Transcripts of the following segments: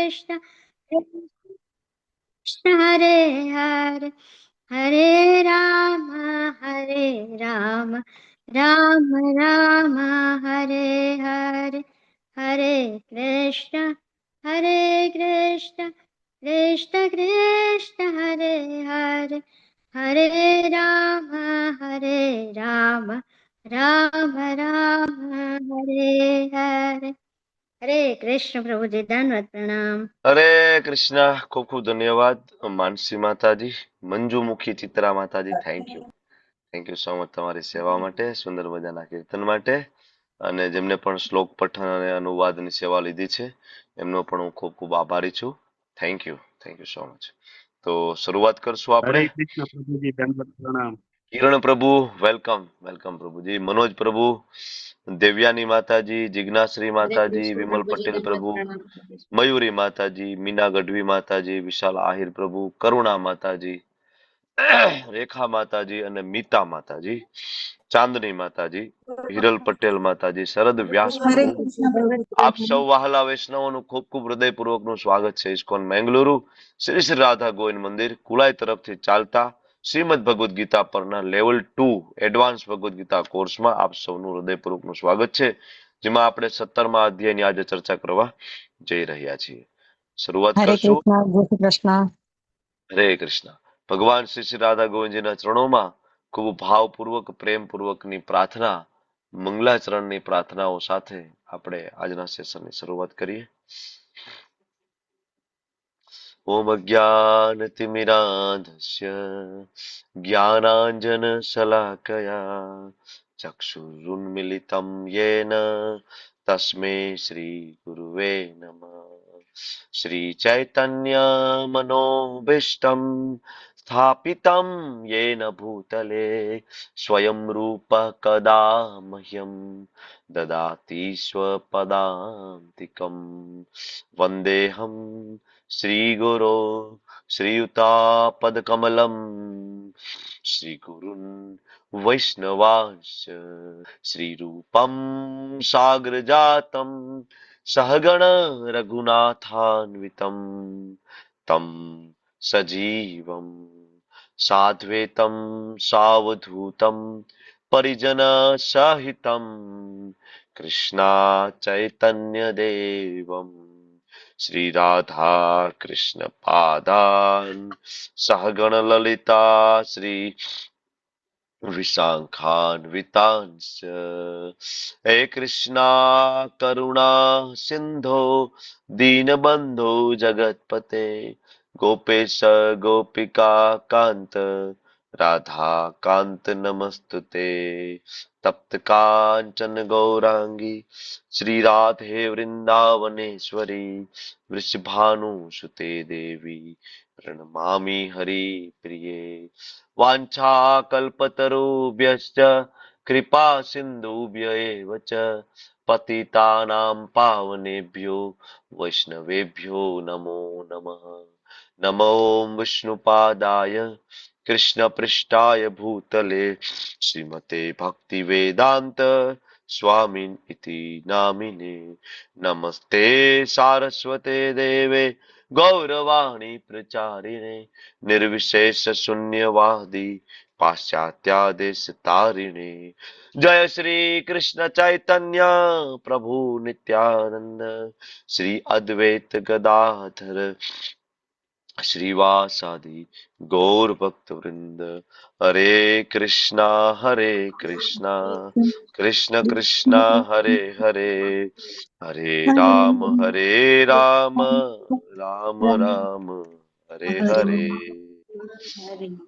कृष्ण कृष्ण हरे हरे हरे राम राम राम हरे हरे हरे कृष्ण कृष्ण कृष्ण हरे हरे हरे राम राम राम हरे हरे हरे कृष्ण प्रभु जी धन्यवाद प्रणाम। હરે કૃષ્ણ. ખૂબ ખૂબ ધન્યવાદ માનસી માતાજી, મંજુમુખી ચિત્રા માતાજી. થેન્ક યુ સો મચ તમારી સેવા માટે, સુંદર મજાના કીર્તન માટે, અને જેમને પણ શ્લોક પઠન અને અનુવાદની સેવા લીધી છે એમનો પણ હું ખૂબ ખૂબ આભારી છું. Thank you so much. તો શરૂઆત કરશું હરે આપણે. કૃષ્ણ પ્રભુજી, દંડવત પ્રણામ. કિરણ પ્રભુ વેલકમ પ્રભુજી, મનોજ પ્રભુ, દેવ્યાની માતાજી, જિજ્ઞાશ્રી હરે માતાજી, કૃષ્ણ વિમલ પ્રભુજી, પટેલ દંડવત પ્રભુ, પ્રણામ. મયુરી માતાજી, મીના ગઢવી માતાજી, વિશાલ આહિર પ્રભુ, કરુણા માતાજી, રેખા માતાજી અને મીતા માતાજી, ચાંદની માતાજી, હિરલ પટેલ માતાજી, શરદ વ્યાસ હરે પ્રભુ, કૃષ્ણ પ્રભુજી, આપ સૌ વહાલા વૈષ્ણવોનું ખૂબ ખૂબ હૃદયપૂર્વકનું સ્વાગત છે ઇસ્કોન મેંગલુરુ શ્રી શ્રી રાધા ગોવિંદ મંદિર કુલાઈ તરફથી ચાલતા શ્રીમદ ભગવદ્ ગીતા પરના લેવલ 2 એડવાન્સ ભગવદ્ ગીતા કોર્સમાં આપ સૌનું હૃદયપૂર્વકનું સ્વાગત છે, જેમાં આપણે 17મા અધ્યાયની આજે ચર્ચા કરવા જઈ રહ્યા છીએ. શરૂઆત હરે કરશું. કૃષ્ણ, જય શ્રી કૃષ્ણ. હરે કૃષ્ણ. ભગવાન શ્રી શ્રી રાધા ગોવિંદજીના ચરણોમાં ખૂબ ભાવપૂર્વક પ્રેમપૂર્વકની પ્રાર્થના, મંગલાચરણની પ્રાર્થનાઓ સાથે આપણે આજના સેશનની શરૂઆત કરીએ. ઓમ અજ્ઞાનતિમિરાંધસ્ય જ્ઞાનાંજનશલાકયા ચક્ષુરુન્મિલિतं येन તસ્मै શ્રીગુરુવે નમઃ. श्रीचैतन्यमनोभीष्टं स्थापितं येन भूतले स्वयं रूपः कदा मह्यं ददाति स्वपदान्तिकं. वन्देऽहं श्रीगुरो श्रीयुतापदकमलं श्रीगुरुन् वैष्णवांश्च श्रीरूपं साग्रजातं सहगण रघुनाथान्वितं तं सजीवं साद्वैतं सावधूतं परिजनसहितं कृष्णा चैतन्यदेवं श्रीराधा कृष्ण पादान् सहगण ललिता श्री विशाखान्वितांश्च. हे कृष्णा करुणा सिंधो दीनबंधो जगत्पते गोपेश गोपिका कांत राधा कांत नमस्तुते. तप्त कांचन गौरांगी श्री राधे वृंदावनेश्वरी वृषभानुसुते देवी प्रणमामि हरि प्रिये. वाञ्छाकल्पतरुभ्यश्च कृपा सिन्धुभ्य एव च पतितानां पावनेभ्यो वैष्णवेभ्यो नमो नमः. नमो विष्णुपादाय कृष्णपृष्ठाय भूतले श्रीमते भक्तिवेदान्त स्वामिन् इति नामिने. नमस्ते सारस्वते देवे गौरवाणी प्रचारिणे निर्विशेष शून्यवादी पाश्चात्यादेश तारिणे. जय श्री कृष्ण चैतन्य प्रभु नित्यानंद श्री अद्वैत गदाधर श्रीवासादि गौर भक्त वृंद. हरे कृष्णा कृष्ण कृष्णा हरे हरे हरे राम राम राम हरे हरे.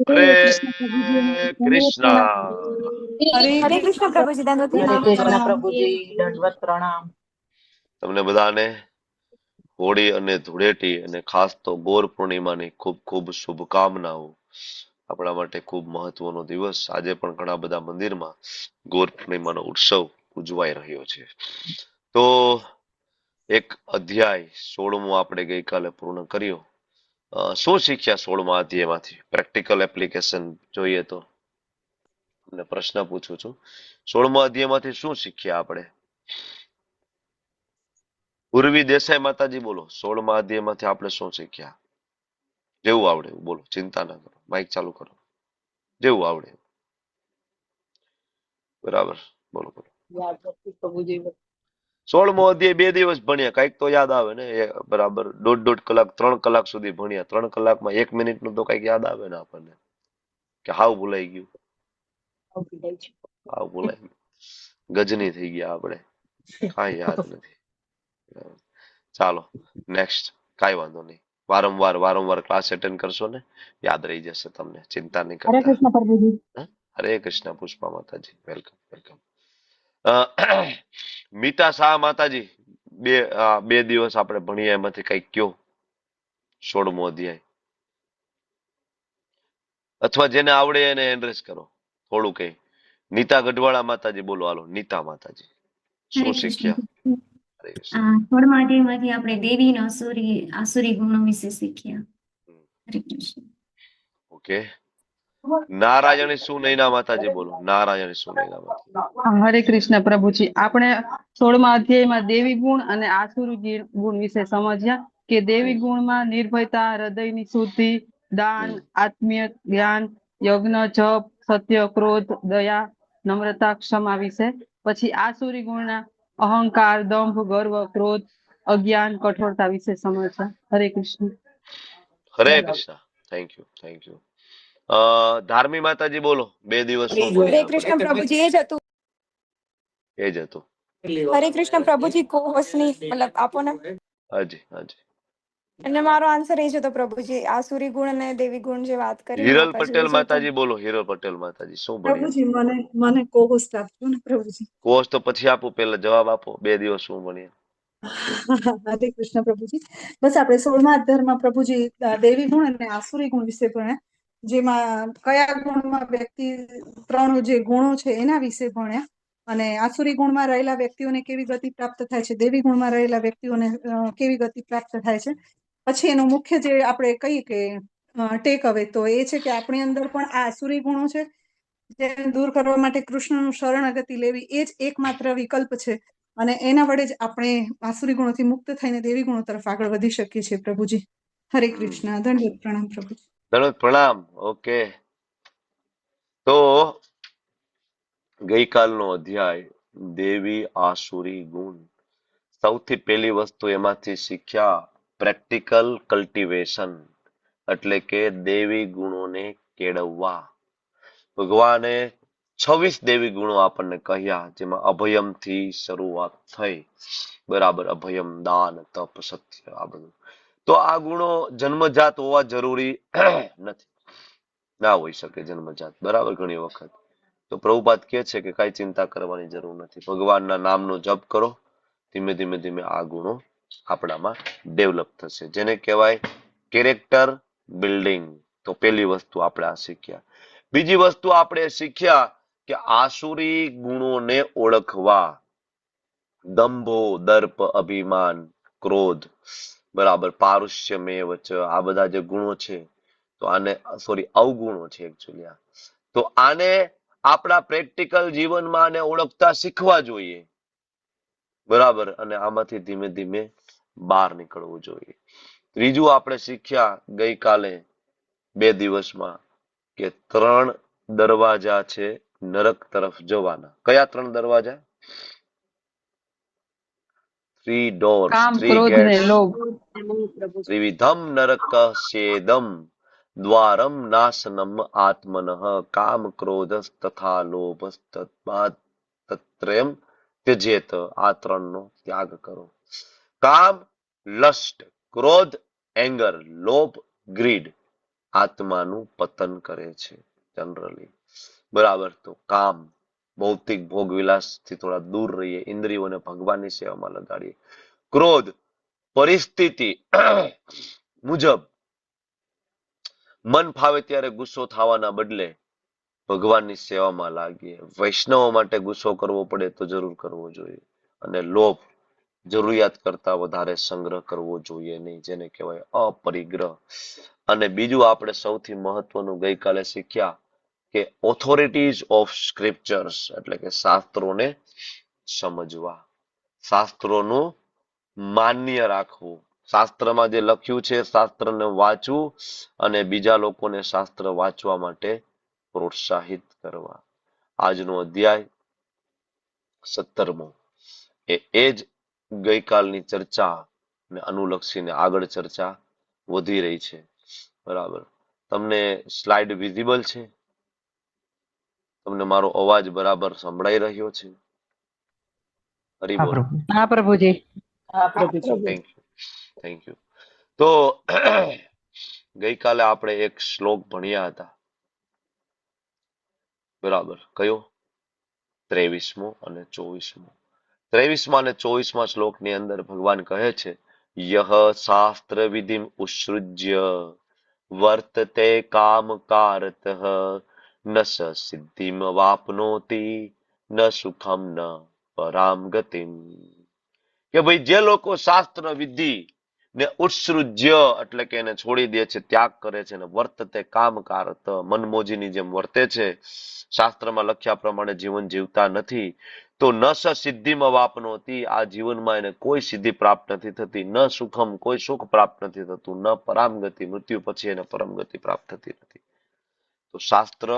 हरे कृष्ण प्रभु जी धन्यवाद कृष्णा. प्रणाम। હરે કૃષ્ણ પ્રભુજી, દંડવત હરે પ્રણામ. કૃષ્ણ પ્રભુજી, દંડવત પ્રણામ. તમને બધાને હોળી અને ધૂળેટી અને ખાસ તો ગોર પૂર્ણિમાની ખૂબ ખૂબ શુભકામનાઓ. આપણા માટે ખૂબ મહત્વનો દિવસ. આજે પણ ઘણા બધા મંદિરમાં ગોર પૂર્ણિમાનો ઉત્સવ ઉજવાઈ રહ્યો છે. તો એક અધ્યાય 16મો આપણે ગઈકાલે પૂર્ણ કર્યો. શું શીખ્યા 16મા અધ્યાયમાંથી? પ્રેક્ટિકલ એપ્લિકેશન જોઈએ તો તમને પ્રશ્ન પૂછું છું, 16મા અધ્યાયમાંથી શું શીખ્યા આપણે? ઉર્વી દેસાઈ માતાજી બોલો. 16મા અધ્યાયમાંથી આપણે શું શીખ્યા? જેવું આવડે એવું બોલો, ચિંતા ના કરો. માઇક ચાલુ કરો, જેવું આવડે એવું. બરાબર, બોલો બોલો. યાદ નથી પ્રભુજી. 16મો અધ્યાય 2 દિવસ ભણ્યા, કઈક તો યાદ આવે ને. બરાબર, દોઢ કલાક 3 કલાક સુધી ભણ્યા. 3 કલાકમાં 1 મિનિટનું તો કઈક યાદ આવે ને આપણને, કે હાવ ભૂલાઈ ગયું, હાવ ભૂલાઈ ગયું, ગજની થઈ ગયા આપણે, કાંઈ યાદ નથી. ચાલો નેક્સ્ટ, કાંઈ વાંધો નહીં. વારંવાર ક્લાસ એટેન્ડ કરશો ને, યાદ રહી જશે તમને, ચિંતા નહીં હરે કરતા. કૃષ્ણ પ્રભુજી. હરે કૃષ્ણ પુષ્પા માતાજી, વેલકમ વેલકમ. મીતા શાહ માતાજી, બે દિવસ આપણે ભણ્યા, એમાંથી કઈક કયો 16મો અધ્યાય, અથવા જેને આવડે એને એડ્રેસ કરો થોડું કઈ. નીતા ગઢવાળા માતાજી બોલો, હાલો. નીતા માતાજી શું શીખ્યા? હરે કૃષ્ણ. 16મા અધ્યાયમાંથી આપણે દેવી અને આસુરી ગુણો વિશે શીખ્યા. હરે કૃષ્ણ. ઓકે. નારાયણી શું નૈના માતાજી બોલો. નારાયણી શું નૈના માતાજી. હરે કૃષ્ણ પ્રભુજી. આપણે 16મા અધ્યાયમાં દેવી ગુણ અને આસુરી ગુણ વિશે સમજ્યા કે દેવી ગુણમાં નિર્ભયતા, હૃદયની શુદ્ધિ, દાન, આત્મીય જ્ઞાન, યજ્ઞ, જપ, સત્ય, ક્રોધ, દયા, નમ્રતા, ક્ષમા વિશે. પછી આસુરી ગુણના અહંકાર, દંભ, ગર્વ, ક્રોધ, અજ્ઞાન, કઠોરતા વિશે સમજ્યા. હરે કૃષ્ણ. હરે Krishna. Thank you thank you. Dharmi માતાજી બોલો. 2 દિવસ શું હરે ભણ્યા કૃષ્ણ આપણે? પ્રભુજી. એ જ હતું. એ જ હતું. હરે કૃષ્ણ પ્રભુજી. કોહોસની મતલબ આપો ને. હાજી હાજી. અને મારો આન્સર એ જ હતો પ્રભુજી, આસુરી ગુણ અને દેવી ગુણ જે વાત કરી હિરલ માતાજી, પટેલ એ જ હતું. માતાજી બોલો. હિરલ પટેલ માતાજી શું ભણ્યા? પ્રભુજી મને કોહોસ્ટ આપજો ને પ્રભુજી. કોર્સ તો પછી આપો, પેલા જવાબ આપો. 2 દિવસ શું ભણ્યા? હરે કૃષ્ણ પ્રભુજી. બસ આપણે 16મા અધ્યાયમાં પ્રભુજી દેવી ગુણ અને આસુરી ગુણ વિશે ભણ્યા, જેમાં કયા ગુણમાં વ્યક્તિ 3 જે ગુણો છે એના વિશે ભણ્યા, અને આસુરી ગુણમાં રહેલા વ્યક્તિઓને કેવી ગતિ પ્રાપ્ત થાય છે, દેવી ગુણમાં રહેલા વ્યક્તિઓને કેવી ગતિ પ્રાપ્ત થાય છે. પછી એનું મુખ્ય જે આપણે કહીએ કે ટેક અવે તો એ છે કે આપણી અંદર પણ આ આસુરી ગુણો છે, જેને દૂર કરવા માટે કૃષ્ણનું શરણાગતિ લેવી એ જ એકમાત્ર વિકલ્પ છે, અને એના વડે જ આપણે આસુરી ગુણોથી મુક્ત થઈને દેવી ગુણો તરફ આગળ વધી શકીએ છીએ. પ્રભુજી હરે કૃષ્ણ. દંડવત પ્રણામ પ્રભુજી. ધન્યવાદ, પ્રણામ. ઓકે, તો ગઈકાલનો અધ્યાય દેવી આસુરી ગુણ. સૌથી પહેલી વસ્તુ એમાંથી શીખ્યા પ્રેક્ટિકલ કલ્ટિવેશન, એટલે કે દેવી ગુણોને કેળવવા. ભગવાને 26 દેવી ગુણો આપણને કહ્યા, જેમાં અભયમ થી શરૂઆત થઈ. બરાબર, અભયમ, દાન, તપ, સત્ય, આ બધું. તો આ ગુણો જન્મજાત હોવા જરૂરી નથી, ના હોઈ શકે જન્મજાત. બરાબર, ઘણી વખત તો પ્રભુપાદ કહે છે કે કઈ ચિંતા કરવાની જરૂર નથી. ભગવાનના નામનો જપ કરો, ધીમે ધીમે ધીમે આ ગુણો આપણામાં ડેવલપ થશે, જેને કહેવાય કેરેક્ટર બિલ્ડિંગ. તો પહેલી વસ્તુ આપણે આ શીખ્યા. બીજી વસ્તુ આપણે શીખ્યા કે આસુરી ગુણોને ઓળખવા. દંભો, દર્પ, અભિમાન, ક્રોધ, બરાબર, પારુષ્ય, મેવચ, આ બધા જે ગુણો છે, તો આને અવગુણો છે એકચ્યુઅલી. તો આને આપણા પ્રેક્ટિકલ જીવનમાં આને ઓળખતા શીખવા જોઈએ. બરાબર, અને આમાંથી ધીમે ધીમે બહાર નીકળવું જોઈએ. ત્રીજું આપણે શીખ્યા ગઈકાલે 2 દિવસમાં કે 3 દરવાજા છે નરક તરફ જવાના. કયા 3 દરવાજા? 3 doors, કામ, 3 ક્રોધ ને gates. લોભ. ત્રિવિધમ નરક છેદમ દ્વારમ નાશનમ આત્મનઃ કામ ક્રોધસ તથા લોભસ તત્રયમ ત્યજેત. આ 3 નો ત્યાગ કરો. કામ, લસ્ટ, ક્રોધ, એંગર, લોભ, ગ્રીડ આત્માનું પતન કરે છે જનરલી. બરાબર, તો કામ, ભૌતિક ભોગ વિલાસ થી થોડા દૂર રહીએ, ઇન્દ્રિયોને ભગવાનની સેવામાં લગાડીએ. ક્રોધ, પરિસ્થિતિ મુજબ મન ફાવે ત્યારે ગુસ્સો થવાના બદલે ભગવાનની સેવામાં લાગીએ. વૈષ્ણવો માટે ગુસ્સો કરવો પડે તો જરૂર કરવો જોઈએ. અને લોભ, જરૂરિયાત કરતા વધારે સંગ્રહ કરવો જોઈએ નહીં, જેને કહેવાય અપરિગ્રહ. અને બીજું આપણે સૌથી મહત્વનું ગઈકાલે શીખ્યા કે ઓથોરિટીઝ ઓફ સ્ક્રિપ્ચર્સ, એટલે કે શાસ્ત્રોને સમજવા. શાસ્ત્રોનું માન્ય રાખવું, શાસ્ત્રમાં જે લખ્યું છે શાસ્ત્રને વાંચવું અને બીજા લોકોને શાસ્ત્ર વાંચવા માટે પ્રોત્સાહિત કરવા. આજનો અધ્યાય 17મો એ જ ગઈકાલની ચર્ચા ને અનુલક્ષીને આગળ ચર્ચા વધી રહી છે. બરાબર. તમને સ્લાઇડ વિઝિબલ છે? તમને મારો અવાજ બરાબર સંભળાઈ રહ્યો છે? હરિબોલ. હા પ્રભુજી. હા પ્રભુજી. Thank you. તો ગઈકાલે આપણે એક શ્લોક ભણ્યા હતા. બરાબર. કયો? 23મો અને 24મો. 23મા અને 24મા શ્લોકની અંદર ભગવાન કહે છે, યહ શાસ્ત્ર વિધિમ ઉત્સૃજ્ય વર્તતે કામકારતઃ ન સ સિદ્ધિમ વાપનોતિ ન સુખમ ન પરામ ગતિમ. કે ભાઈ જે લોકો શાસ્ત્ર વિધિ ને ઉત્સૃજ્ય એટલે કે એને છોડી દે છે, ત્યાગ કરે છે ને વર્તતે કામકારત મનમોજીની જેમ વર્તે છે, શાસ્ત્રમાં લખ્યા પ્રમાણે જીવન જીવતા નથી, તો ન સ સિદ્ધિમાં વાપનોતી, આ જીવનમાં એને કોઈ સિદ્ધિ પ્રાપ્ત નથી થતી, ન સુખમ કોઈ સુખ પ્રાપ્ત નથી થતું, ન પરામ ગતિ મૃત્યુ પછી એને પરમ ગતિ પ્રાપ્ત થતી નથી. તો શાસ્ત્ર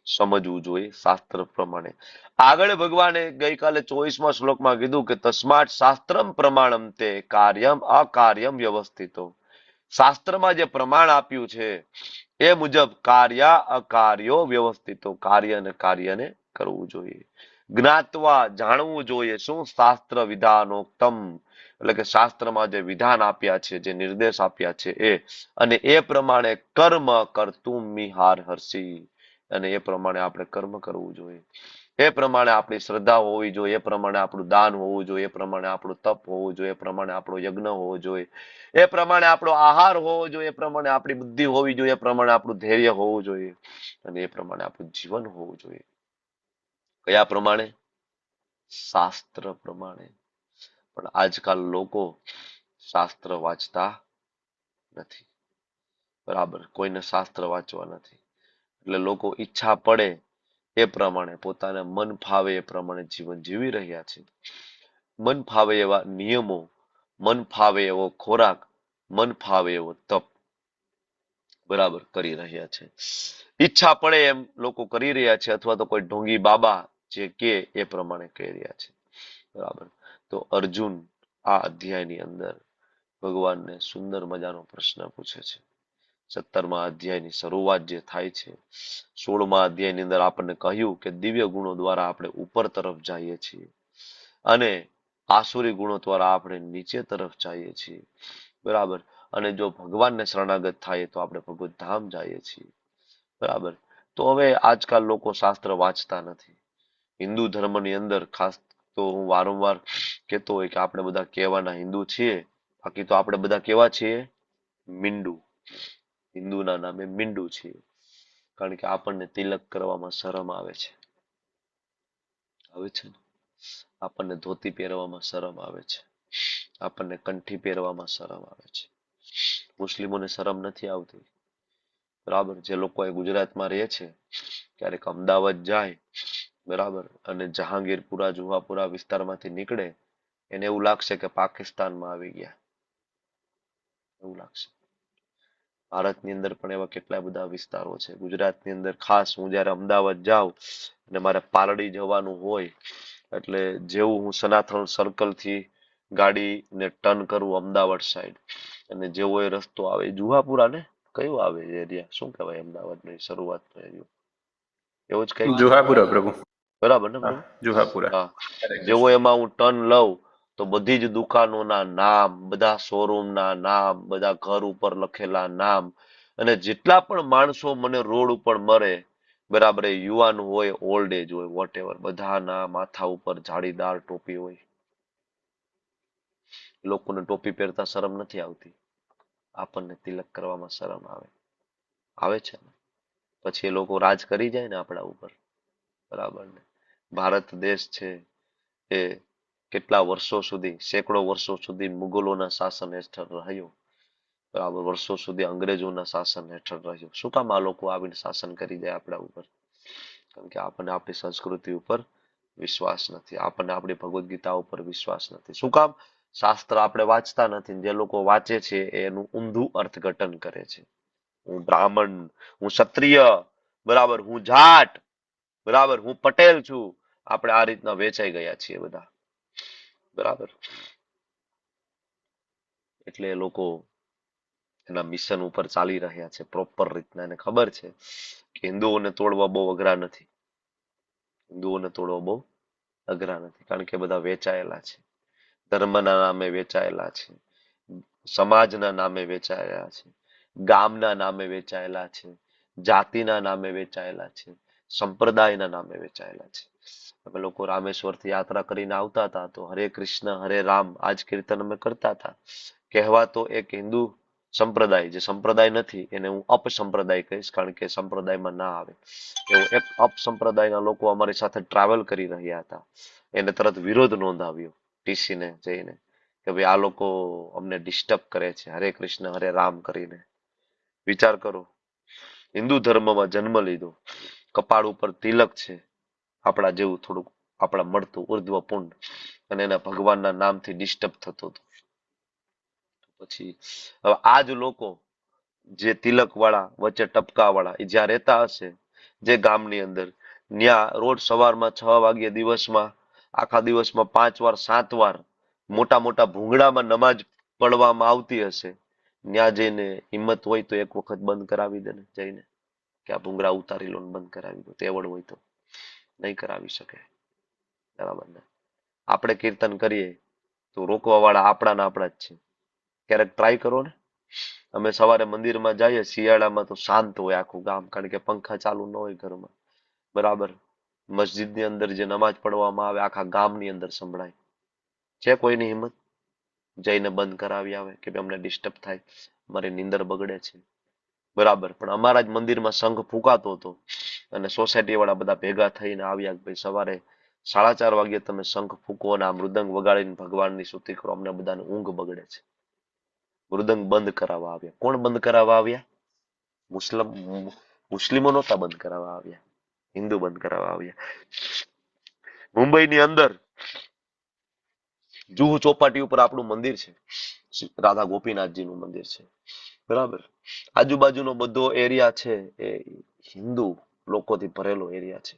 સમજવું જોઈએ શાસ્ત્ર પ્રમાણે. આગળ ભગવાને ગઈકાલે 24મા શ્લોકમાં કીધું કે તસ્માત શાસ્ત્રમ પ્રમાણમ તે કાર્યમ અકાર્યમ વ્યવસ્થિતો. શાસ્ત્રમાં જે પ્રમાણ આપ્યું છે એ મુજબ કાર્ય અકાર્યો વ્યવસ્થિતો, કાર્ય અને કાર્યને કરવું જોઈએ. જ્ઞાત્વા જાણવું જોઈએ શું? શાસ્ત્ર વિધાનોક્તમ એટલે કે શાસ્ત્રમાં જે વિધાન આપ્યા છે, જે નિર્દેશ આપ્યા છે એ, અને એ પ્રમાણે કર્મ કરતું મિહાર હર્ષી, અને એ પ્રમાણે આપણે કર્મ કરવું જોઈએ. એ પ્રમાણે આપણી શ્રદ્ધા હોવી જોઈએ, એ પ્રમાણે આપણું દાન હોવું જોઈએ, એ પ્રમાણે આપણું તપ હોવું જોઈએ, એ પ્રમાણે આપણો યજ્ઞ હોવો જોઈએ, એ પ્રમાણે આપણો આહાર હોવો જોઈએ, એ પ્રમાણે આપણી બુદ્ધિ હોવી જોઈએ, એ પ્રમાણે આપણું ધૈર્ય હોવું જોઈએ, અને એ પ્રમાણે આપણું જીવન હોવું જોઈએ. કયા પ્રમાણે? શાસ્ત્ર પ્રમાણે. પણ આજકાલ લોકો શાસ્ત્ર વાંચતા નથી. બરાબર. કોઈને શાસ્ત્ર વાંચવા નથી. એટલે લોકો ઈચ્છા પડે એ પ્રમાણે, પોતાને મન ફાવે એ પ્રમાણે જીવન જીવી રહ્યા છે. મન ફાવે એવા નિયમો, મન ફાવે એવો ખોરાક, મન ફાવે એવો તપ બરાબર કરી રહ્યા છે. ઈચ્છા પડે એમ લોકો કરી રહ્યા છે, અથવા તો કોઈ ઢોંગી બાબા જે કે એ પ્રમાણે કરી રહ્યા છે. બરાબર. તો અર્જુન આ અધ્યાયની અંદર ભગવાનને સુંદર મજાનો પ્રશ્ન પૂછે છે. 17મા અધ્યાયની શરૂઆત જે થાય છે, 16મા અધ્યાયની અંદર આપણને કહ્યું કે દિવ્ય ગુણો દ્વારા આપણે ઉપર તરફ જઈએ છીએ અને આસુરી ગુણો દ્વારા આપણે નીચે તરફ જઈએ છીએ. બરાબર. અને જો ભગવાનને શરણાગત થાય તો આપણે ભગવત ધામ જઈએ છીએ. બરાબર. તો હવે આજકાલ લોકો શાસ્ત્ર વાંચતા નથી. હિન્દુ ધર્મની અંદર ખાસ તો હું વારંવાર કહેતો હોય કે આપણે બધા કહેવાના હિન્દુ છીએ, બાકી તો આપણે બધા કેવા છીએ? મીંડુ. હિન્દુના નામે મીંડુ છીએ. કારણ કે આપણને તિલક કરવામાં શરમ આવે છે. આવે છે ને? આપણને ધોતી પહેરવામાં શરમ આવે છે. આપણને કંઠી પહેરવામાં શરમ આવે છે. મુસ્લિમોને શરમ નથી આવતી. બરાબર. જે લોકો એ ગુજરાતમાં રહે છે, ક્યારેક અમદાવાદ જાય, બરાબર, અને જહાંગીરપુરા જુહાપુરા વિસ્તારમાંથી નીકળે, એને એવું લાગશે કે પાકિસ્તાનમાં આવી ગયા, એવું લાગશે. ભારતની અંદર પણ એવા કેટલા બધા વિસ્તારો છે. ગુજરાતની અંદર ખાસ હું જયારે અમદાવાદ જાઉં અને મારે પાલડી જવાનું હોય, એટલે જેવું હું સનાતન સર્કલ થી ગાડીને ટર્ન કરું અમદાવાદ સાઈડ, અને જેવો એ રસ્તો આવે જુહાપુરા ને કયું આવે એરિયા, શું કહેવાય અમદાવાદની શરૂઆતનો એરિયો? એવો જ કઈક જુહાપુરા પ્રભુ. બરાબર ને હા, પ્રભુ? જુહાપુરા. હા. જેવો એમાં હું ટર્ન લઉં તો બધી જ દુકાનોના નામ, બધા શોરૂમના નામ, બધા ઘર ઉપર લખેલા નામ, અને જેટલા પણ માણસો મને રોડ ઉપર મળે, બરાબર, એ યુવાન હોય, ઓલ્ડ એજ હોય, વોટ એવર, બધાના માથા ઉપર જાળીદાર ટોપી હોય. લોકોને ટોપી પહેરતા શરમ નથી આવતી. આપણને તિલક કરવામાં શરમ આવે. આવે છે ને? પછી એ લોકો રાજ કરી જાય ને આપણા ઉપર. બરાબર ને? ભારત દેશ છે એ કેટલા વર્ષો સુધી, સેંકડો વર્ષો સુધી મુગલોના શાસન હેઠળ રહ્યો. બરાબર. વર્ષો સુધી અંગ્રેજોના શાસન હેઠળ રહ્યો. શું કામ આ લોકો આવીને શાસન કરી જાય આપણા ઉપર? કારણ કે આપણને આપણી સંસ્કૃતિ ઉપર વિશ્વાસ નથી, આપણને આપણી ભગવદ્ ગીતા ઉપર વિશ્વાસ નથી. શું કામ? શાસ્ત્ર આપણે વાંચતા નથી. જે લોકો વાંચે છે એનું ઊંધું અર્થઘટન કરે છે. હું બ્રાહ્મણ, હું ક્ષત્રિય, બરાબર, હું જાટ, બરાબર, હું પટેલ છું. આપણે આ રીતના વેચાઈ ગયા છીએ બધા, બરાબર. એટલે એ લોકો એના મિશન ઉપર ચાલી રહ્યા છે પ્રોપર રીતના. એને ખબર છે કે હિન્દુઓને તોડવા બહુ અઘરા નથી. હિન્દુઓને તોડવા બહુ અઘરા નથી, કારણ કે બધા વેચાયેલા છે, ધર્મના નામે વેચાયેલા છે, સમાજના નામે વેચાયેલા છે, ગામના નામે વેચાયેલા છે, જાતિના નામે વેચાયેલા છે, સંપ્રદાયના નામે વેચાયેલા છે. અમે લોકો રામેશ્વરથી યાત્રા કરીને આવતા હતા તો હરે કૃષ્ણ હરે રામ આજ કીર્તન અમે કરતા હતા. કહેવાતો એક હિન્દુ સંપ્રદાય, જે સંપ્રદાય નથી એને હું અપસંપ્રદાય કહીશ, કારણ કે સંપ્રદાયમાં ના આવે એવો એક અપસંપ્રદાયના લોકો અમારી સાથે ટ્રાવેલ કરી રહ્યા હતા. એને તરત વિરોધ નોંધાવ્યો ટીસીને જઈને કે ભાઈ આ લોકો અમને ડિસ્ટર્બ કરે છે હરે કૃષ્ણ હરે રામ કરીને. વિચાર કરો, હિન્દુ ધર્મમાં જન્મ લીધો, કપાળ ઉપર તિલક છે, આપણા જેવું થોડુંક આપણા મળતું ઉર્ધ્વ પુંડ, અને એના ભગવાનના નામથી ડિસ્ટર્બ થતો હતો. પછી હવે આ જ લોકો જે તિલક વાળા વચ્ચે ટપકા વાળા એ જ્યાં રહેતા હશે જે ગામની અંદર, ત્યાં રોજ સવારમાં 6 વાગ્યે દિવસમાં આખા દિવસમાં 5 વાર 7 વાર મોટા મોટા ભૂંગળામાં નમાજ પડવામાં આવતી હશે. ત્યાં જઈને હિંમત હોય તો એક વખત બંધ કરાવી દે ને જઈને, કે આ ભૂંગળા ઉતારી લો ને બંધ કરાવી દો. તેવડ હોય તો નહીં કરાવી શકે, બરાબર ને. આપણે કીર્તન કરીએ તો રોકવા વાળા આપણા જ છે. ક્યારેક ટ્રાય કરો ને. અમે સવારે મંદિરમાં જઈએ શિયાળામાં તો શાંત હોય આખું ગામ, કારણ કે પંખા ચાલુ ન હોય ઘરમાં, બરાબર. મસ્જિદની અંદર જે નમાજ પડવામાં આવે આખા ગામની અંદર સંભળાય. છે કોઈની હિંમત જઈને બંધ કરાવી આવે કે અમને ડિસ્ટર્બ થાય, મારી નીંદર બગડે છે, બરાબર. પણ અમારા જ મંદિરમાં શંખ ફૂંકાતો હતો અને સોસાયટી વાળા બધા ભેગા થઈને આવ્યા કે ભાઈ સવારે 4:30 વાગે તમે શંખ ફૂંકો અને આ મૃદંગ વગાડીને ભગવાનની સ્તુતિ કરો, અમને બધાને ઊંઘ બગડે છે. મૃદંગ બંધ કરાવવા આવ્યા. કોણ બંધ કરાવવા આવ્યા? મુસ્લિમો નહોતા બંધ કરાવવા આવ્યા, હિન્દુ બંધ કરાવવા આવ્યા. મુંબઈની અંદર જુહુ ચોપાટી ઉપર આપણું મંદિર છે, રાધા ગોપીનાથજીનું મંદિર છે, બરાબર. આજુબાજુનો બધો એરિયા છે એ હિન્દુ લોકોથી ભરેલો એરિયા છે,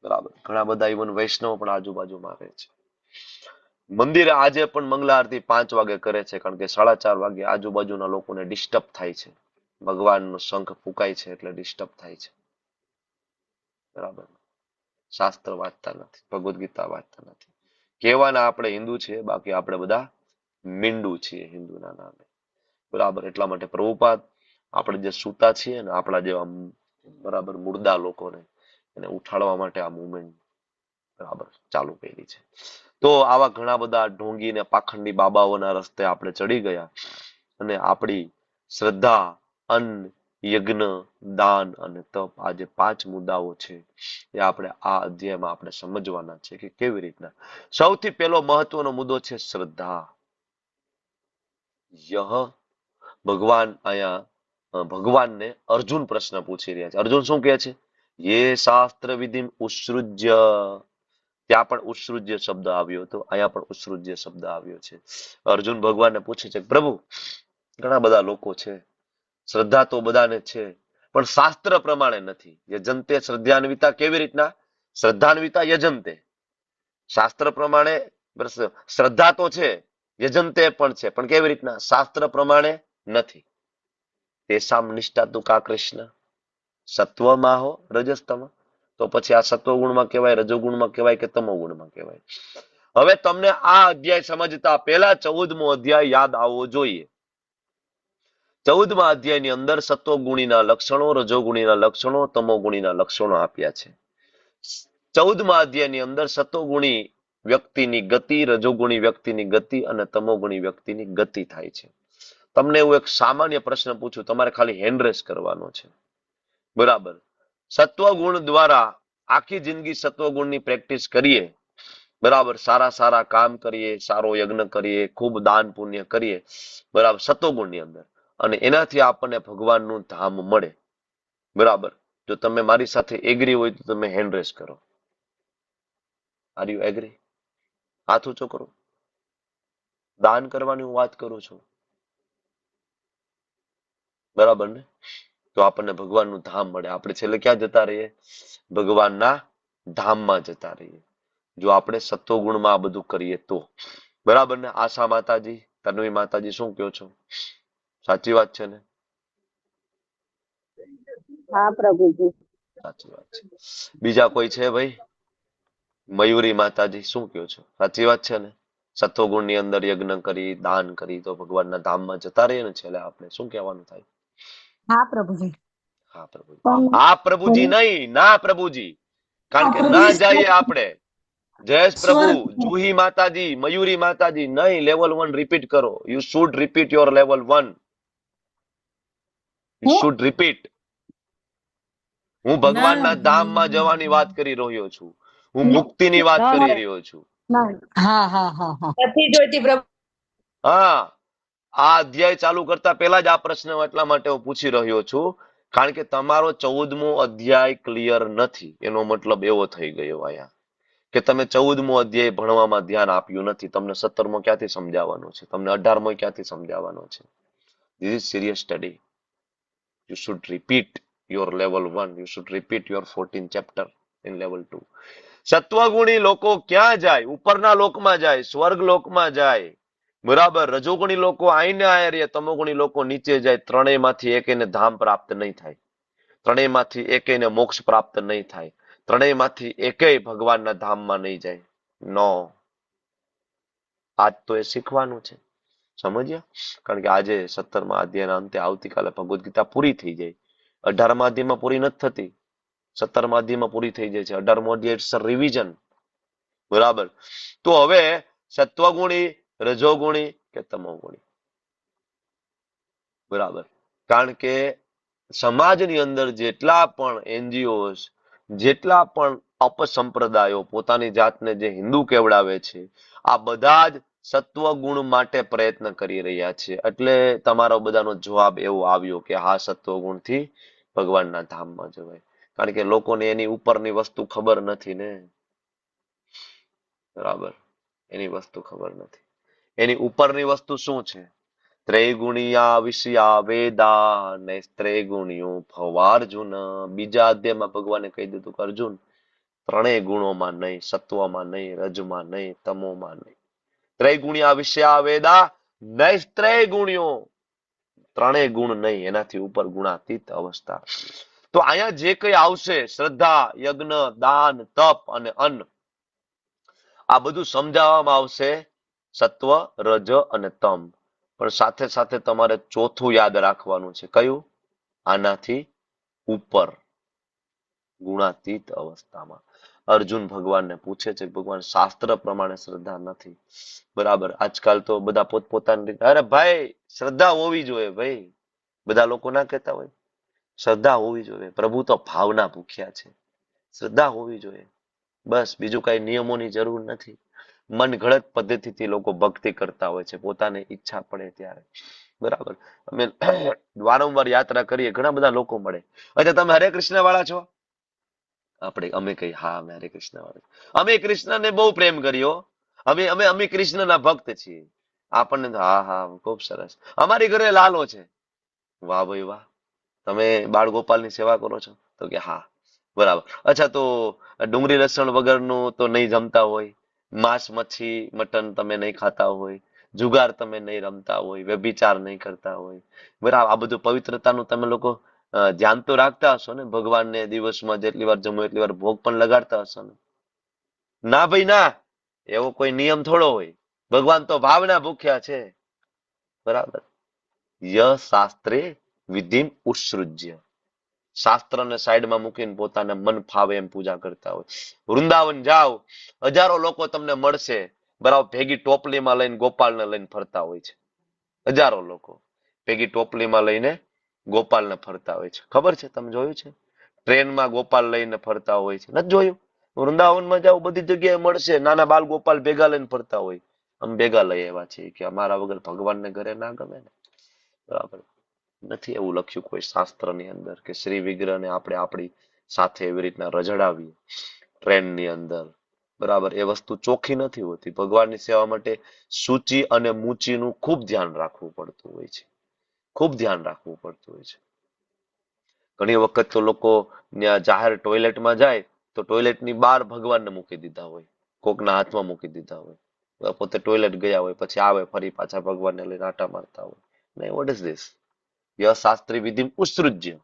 બરાબર. ઘણા બધા ઇવન વૈષ્ણવ પણ આજુબાજુમાં રહે છે. મંદિરે આજે પણ મંગલા આરતી 5 વાગે કરે છે, કારણ કે 4:30 વાગે આજુબાજુના લોકોને ડિસ્ટર્બ થાય છે. ભગવાનનો શંખ ફૂંકાય છે એટલે ડિસ્ટર્બ થાય છે, બરાબર. શાસ્ત્ર વાંચતા નથી, ભગવદ્ ગીતા વાંચતા નથી. કહેવાના આપણે હિન્દુ છીએ, બાકી આપણે બધા મીંડુ છીએ હિન્દુના નામે, બરાબર. એટલા માટે પ્રભુપાદ આપણે જે સૂતા છીએ ને આપણા જેવા બરાબર મુર્દા લોકોને એને ઉઠાડવા માટે આ મુવમેન્ટ બરાબર ચાલુ કરી છે. તો આવા ઘણા બધા ઢોંગી ને પાખંડી બાબાઓના રસ્તે આપણે ચડી ગયા અને આપણી શ્રદ્ધા, અન્ન, યજ્ઞ, દાન અને તપ, આ જે 5 મુદ્દાઓ છે એ આપણે આ અધ્યાયમાં આપણે સમજવાના છે કે કેવી રીતના. સૌથી પહેલો મહત્વનો મુદ્દો છે શ્રદ્ધા. યહ ભગવાન અહીંયા ભગવાનને અર્જુન પ્રશ્ન પૂછી રહ્યા છે. અર્જુન શું કહે છે? યે શાસ્ત્ર વિધિમ ઉત્સૃજ્ય. ત્યાં પણ ઉત્સૃજ્ય શબ્દ આવ્યો હતો, અહીંયા પણ ઉત્સૃજ્ય શબ્દ આવ્યો છે. અર્જુન ભગવાનને પૂછે છે પ્રભુ ઘણા બધા લોકો છે, શ્રદ્ધા તો બધાને છે પણ શાસ્ત્ર પ્રમાણે નથી. યજંતે શ્રદ્ધાન્વિતા. કેવી રીતના? શ્રદ્ધાન્વિતા યજંતે. શાસ્ત્ર પ્રમાણે શ્રદ્ધા તો છે, યજંતે પણ છે, પણ કેવી રીતના? શાસ્ત્ર પ્રમાણે નથી. તેસામ નિષ્ઠા તુ કા કૃષ્ણ સત્વમાં હો રજસ્તમ. તો પછી આ સત્વગુણમાં કહેવાય, રજોગુણમાં કહેવાય કે તમોગુણમાં કહેવાય? હવે તમને આ અધ્યાય સમજતા પહેલા 14મો અધ્યાય યાદ આવવો જોઈએ. 14મા અધ્યાયની અંદર સત્વગુણીના લક્ષણો, રજોગુણીના લક્ષણો, તમોગુણીના લક્ષણો આપ્યા છે. 14મા અધ્યાયની અંદર સત્વગુણી વ્યક્તિની ગતિ, રજોગુણી વ્યક્તિની ગતિ અને તમોગુણી વ્યક્તિની ગતિ થાય છે. તમને એવું એક સામાન્ય પ્રશ્ન પૂછું, તમારે ખાલી હેન્ડ રેસ કરવાનો છે, બરાબર. સત્વગુણ દ્વારા આખી જિંદગી સત્વગુણની પ્રેક્ટિસ કરીએ, બરાબર, સારા કામ કરીએ, સારો યજ્ઞ કરીએ, ખૂબ દાન પુણ્ય કરીએ, બરાબર, સત્વગુણની અંદર, અને એનાથી આપણને ભગવાનનું ધામ મળે, બરાબર. જો તમે મારી સાથે એગ્રી હોય તો તમે હેન્ડ રેસ કરો. Are you agree? હાથ ઊંચો કરો. દાન કરવાની હું વાત કરું છું, બરાબર ને? તો આપણને ભગવાનનું ધામ મળે. આપણે છેલ્લે ક્યાં જતા રહીએ? ભગવાનના ધામમાં જતા રહીએ, જો આપણે સત્વગુણમાં આ બધું કરીએ તો. બરાબર ને? આશા માતાજી, તન્વી માતાજી, શું કહો છો? સાચી વાત છે ને? હા પ્રભુજી. સાચી વાત છે. બીજા કોઈ છે ભાઈ? મયુરી માતાજી, શું કહો છો? સાચી વાત છે ને? સત્વગુણ ની અંદર યજ્ઞ કરી, દાન કરી તો ભગવાનના ધામમાં જતા રહીએ ને છેલ્લે આપણે. શું કહેવાનું થાય? હા પ્રભુજી. હા પ્રભુજી. પણ હા પ્રભુજી નહીં, ના પ્રભુજી. કારણ કે ના જઈએ આપણે. જયેશ પ્રભુ, જુહી માતાજી, મયુરી માતાજી, નહીં, લેવલ 1 રિપીટ કરો. You should repeat your level 1. You should repeat. હું ભગવાનના ધામમાં જવાની વાત કરી રહ્યો છું. હું મુક્તિની વાત કરી રહ્યો છું. હા હા હા હા. નથી જોઈતી પ્રભુ. હા, આ અધ્યાય ચાલુ કરતા પહેલા જ આ પ્રશ્ન એટલા માટે હું પૂછી રહ્યો છું કારણ કે તમારો 14મો અધ્યાય ક્લિયર નથી. એનો મતલબ એવો થઈ ગયો અહીંયા કે તમે 14મો અધ્યાય ભણવામાં ધ્યાન આપ્યું નથી. તમને 17મો ક્યાંથી સમજાવવાનો છે? તમને 18મો ક્યાંથી સમજાવવાનો છે? This is serious study. You should repeat your level 1. You should repeat your 14th chapter in level 2. સત્વગુણી લોકો ક્યાં જાય? ઉપરના લોકમાં જાય, સ્વર્ગ લોકમાં જાય. બરાબર. રજોગુણી લોકો આઈને આયા રે, તમોગુણી લોકો નીચે જાય. ત્રણેયમાંથી એકેયને ધામ પ્રાપ્ત નહીં થાય. ત્રણેયમાંથી એકેયને મોક્ષ પ્રાપ્ત નહીં થાય. ત્રણેયમાંથી એકેય ભગવાનના ધામમાં નહીં જાય. નો. આજ તો એ શીખવાનું છે. સમજ્યા? કારણ કે આજે 17મા અધ્યાયના અંતે આવતીકાલે ભગવદ્ ગીતા પૂરી થઈ જાય. 18મા અધ્યાયમાં પૂરી નથી થતી, 17મા અધ્યાયમાં પૂરી થઈ જાય છે. 18મો અધ્યાય ઇટ્સ રિવિઝન. બરાબર. તો હવે સત્વગુણી, રજોગુણી કે તમોગુણી? બરાબર. કારણ કે સમાજની અંદર જેટલા પણ એનજીઓસ, જેટલા પણ અપસંપ્રદાયો પોતાની જાતને જે હિન્દુ કેવડાવે છે, આ બધા જ સત્વગુણ માટે પ્રયત્ન કરી રહ્યા છે. એટલે તમારો બધાનો જવાબ એવો આવ્યો કે હા, સત્વગુણથી ભગવાનના ધામમાં જવાય. કારણ કે લોકોને એની ઉપરની વસ્તુ ખબર નથી ને. બરાબર. એની વસ્તુ ખબર નથી. એની ઉપરની વસ્તુ શું છે? ત્રૈગુણિયા વિષયા વેદા ને ત્રૈગુણિયો ભવાર્જુન. બીજા અધ્યાયમાં ભગવાને કહી દીધું કે અર્જુન, ત્રણેય ગુણોમાં નહીં, સત્વમાં નહીં, રજમાં નહીં, તમોમાં નહીં. ત્રૈગુણિયા વિષયા વેદા નૈસ્ત્રૈગુણ્યો. ત્રણેય ગુણ નહીં, એનાથી ઉપર ગુણાતીત અવસ્થા. તો અહીંયા જે કઈ આવશે, શ્રદ્ધા, યજ્ઞ, દાન, તપ અને અન્ન, આ બધું સમજાવવામાં આવશે સત્વ, રજ અને તમ. પણ સાથે સાથે તમારે ચોથું યાદ રાખવાનું છે. કયું? આનાથી ઉપર ગુણાતીત અવસ્થામાં. અર્જુન ભગવાનને પૂછે છે, ભગવાન શાસ્ત્ર પ્રમાણે શ્રદ્ધા નથી. બરાબર. આજકાલ તો બધા પોતપોતાની રીતે, અરે ભાઈ શ્રદ્ધા હોવી જોઈએ ભાઈ. બધા લોકો ના કહેતા હોય શ્રદ્ધા હોવી જોઈએ. પ્રભુ તો ભાવના ભૂખ્યા છે. શ્રદ્ધા હોવી જોઈએ. બસ, બીજું કઈ નિયમોની જરૂર નથી. મન ઘડત પદ્ધતિથી લોકો ભક્તિ કરતા હોય છે, પોતાને ઈચ્છા પડે ત્યારે. બરાબર. અમે વારંવાર યાત્રા કરીએ, ઘણા બધા લોકો મળે. અચ્છા, તમે હરે કૃષ્ણ વાળા છો? અમે કહીએ હા, અમે હરે કૃષ્ણ વાળા. અમે કૃષ્ણને બહુ પ્રેમ કર્યો. અમે કૃષ્ણના ભક્ત છીએ. આપણને હા હા, ખૂબ સરસ. અમારી ઘરે લાલો છે. વાહ ભાઈ વાહ. તમે બાળ ગોપાલની સેવા કરો છો? તો કે હા. બરાબર. અચ્છા, તો ડુંગળી લસણ વગરનું તો નહીં જમતા હોય, માંસ મચ્છી મટન તમે નહીં ખાતા હોય, જુગાર તમે નહીં રમતા હોય, વ્યભિચાર નહીં કરતા હોય. બરાબર. આ બધું પવિત્રતાનું તમે લોકો ધ્યાન તો રાખતા હશો ને? ભગવાનને દિવસમાં જેટલી વાર જમો એટલી વાર ભોગ પણ લગાડતા હશો ને? ના ભાઈ ના, એવો કોઈ નિયમ થોડો હોય. ભગવાન તો ભાવના ભૂખ્યા છે. બરાબર. ય શાસ્ત્રે વિધિમ ઉત્સૃજ્ય. શાસ્ત્રને સાઈડમાં મૂકીને પોતાને મન ફાવે એમ પૂજા કરતા હોય. વૃંદાવન જાઓ, હજારો લોકો તમને મળશે. બરાબર. ભેગી ટોપલીમાં લઈને ગોપાલને લઈને ફરતા હોય છે. હજારો લોકો ભેગી ટોપલીમાં લઈને ગોપાલને ફરતા હોય છે. ખબર છે? તમે જોયું છે? ટ્રેનમાં ગોપાલ લઈને ફરતા હોય છે. નથી જોયું? વૃંદાવનમાં જાઓ, બધી જગ્યાએ મળશે. નાના બાલ ગોપાલ ભેગા લઈને ફરતા હોય. અમે ભેગા લઈ આવ્યા છીએ કે અમારા વગર ભગવાનને ઘરે ના ગમે ને. બરાબર. નથી એવું લખ્યું કોઈ શાસ્ત્રની અંદર કે શ્રી વિગ્રહને આપણે આપણી સાથે એવી રીતના રજડાવીએ ટ્રેનની અંદર. બરાબર, એ વસ્તુ ચોખ્ખી નથી હોતી. ભગવાનની સેવા માટે સૂચિ અને મૂચિનું ખૂબ ધ્યાન રાખવું પડતું હોય છે. ખૂબ ધ્યાન રાખવું પડતું હોય છે. ઘણી વખત તો લોકો ત્યાં જાહેર ટોયલેટમાં જાય તો ટોયલેટની બહાર ભગવાનને મૂકી દીધા હોય, કોકના હાથમાં મૂકી દીધા હોય, પોતે ટોયલેટ ગયા હોય, પછી આવે ફરી પાછા ભગવાનને લઈને આટા મારતા હોય. નહીં, વોટ ઇઝ ધીસ? શાસ્ત્રી વિધિ ઉત્સૃજ્ય,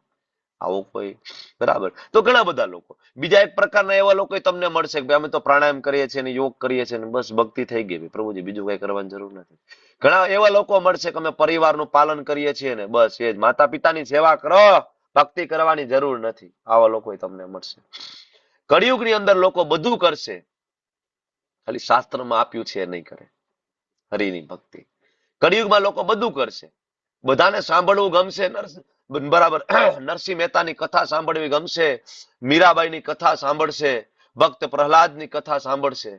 આવું કોઈ, બરાબર. તો ઘણા બધા લોકો, બીજા એક પ્રકારના એવા લોકો તમને મળશે કે અમે તો પ્રાણાયામ કરીએ છીએ ને યોગ કરીએ છીએ ને બસ ભક્તિ થઈ ગઈ પ્રભુજી, બીજું કઈ કરવાની જરૂર નથી. ઘણા એવા લોકો મળશે કે અમે પરિવારનું પાલન કરીએ છીએ ને બસ એ જ, માતા પિતાની સેવા કરો, ભક્તિ કરવાની જરૂર નથી. આવા લોકો તમને મળશે. કળિયુગની અંદર લોકો બધું કરશે, ખાલી શાસ્ત્રમાં આપ્યું છે એ નહીં કરે, હરિની ભક્તિ. કળિયુગમાં લોકો બધું કરશે, બધાને સાંભળવું ગમશે, બરાબર. નરસિંહ મહેતાની કથા સાંભળવી ગમશે, મીરાબાઈની કથા સાંભળશે, ભક્ત પ્રહલાદની કથા સાંભળશે,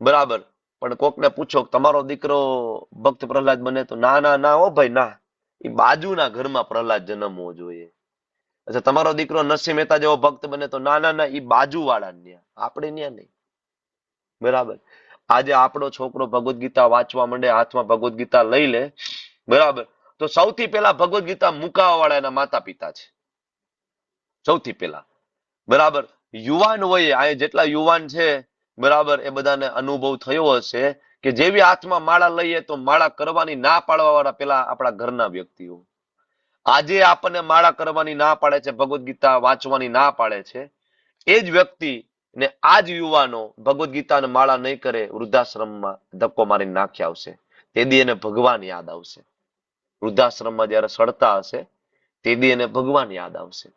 બરાબર. પણ કોકને પૂછો તમારો દીકરો ભક્ત પ્રહલાદ બને તો ના ના ના હો ભાઈ ના, એ બાજુના ઘરમાં પ્રહલાદ જન્મવો જોઈએ. અચ્છા, તમારો દીકરો નરસિંહ મહેતા જેવો ભક્ત બને તો ના ના ના, એ બાજુવાળા ન્યા, આપણે ન્યા નહીં, બરાબર. આજે આપણો છોકરો ભગવદ્ ગીતા વાંચવા માંડે, હાથમાં ભગવદ્ ગીતા લઈ લે, બરાબર, તો સૌથી પહેલા ભગવદ્ ગીતા મુકાવા વાળા એના માતા પિતા છે, સૌથી પહેલા, બરાબર. યુવાન હોય, આ જેટલા યુવાન છે, બરાબર, એ બધાને અનુભવ થયો હશે કે જેવી હાથમાં માળા લઈએ તો માળા કરવાની ના પાડવા વાળા પેલા આપણા ઘરના વ્યક્તિઓ. આજે આપણને માળા કરવાની ના પાડે છે, ભગવદ્ ગીતા વાંચવાની ના પાડે છે, એ જ વ્યક્તિ ને આ જ યુવાનો ભગવદ્ ગીતાને માળા નહીં કરે, વૃદ્ધાશ્રમમાં ધક્કો મારીને નાખી આવશે. તે દી એને ભગવાન યાદ આવશે. વૃદ્ધાશ્રમમાં જયારે સડતા હશે તે દી એને ભગવાન યાદ આવશે.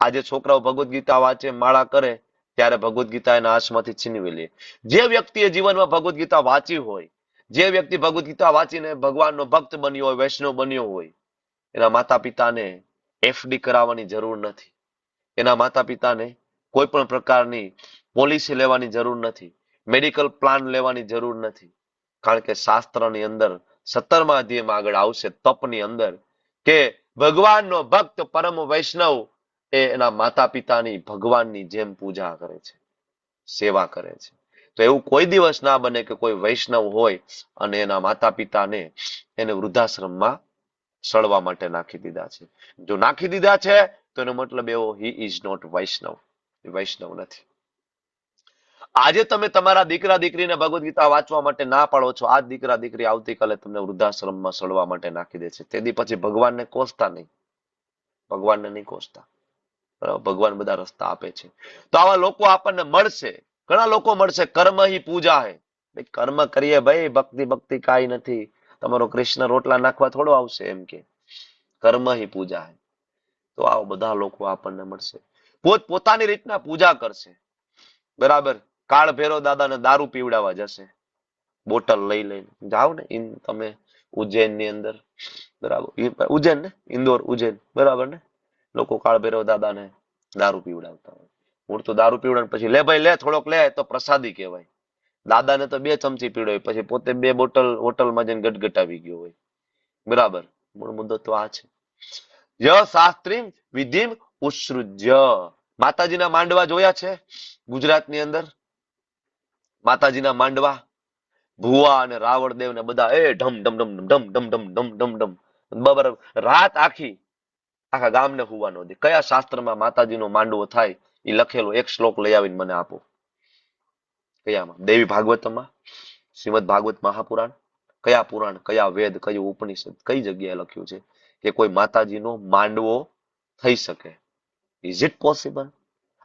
આજે છોકરાઓ ભગવદ્ ગીતા વાંચે, માળા કરે, ત્યારે ભગવદ્ ગીતા એના હાથમાંથી છીનવી લે. જે વ્યક્તિએ જીવનમાં ભગવદ્ ગીતા વાંચી હોય, જે વ્યક્તિ ભગવદ્ ગીતા વાંચીને ભગવાનનો ભક્ત બન્યો હોય, વૈષ્ણવ બન્યો હોય, એના માતા પિતાને એફડી કરાવવાની જરૂર નથી. એના માતા પિતાને કોઈ પણ પ્રકારની પોલિસી લેવાની જરૂર નથી, મેડિકલ પ્લાન લેવાની જરૂર નથી. કારણ કે શાસ્ત્રની અંદર 17મા અધ્યાયમાં આગળ આવશે તપની અંદર કે ભગવાનનો ભક્ત પરમ વૈષ્ણવ એ એના માતા પિતાની ભગવાનની જેમ પૂજા કરે છે, સેવા કરે છે. તો એવું કોઈ દિવસ ના બને કે કોઈ વૈષ્ણવ હોય અને એના માતા પિતાને એને વૃદ્ધાશ્રમમાં સળવા માટે નાખી દીધા છે. જો નાખી દીધા છે તો એનો મતલબ એવો હી ઇઝ નોટ વૈષ્ણવ, એ વૈષ્ણવ નથી. આજે તમે તમારા દીકરા દીકરીને ભગવદ્ ગીતા વાંચવા માટે ના પાડો છો, આ દીકરા દીકરી આવતીકાલે તમને વૃદ્ધાશ્રમમાં સળવા માટે નાખી દે છે. તેથી પછી ભગવાનને કોસતા નહીં, ભગવાનને નહીં કોસતા, બરાબર. ભગવાન બધા રસ્તા આપે છે. તો આવા લોકો આપણને મળશે, ઘણા લોકો મળશે. કર્મ હી પૂજા હે, કર્મ કરીએ ભાઈ, ભક્તિ ભક્તિ કાંઈ નથી. તમારો કૃષ્ણ રોટલા નાખવા થોડો આવશે, એમ કે કર્મ હી પૂજા હે. તો આવા બધા લોકો આપણને મળશે, પોત પોતાની રીતના પૂજા કરશે, બરાબર. કાળ ભૈરવ દાદાને દારૂ પીવડાવવા જશે, બોટલ લઈ લઈને જાઓ ને તમે ઉજ્જૈન ની અંદર, બરાબર, ઉજ્જૈન ને, ઇન્દોર, ઉજ્જૈન, બરાબર ને, લોકો કાળ ભૈરવ દાદાને દારૂ પીવડાવતા હોય. હું તો દારૂ પીવડાવે પછી લે ભાઈ લે, થોડોક લે, તો પ્રસાદી કહેવાય. દાદાને તો 2 ચમચી પીવડાવે, પછી પોતે 2 બોટલ હોટલમાં જઈને ગટગટાવી ગયો હોય, બરાબર. મૂળ મુદ્દો તો આ છે. ય શાસ્ત્રી વિધિ ઉત્સૃજ્ય. માતાજીના માંડવા જોયા છે ગુજરાતની અંદર? માતાજીના માંડવા, ભુવા અને રાવણ દેવ ને બધા એ ઢમ ઢમ ઢમ ઢમ ઢમ ઢમ ઢમ ઢમ ઢમ, બરાબર. રાત આખી આખા ગામને હુવા નો દે. કયા શાસ્ત્રમાં માતાજીનો માંડવો થાય એ લખેલો એક શ્લોક લઈ આવીને મને આપો. કયામાં? દેવી ભાગવતમાં, શ્રીમદ ભાગવત મહાપુરાણ, કયા પુરાણ, કયા વેદ, કયું ઉપનિષદ, કઈ જગ્યાએ લખ્યું છે કે કોઈ માતાજીનો માંડવો થઈ શકે? Is it possible?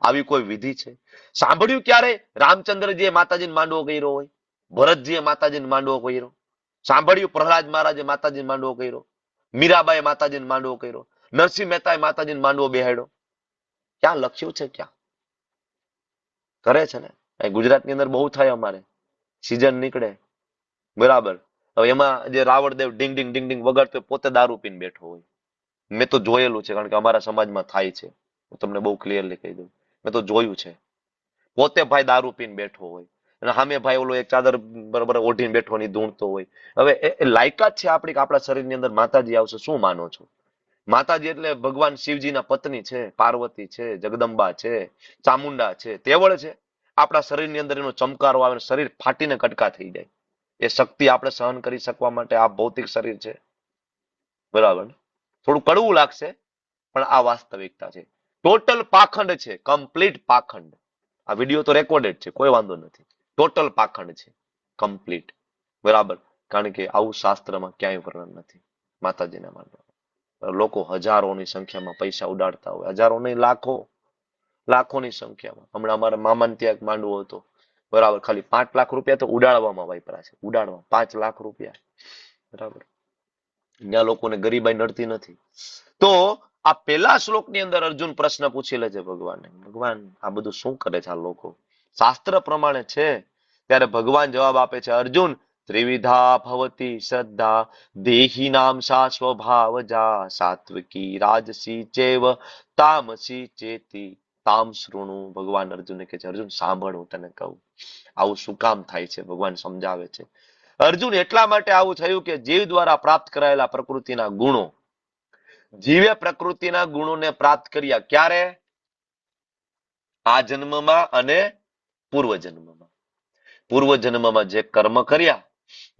આવી કોઈ વિધિ છે? સાંભળ્યું ક્યારે રામચંદ્રજીએ માતાજીને માંડવો કર્યો હોય? ભરતજીએ માતાજીને માંડવો કર્યો? સાંભળ્યું પ્રહલાદ મહારાજે માતાજીને માંડવો કર્યો? મીરાબાઈએ માતાજીને માંડવો કર્યો? નરસિંહ મહેતાએ માતાજીને માંડવો બેહાડ્યો? ક્યાં લખ્યું છે? ક્યાં કરે છે ને? ગુજરાતની અંદર બહુ થાય, અમારે સિઝન નીકળે, બરાબર. હવે એમાં જે રાવણદેવ ડિંગ ડિંગ ડિંગ ડિંગ વગાડતો પોતે દારૂ પીને બેઠો હોય. મેં તો જોયેલું છે, કારણ કે અમારા સમાજમાં થાય છે. હું તમને બહુ ક્લિયરલી કહી દઉં, મેં તો જોયું છે. પોતે ભાઈ દારૂ પીને બેઠો હોય અને સામે ભાઈ ઓલો એક ચાદર બરાબર ઓઢીને બેઠો ની ધૂણતો હોય. હવે એ લાયકાત છે આપણી કે આપણા શરીરની અંદર માતાજી આવશે? શું માનો છો? માતાજી એટલે ભગવાન શિવજીના પત્ની છે, પાર્વતી છે, જગદંબા છે, ચામુંડા છે, તેવળ છે. આપણા શરીરની અંદર એનો ચમકારો આવે, શરીર ફાટીને કટકા થઈ જાય. એ શક્તિ આપણે સહન કરી શકવા માટે આ ભૌતિક શરીર છે, બરાબર. થોડું કડવું લાગશે, પણ આ વાસ્તવિકતા છે. ટોટલ પાખંડ છે, કમ્પ્લીટ પાખંડ. આ વિડીયો તો રેકોર્ડેડ છે, કોઈ વાંધો નથી. ટોટલ પાખંડ છે, કમ્પ્લીટ, બરાબર. કારણ કે આવું શાસ્ત્રમાં ક્યાંય વર્ણન નથી માતાજીના માંડવા. લોકો હજારોની સંખ્યામાં પૈસા ઉડાડતા હોય, હજારો નહીં, લાખોની સંખ્યામાં. હમણાં અમારા મામાને ત્યાં એક માંડવો હતો, બરાબર. ખાલી 5 લાખ રૂપિયા તો ઉડાડવામાં વાપરા છે, ઉડાડવા 5 લાખ રૂપિયા, બરાબર. ત્યાં લોકોને ગરીબાઈ નડતી નથી. તો આ પહેલા શ્લોકની અંદર અર્જુન પ્રશ્ન પૂછી લે છે ભગવાનને, ભગવાન આ બધું શું કરે છે આ લોકો? શાસ્ત્ર પ્રમાણે છે. ત્યારે ભગવાન જવાબ આપે છે, અર્જુન ત્રિવિધા ભવતી શ્રદ્ધા દેહિનામ સા સ્વભાવજા સાત્વિકી રાજસી ચૈવ તામસી ચેતી તામ શૃણુ. ભગવાન અર્જુનને કહે છે, અર્જુન સાંભળ, હું તને કહું આવું શું કામ થાય છે. ભગવાન સમજાવે છે, અર્જુન એટલા માટે આવું થયું કે જીવ દ્વારા પ્રાપ્ત કરાયેલા પ્રકૃતિના ગુણો, જીવે પ્રકૃતિના ગુણોને પ્રાપ્ત કર્યા. ક્યારે? આ જન્મમાં અને પૂર્વજન્મમાં. પૂર્વજન્મમાં જે કર્મ કર્યા,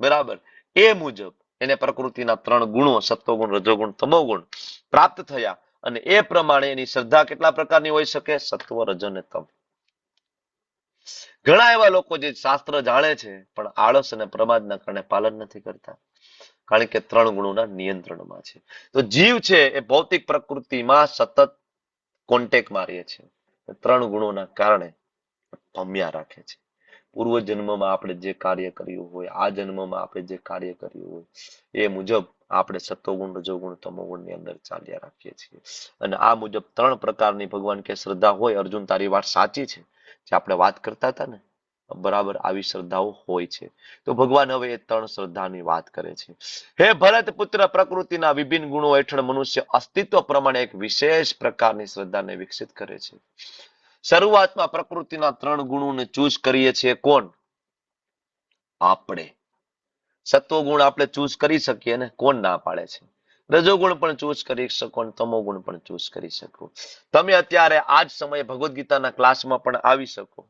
બરાબર, એ મુજબ એને પ્રકૃતિના 3 ગુણો, સત્વગુણ, રજોગુણ, તમોગુણ પ્રાપ્ત થયા. અને એ પ્રમાણે એની શ્રદ્ધા કેટલા પ્રકારની હોઈ શકે? સત્વ, રજ અને તમ. ઘણા એવા લોકો જે શાસ્ત્ર જાણે છે પણ આળસ અને પ્રમાદના કારણે પાલન નથી કરતા, કારણ કે 3 ગુણોના નિયંત્રણમાં છે. તો જીવ છે એ ભૌતિક પ્રકૃતિમાં સતત કોન્ટેક્ટમાં રહે છે, 3 ગુણોના કારણે ભમ્યા રાખે છે. પૂર્વજન્મમાં આપણે જે કાર્ય કર્યું હોય, આ જન્મમાં આપણે જે કાર્ય કર્યું હોય, એ મુજબ આપણે સત્વગુણ, રજોગુણ, તમોગુણની અંદર ચાલ્યા રાખીએ છીએ. અને આ મુજબ 3 પ્રકારની ભગવાન કે શ્રદ્ધા હોય. અર્જુન, તારી વાત સાચી છે, જે આપણે વાત કરતા હતા ને, બરાબર, આવી શ્રદ્ધાઓ હોય છે. તો ભગવાન હવે એ 3 શ્રદ્ધાની વાત કરે છે. હે ભરત પુત્ર, પ્રકૃતિના વિભિન્ન ગુણો હેઠળ મનુષ્ય અસ્તિત્વ પ્રમાણે એક વિશેષ પ્રકારની શ્રદ્ધાને વિકસિત કરે છે. શરૂઆતમાં પ્રકૃતિના 3 ગુણોને ચૂઝ કરીએ છીએ. કોણ? આપણે. સત્વગુણ આપણે ચૂઝ કરી શકીએ ને, કોણ ના પાડે છે? રજોગુણ પણ ચૂઝ કરી શકો, તમોગુણ પણ ચૂઝ કરી શકો. તમે અત્યારે આજ સમયે ભગવદ્ ગીતાના ક્લાસમાં પણ આવી શકો.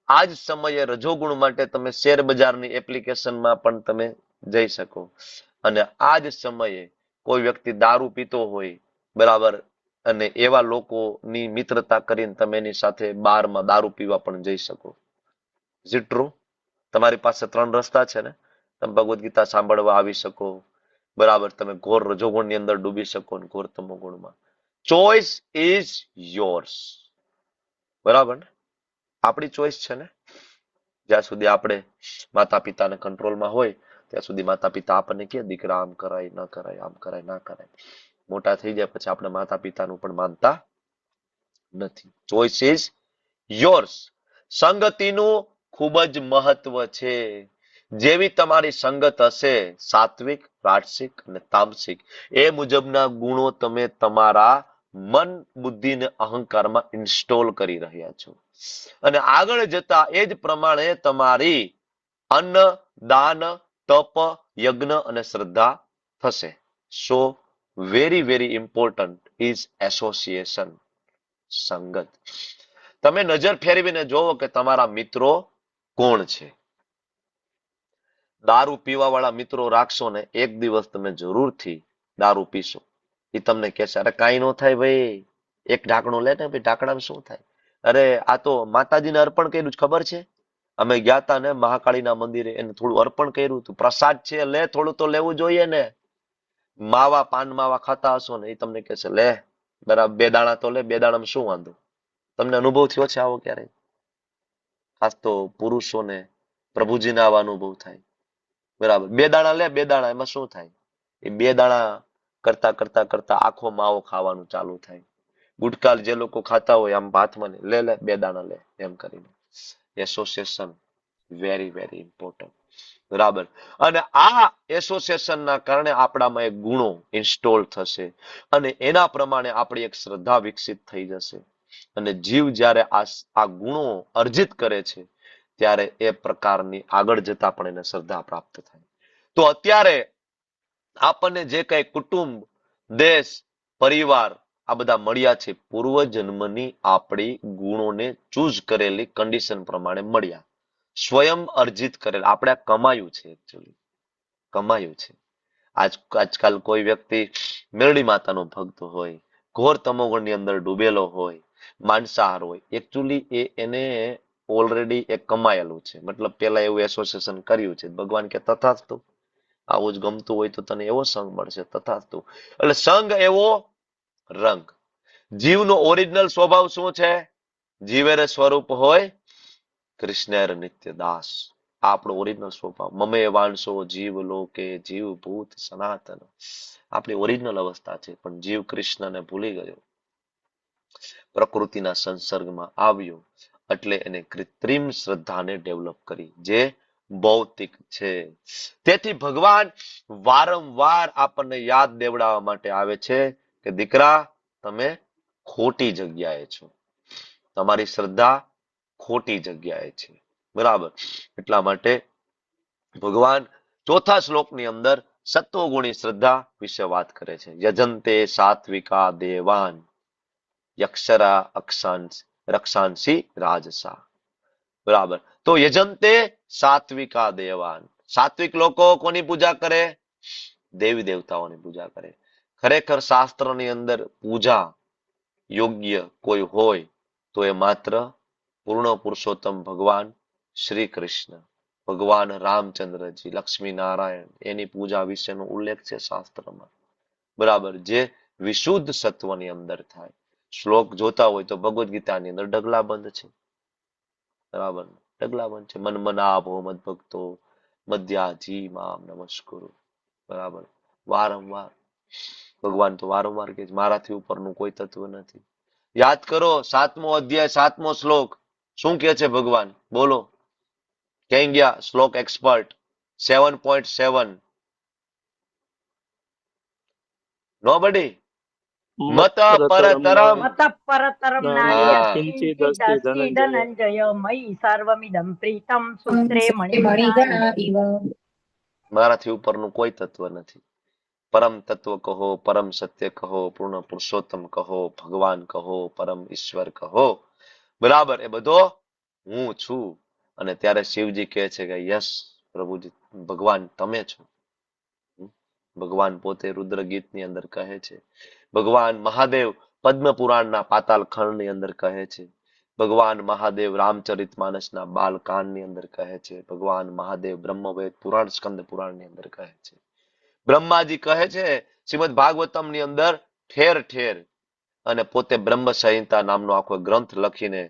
આજ સમયે રજોગુણ માટે તમે શેર બજારની એપ્લિકેશનમાં પણ તમે જઈ શકો. અને આજ સમયે કોઈ વ્યક્તિ દારૂ પીતો હોય, બરાબર, અને એવા લોકોની મિત્રતા કરીને તમે એની સાથે બારમાં દારૂ પીવા પણ જઈ શકો. Is it true? તમારી પાસે 3 રસ્તા છે ને. તમે ભગવદ્ ગીતા સાંભળવા આવી શકો, બરાબર. તમે ઘોર રજોગુણની અંદર ડૂબી શકો ને ઘોર તમોગુણમાં. ચોઇસ ઇઝ યોર્સ, બરાબર ને? આપણી ચોઈસ છે ને. જ્યાં સુધી આપણે માતા પિતાને કંટ્રોલમાં હોય ત્યાં સુધી માતા પિતા આપણને કહે, દીકરા આમ કરાય ન કરાય, આમ કરાય ના કરાય. મોટા થઈ જાય પછી આપણે માતા પિતાનું પણ માનતા નથી. Choice is yours. સંગતિનું ખૂબ જ મહત્વ છે. જેવી તમારી સંગત હશે, સાત્વિક, રાજસિક અને તામસિક, એ મુજબના ગુણો તમે તમારા મન, બુદ્ધિ અને અહંકારમાં ઇન્સ્ટોલ કરી રહ્યા છો. અને આગળ જતા એ જ પ્રમાણે તમારી અન્ન, દાન, તપ, યજ્ઞ અને શ્રદ્ધા થશે. સો very very important is association, સંગત. તમે નજર ફેરવીને જોવો કે તમારા મિત્રો કોણ છે. દારૂ પીવા વાળા મિત્રો રાખશો ને, એક દિવસ તમે જરૂરથી દારૂ પીશો. એ તમને કહેશે, અરે કાંઈ ન થાય ભાઈ, એક ઢાંકણું લે ને ભાઈ, ઢાંકણામાં શું થાય? અરે આ તો માતાજીને અર્પણ કર્યું, ખબર છે? અમે ગયા હતા ને મહાકાળીના મંદિરે, એને થોડું અર્પણ કર્યું હતું, પ્રસાદ છે, લે, થોડું તો લેવું જોઈએ ને. માવા, પાન માવા ખાતા હશો ને, એ તમને કહેશે, લે બરાબર 2 દાણા તો લે, 2 દાણામાં શું વાંધો? તમને અનુભવ થયો છે આવો ક્યારે? ખાસ તો પુરુષોને પ્રભુજીને આવા અનુભવ થાય, બરાબર. 2 દાણા લે, 2 દાણા, એમાં શું થાય? એ 2 દાણા કરતા કરતા કરતા આખો માવો ખાવાનું ચાલુ થાય. ગુટકા જે લોકો ખાતા હોય આમ હાથમાં લે, 2 દાણા લે, એમ કરીને. એસોસિએશન વેરી વેરી ઇમ્પોર્ટન્ટ, બરાબર. અને આ એસોસિએશનના કારણે આપણામાં એક ગુણો ઇન્સ્ટોલ થશે અને એના પ્રમાણે આપણી એક શ્રદ્ધા વિકસિત થઈ જશે. અને જીવ જ્યારે આ ગુણો અર્જિત કરે છે ત્યારે એ પ્રકારની આગળ જતા પણ એને શ્રદ્ધા પ્રાપ્ત થાય. તો અત્યારે આપણને જે કઈ કુટુંબ, દેશ, પરિવાર આ બધા મળ્યા છે પૂર્વ જન્મની આપણી ગુણોને ચૂઝ કરેલી કન્ડિશન પ્રમાણે મળ્યા, સ્વયં અર્જિત કરેલ, આપણે કમાયું છે, એકચ્યુઅલી કમાયું છે. આજકાલ કોઈ વ્યક્તિ મેરડી માતાનો ભક્ત હોય, ઘોર તમોગુણની અંદર ડૂબેલો હોય, માંસાહાર હોય, એકચ્યુઅલી એને ઓલરેડી એ કમાયેલું છે. મતલબ પેલા એવું એસોસિએશન કર્યું છે. ભગવાન કે તથાસ્તુ, આવું જ ગમતું હોય તો તને એવો સંગ મળશે, તથાસ્તુ. એટલે સંગ એવો રંગ. જીવનો ઓરિજિનલ સ્વભાવ શું છે? જીવેરે સ્વરૂપ હોય કૃષ્ણેર નિત્ય દાસ. આપણો ઓરિજિનલ સ્વભાવ. મમે વાંશો જીવ લોકે જીવ ભૂત સનાતન. આપણી ઓરિજિનલ અવસ્થા છે. પણ જીવ કૃષ્ણને ભૂલી ગયો, પ્રકૃતિના સંસર્ગમાં આવ્યો, એટલે એને કૃત્રિમ શ્રદ્ધાને ડેવલપ કરી, જે ભૌતિક છે. તેથી ભગવાન વારંવાર આપણને યાદ દેવડાવવા માટે આવે છે કે દીકરા, તમે ખોટી જગ્યાએ છો, તમારી શ્રદ્ધા ખોટી જગ્યાએ છે. બરાબર. એટલા માટે ભગવાન ચોથા શ્લોકની અંદર સત્વગુણી શ્રદ્ધા વિશે વાત કરે છે. યજંતે સાત્વિકા દેવાન યક્ષરા રક્ષાંસી રાજસા. બરાબર. તો યજંતે સાત્વિકા દેવાન. સાત્વિક લોકો કોની પૂજા કરે? દેવી દેવતાઓની પૂજા કરે. ખરેખર શાસ્ત્રની અંદર પૂજા યોગ્ય કોઈ હોય તો એ માત્ર પૂર્ણ પુરુષોત્તમ ભગવાન શ્રી કૃષ્ણ, ભગવાન રામચંદ્રજી, લક્ષ્મી નારાયણ, એની પૂજા વિશેનો ઉલ્લેખ છે શાસ્ત્રમાં. બરાબર. જે વિશુદ્ધ સત્વની અંદર થાય. શ્લોક જોતા હોય તો ભગવદ્ ગીતાની અંદર ઢગલાબંધ છે. બરાબર. ઢગલાબંધ છે. મન મનાભો મદ ભક્તો મધ્યાજી મામ નમસ્કુરુ. બરાબર. વારંવાર ભગવાન તો વારંવાર કે મારાથી ઉપરનું કોઈ તત્વ નથી. યાદ કરો 7મો અધ્યાય 7મો શ્લોક શું કહે છે ભગવાન? બોલો. ક્યાં ગયા શ્લોક એક્સપર્ટ? 7.7. નોબડી. મત પરતરમ. મતઃ પરતરમ હા. નાન્યત્ ધનંજય મયી સર્વમિદં પ્રીતમ સૂત્રે મણિગણા ઇવ. મારાથી ઉપરનું કોઈ તત્વ નથી. પરમ તત્વ કહો, પરમ સત્ય કહો, પૂર્ણ પુરુષોત્તમ કહો, ભગવાન કહો, પરમ ઈશ્વર કહો. બરાબર. એ બધો હું છું. અને ત્યારે શિવજી કહે છે કે યસ પ્રભુજી, ભગવાન તમે છો. ભગવાન પોતે રુદ્ર ગીતની અંદર કહે છે. ભગવાન મહાદેવ પદ્મ પુરાણના પાતાલ ખંડની અંદર કહે છે. ભગવાન મહાદેવ રામચરિત માનસના બાલકાંડની અંદર કહે છે. ભગવાન મહાદેવ બ્રહ્મવેદ પુરાણ સ્કંદ પુરાણની અંદર કહે છે. બ્રહ્માજી કહે છે શ્રીમદ ભાગવતમની અંદર ઠેર ઠેર. અને પોતે બ્રહ્મ સંહિતા નામનો આખો ગ્રંથ લખીને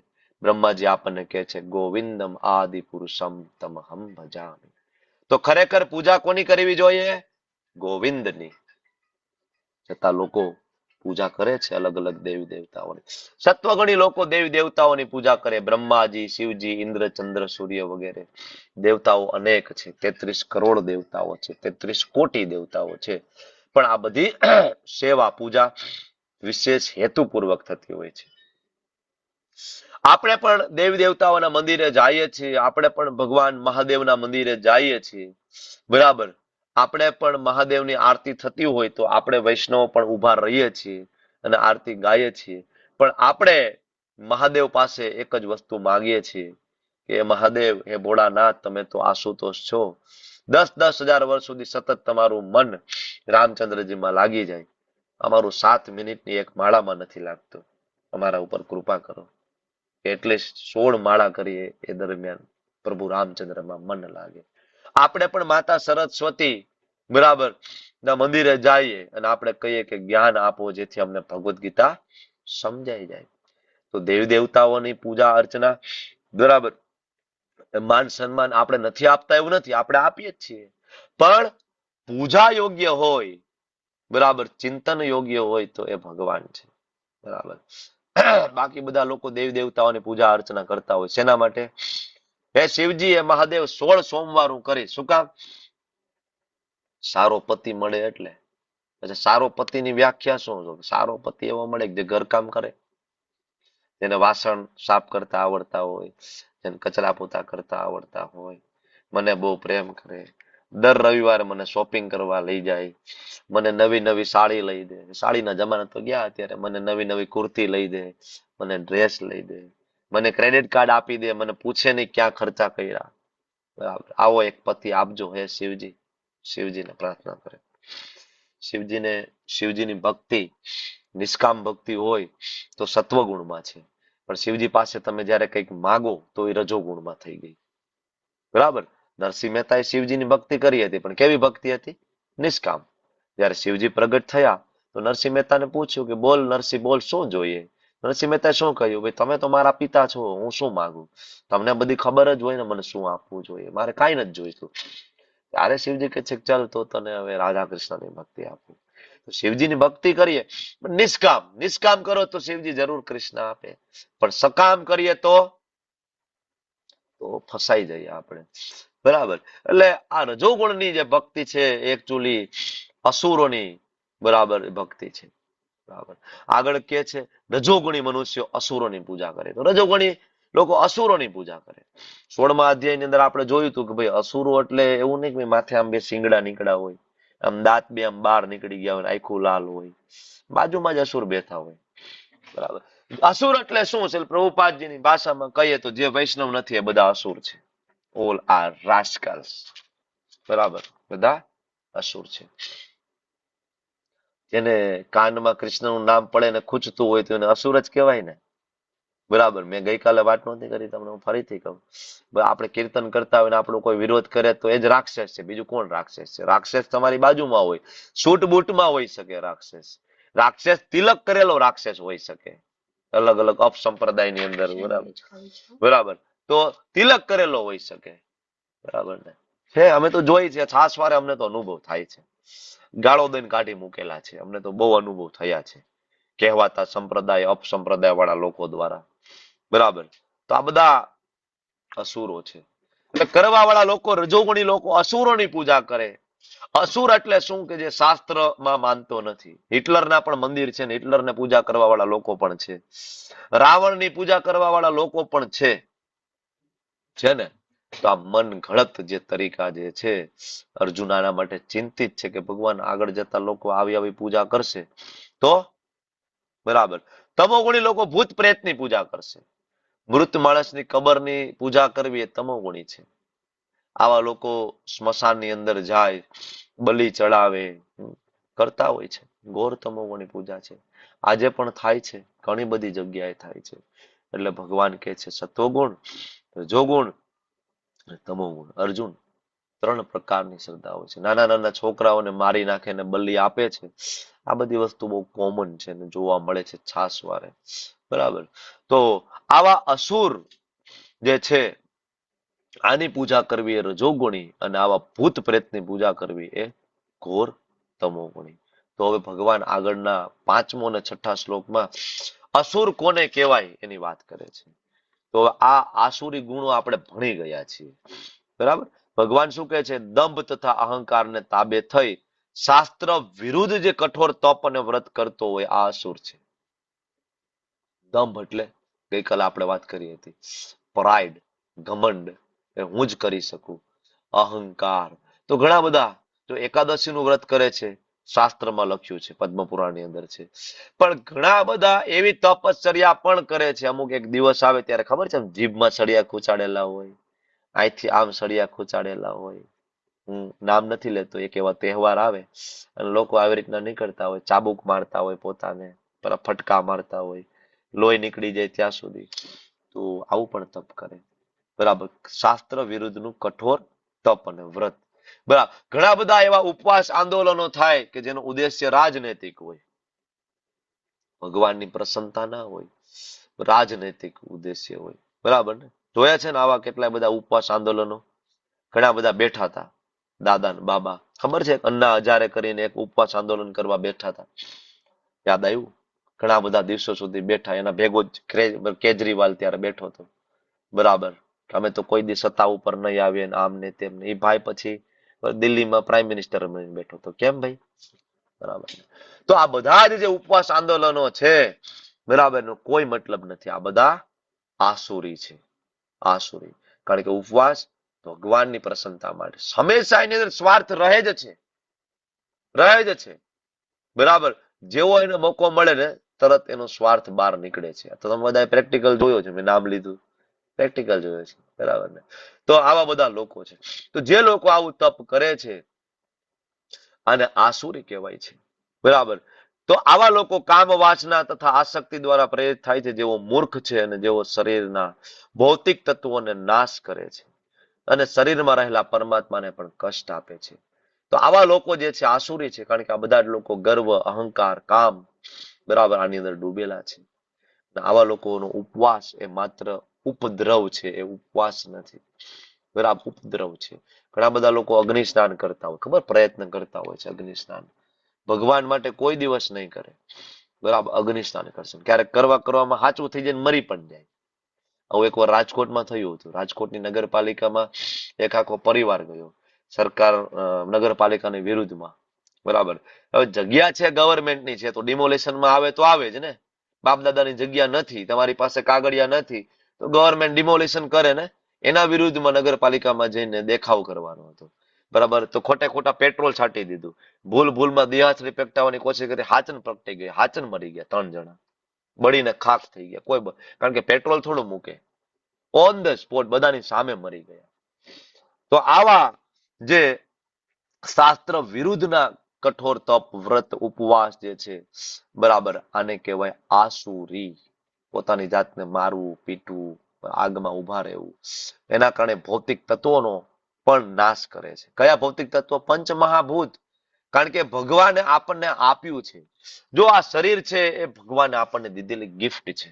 બ્રહ્માજી આપણને કહે છે ગોવિંદમ આદિ પુરુષમ તમહમ ભજામિ. તો ખરેખર પૂજા કોની કરવી જોઈએ? ગોવિંદની. છતાં લોકો પૂજા કરે છે અલગ અલગ દેવી દેવતાઓની. સત્વગણી લોકો દેવી દેવતાઓની પૂજા કરે. બ્રહ્માજી, શિવજી, ઇન્દ્ર, ચંદ્ર, સૂર્ય વગેરે દેવતાઓ અનેક છે. 33 કરોડ દેવતાઓ છે, 33 કોટી દેવતાઓ છે. પણ આ બધી સેવા પૂજા વિશેષ હેતુપૂર્વક થતી હોય છે. આપણે પણ દેવી દેવતાઓના મંદિરે જઈએ છીએ. આપણે પણ ભગવાન મહાદેવના મંદિરે જઈએ છીએ. બરાબર. આપણે પણ મહાદેવની આરતી થતી હોય તો આપણે વૈષ્ણવ પણ ઉભા રહીએ છીએ અને આરતી ગાઈએ છીએ. પણ આપણે મહાદેવ પાસે એક જ વસ્તુ માંગીએ છીએ કે મહાદેવ, હે ભોળાનાથ, તમે તો આશુતોષ છો. 10,000 વર્ષ સુધી સતત તમારું મન રામચંદ્રજીમાં લાગી જાય. અમારું 7 મિનિટની એક માળામાં નથી લાગતું. અમારા ઉપર કૃપા કરો. એટલે 16 માળા કરીએ એ દરમિયાન પ્રભુ રામચંદ્રમાં મન લાગે. આપણે પણ માતા સરસ્વતી બરાબર ના મંદિરે જઈએ અને આપણે કહીએ કે જ્ઞાન આપો જેથી અમને ભગવદ્ ગીતા સમજાઈ જાય. તો દેવી દેવતાઓની પૂજા અર્ચના બરાબર માન સન્માન આપણે નથી આપતા એવું નથી, આપણે આપીએ જ છીએ. પણ પૂજા યોગ્ય હોય, બરાબર, ચિંતન યોગ્ય હોય તો એ ભગવાન છે. બરાબર. બાકી બધા લોકો દેવી દેવતાઓની પૂજા અર્ચના કરતા હોય. શેના માટે? હે શિવજી, એ મહાદેવ 16 સોમવાર હું કરીશ. શું કામ? સારો પતિ મળે એટલે. એટલે સારો પતિની વ્યાખ્યા શું છે? સારો પતિ એવો મળે જે ઘરકામ કરે, જેને વાસણ સાફ કરતા આવડતા હોય, જેને કચરા પોતા કરતા આવડતા હોય, મને બહુ પ્રેમ કરે, દર રવિવારે મને શોપિંગ કરવા લઈ જાય, મને નવી નવી સાડી લઈ દે, સાડીના જમાના તો ગયા, અત્યારે મને નવી નવી કુર્તી લઈ દે, મને ડ્રેસ લઈ દે, મને ક્રેડિટ કાર્ડ આપી દે, મને પૂછે નહીં ક્યાં ખર્ચા કર્યા. બરાબર, આવો એક પતિ આપજો હે શિવજી. શિવજીને પ્રાર્થના કરે. શિવજીની ભક્તિ નિષ્કામ ભક્તિ હોય તો સત્વગુણમાં છે, પણ શિવજી પાસે તમે જયારે કંઈક માગો તો એ રજોગુણમાં થઈ ગઈ. બરાબર, નરસિંહ મહેતાએ શિવજીની ભક્તિ કરી હતી, પણ કેવી ભક્તિ હતી? નિષ્કામ. જયારે શિવજી પ્રગટ થયા તો નરસિંહ મહેતાને પૂછ્યું કે બોલ નરસિંહ, બોલ શું જોઈએ? નરસિંહ મહેતાએ શું કહ્યું? ભાઈ તમે તો મારા પિતા છો, હું શું માંગુ? તમને બધી ખબર જ હોય ને મને શું આપવું જોઈએ, મારે કાંઈ નથી જોઈતું. ત્યારે શિવજી કહે છે ચાલ તો તને હવે રાધા કૃષ્ણની ભક્તિ આપું. તો શિવજીની ભક્તિ કરીએ નિષ્કામ, નિષ્કામ કરો તો શિવજી જરૂર કૃષ્ણ આપે, પણ સકામ કરીએ તો ફસાઈ જઈએ આપણે. બરાબર, એટલે આ રજોગુણની જે ભક્તિ છે એકચ્યુઅલી અસુરોની બરાબર ભક્તિ છે. બરાબર, આગળ કે છે રજોગુણી મનુષ્યો અસુરોની પૂજા કરે, તો રજોગુણી લોકો અસુરોની પૂજા કરે. 16મા અધ્યાયની અંદર આપણે જોયું હતું કે ભાઈ અસુરો એટલે એવું નહીં કે માથે આમ બે શિંગડા નીકળ્યા હોય, આમ દાંત બે આમ બહાર નીકળી ગયા હોય, આખું લાલ હોય, બાજુમાં જ અસુર બેઠા હોય. બરાબર, અસુર એટલે શું છે? પ્રભુપાદજીની ભાષામાં કહીએ તો જે વૈષ્ણવ નથી એ બધા અસુર છે. All are rascals. બરાબર, બધા અસુર છે. જેને કાનમાં કૃષ્ણનું નામ પડે ને ખૂંચતું હોય તો એને અસુર જ કહેવાય ને. બરાબર, મેં ગઈકાલે વાત નહોતી કરી, તમને હું ફરીથી કહું. આપણે કીર્તન કરતા હોય ને આપણો કોઈ વિરોધ કરે તો એ જ રાક્ષસ છે, બીજું કોણ રાક્ષસ છે? રાક્ષસ તમારી બાજુમાં હોય, સૂટ બૂટમાં હોઈ શકે રાક્ષસ. રાક્ષસ તિલક કરેલો રાક્ષસ હોઈ શકે, અલગ અલગ અપસંપ્રદાયની અંદર. બરાબર, બરાબર, તો તિલક કરેલો હોઈ શકે. બરાબર ને, છે અમે તો જોઈ છે, છાસ વારે અમને તો અનુભવ થાય છે, ગાળો દઈને કાઢી મૂકેલા છે, અમને તો બહુ અનુભવ થયા છે કહેવાતા સંપ્રદાય અપસંપ્રદાય વાળા લોકો દ્વારા. બરાબર, તો આ બધા અસુરો છે. એટલે કરવા વાળા લોકો, રજોગુણી લોકો અસુરોની પૂજા કરે. અસુર એટલે શું? કે જે શાસ્ત્રમાં માનતો નથી. હિટલરના પણ મંદિર છે ને હિટલરને પૂજા કરવા વાળા લોકો પણ છે, રાવણની પૂજા કરવા વાળા લોકો પણ છે ને. તો આ મન ઘડત જે તરીકા જે છે, અર્જુન આના માટે ચિંતિત છે કે ભગવાન આગળ જતા લોકો આવી પૂજા કરશે તો. બરાબર, તમોગુણી લોકો ભૂત પ્રેતની પૂજા કરશે. મૃત માણસની કબરની પૂજા કરવી એ તમોગુણી છે. આવા લોકો સ્મશાનની અંદર જાય, બલિ ચડાવે, કરતા હોય છે. ઘોર તમોગુણી પૂજા છે, આજે પણ થાય છે, ઘણી બધી જગ્યાએ થાય છે. એટલે ભગવાન કહે છે સત્વગુણ, રજોગુણ, તમોગુણ. અર્જુન 3 પ્રકારની શ્રદ્ધા હોય છે. નાના નાના છોકરાઓને મારી નાખે ને બલિ આપે છે, આ બધી વસ્તુ બહુ કોમન છે ને જોવા મળે છે છાસવારે. બરાબર, તો આવા અસુર જે છે આની પૂજા કરવી એ રજોગુણી, અને આવા ભૂત પ્રેતની પૂજા કરવી એ ઘોર તમોગુણી. તો હવે ભગવાન આગળના 5મો અને 6ઠા શ્લોકમાં અસુર કોને કહેવાય એની વાત કરે છે. તો આ આસુરી ગુણો આપણે ભણી ગયા છીએ. બરાબર, ભગવાન શું કહે છે? દંભ તથા અહંકારને તાબે થઈ શાસ્ત્ર વિરુદ્ધ જે કઠોર તપ અને વ્રત કરતો હોય આ અસુર છે. દંભ એટલે ગઈકાલે આપણે વાત કરી હતી, પ્રાઇડ, ઘમંડ, હું જ કરી શકું. અહંકાર તો ઘણા બધા, જો એકાદશીનું વ્રત કરે છે, શાસ્ત્રમાં લખ્યું છે, પદ્મપુરાણની અંદર છે, પણ ઘણા બધા એવી તપશ્ચર્યા પણ કરે છે. અમુક એક દિવસ આવે ત્યારે ખબર છે જીભમાં સળિયા ખૂંચાડેલા હોય, અહીંથી આમ સળિયા ખૂંચાડેલા હોય. હું નામ નથી લેતો, એક એવા તહેવાર આવે અને લોકો આવી રીતના નીકળતા હોય, ચાબુક મારતા હોય, પોતાને ફટકા મારતા હોય, લોહી નીકળી જાય ત્યાં સુધી. તો આવું પણ તપ કરે. બરાબર, શાસ્ત્ર વિરુદ્ધનું કઠોર તપ અને વ્રત. બરાબર, ઘણા બધા એવા ઉપવાસ આંદોલનો થાય કે જેનો ઉદ્દેશ્ય રાજનૈતિક હોય, ભગવાનની પ્રસન્નતા ના હોય, રાજનૈતિક ઉદ્દેશ્ય હોય. બરાબર ને, જોયા છે ને આવા કેટલા બધા ઉપવાસ આંદોલનો. ઘણા બધા બેઠા હતા, દાદા ને બાબા, ખબર છે અન્ના હજારે કરીને એક ઉપવાસ આંદોલન કરવા બેઠા હતા, યાદ આવ્યું? ઘણા બધા દિવસો સુધી બેઠા, એના ભેગો જ કેજરીવાલ ત્યારે બેઠો હતો. બરાબર, અમે તો કોઈ દી સત્તા ઉપર નહીં આવીએ ને આમ ને તેમ ને. એ ભાઈ પછી દિલ્હીમાં પ્રાઇમ મિનિસ્ટર બની બેઠો હતો. કેમ ભાઈ? બરાબર, તો આ બધા જ જે ઉપવાસ આંદોલનો છે, બરાબર, નો કોઈ મતલબ નથી. આ બધા આસુરી છે, આસુરી. કારણ કે ઉપવાસ ભગવાનની પ્રસન્નતા માટે, હંમેશા એની અંદર સ્વાર્થ રહે જ છે, રહે જ છે. બરાબર, જેવો એને મોકો મળે ને તરત એનો સ્વાર્થ બહાર નીકળે છે. તો તમે બધા પ્રેક્ટિકલ જોયો છે, મેં નામ લીધું, પ્રેક્ટિકલ જોયો છે, બરાબર ને? તો આવા બધા લોકો છે. તો જે લોકો આવું તપ કરે છે આને આસુરી કહેવાય છે, બરાબર. તો આવા લોકો કામ વાસના તથા આસક્તિ દ્વારા પ્રેરિત થાય છે, જેઓ મૂર્ખ છે અને જેઓ શરીરના ભૌતિક તત્વોને નાશ કરે છે અને શરીરમાં રહેલા પરમાત્માને પણ કષ્ટ આપે છે. તો આવા લોકો જે છે આસુરી છે, કારણ કે આ બધા જ લોકો ગર્વ, અહંકાર, કામ, બરાબર, આની અંદર ડૂબેલા છે. આવા લોકોનો ઉપવાસ એ માત્ર ઉપદ્રવ છે, એ ઉપવાસ નથી, બરાબર, ઉપદ્રવ છે. ઘણા બધા લોકો અગ્નિ સ્નાન કરતા હોય, ખબર, પ્રયત્ન કરતા હોય છે અગ્નિ સ્નાન, ભગવાન માટે કોઈ દિવસ નહીં કરે, બરાબર, અગ્નિ સ્નાન કરશે, ક્યારેક કરવામાં સાચું થઈ જાય, મરી પણ જાય. આવું એકવાર રાજકોટમાં થયું હતું. રાજકોટની નગરપાલિકામાં એક આખો પરિવાર ગયો સરકાર નગરપાલિકાની વિરુદ્ધમાં, બરાબર. હવે જગ્યા છે ગવર્મેન્ટની છે, તો ડિમોલેશનમાં આવે તો આવે જ ને. બાપ દાદાની જગ્યા નથી, તમારી પાસે કાગળિયા નથી, તો ગવર્મેન્ટ ડિમોલેશન કરે ને. એના વિરુદ્ધમાં નગરપાલિકામાં જઈને દેખાવ કરવાનો હતો, બરાબર. તો ખોટે ખોટા પેટ્રોલ છાંટી દીધું, ભૂલમાં દેહાસરી પ્રગટાવવાની કોશિશ કરી, હાચન પ્રગટી ગઈ, હાચન મરી ગયા 3 જણા, બળીને ખાખ થઈ ગયા. કારણ કે પેટ્રોલ થોડું મૂકે, ઓન ધ સ્પોટ બધાની સામે મરી ગયા. તો આવા જે શાસ્ત્ર વિરુદ્ધના કઠોર તપ, વ્રત, ઉપવાસ જે છે, બરાબર, આને કહેવાય આસુરી. પોતાની જાતને મારવું, પીટવું, આગમાં ઉભા રહેવું, એના કારણે ભૌતિક તત્વોનો પણ નાશ કરે છે. કયા ભૌતિક તત્વો? પંચ મહાભૂત. કારણ કે ભગવાને આપણને આપ્યું છે. જો આ શરીર છે એ ભગવાને આપણને દીધેલી ગિફ્ટ છે,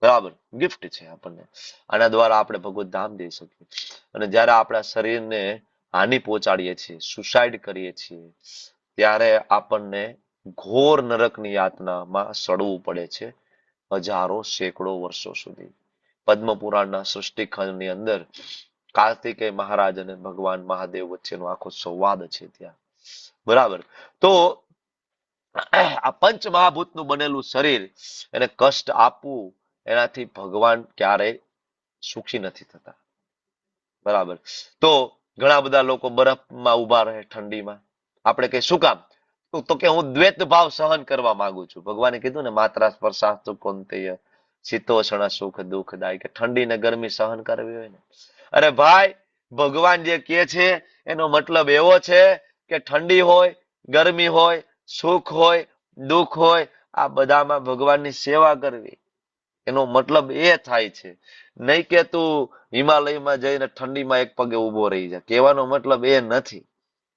બરાબર, ગિફ્ટ છે આપણને. આના દ્વારા આપણે ભગવત ધામ જઈ શકીએ. અને જ્યારે આપણા શરીરને હાનિ પહોંચાડીએ છીએ, સુસાઇડ કરીએ છીએ, ત્યારે આપણને ઘોર નરકની યાતનામાં સડવું પડે છે હજારો, સેંકડો વર્ષો સુધી. પદ્મ પુરાણના સૃષ્ટિખંડની અંદર કાર્તિકેય મહારાજ અને ભગવાન મહાદેવ વચ્ચેનો આખો સંવાદ છે ત્યાં, બરાબર. તો આ પંચ મહાભૂતનું બનેલું શરીર, એને કષ્ટ આપવું, એનાથી ભગવાન ક્યારેય સુખી નથી થતા, બરાબર. તો ઘણા બધા લોકો બરફમાં ઉભા રહે ઠંડીમાં. આપણે કઈ શું કામ? તો કે હું દ્વૈત ભાવ સહન કરવા માંગુ છું. ભગવાને કીધું ને, માત્રા સ્પર્શાસ્તુ કૌંતેય શીતોષ્ણ સુખ દુઃખદાય, કે ઠંડી ને ગરમી સહન કરવી હોય ને. અરે ભાઈ, ભગવાન જે કહે છે એનો મતલબ એવો છે કે ઠંડી હોય, ગરમી હોય, સુખ હોય, દુઃખ હોય, આ બધામાં ભગવાનની સેવા કરવી, એનો મતલબ એ થાય છે. નહીં કે તું હિમાલયમાં જઈને ઠંડીમાં એક પગે ઉભો રહી જાય. કહેવાનો મતલબ એ નથી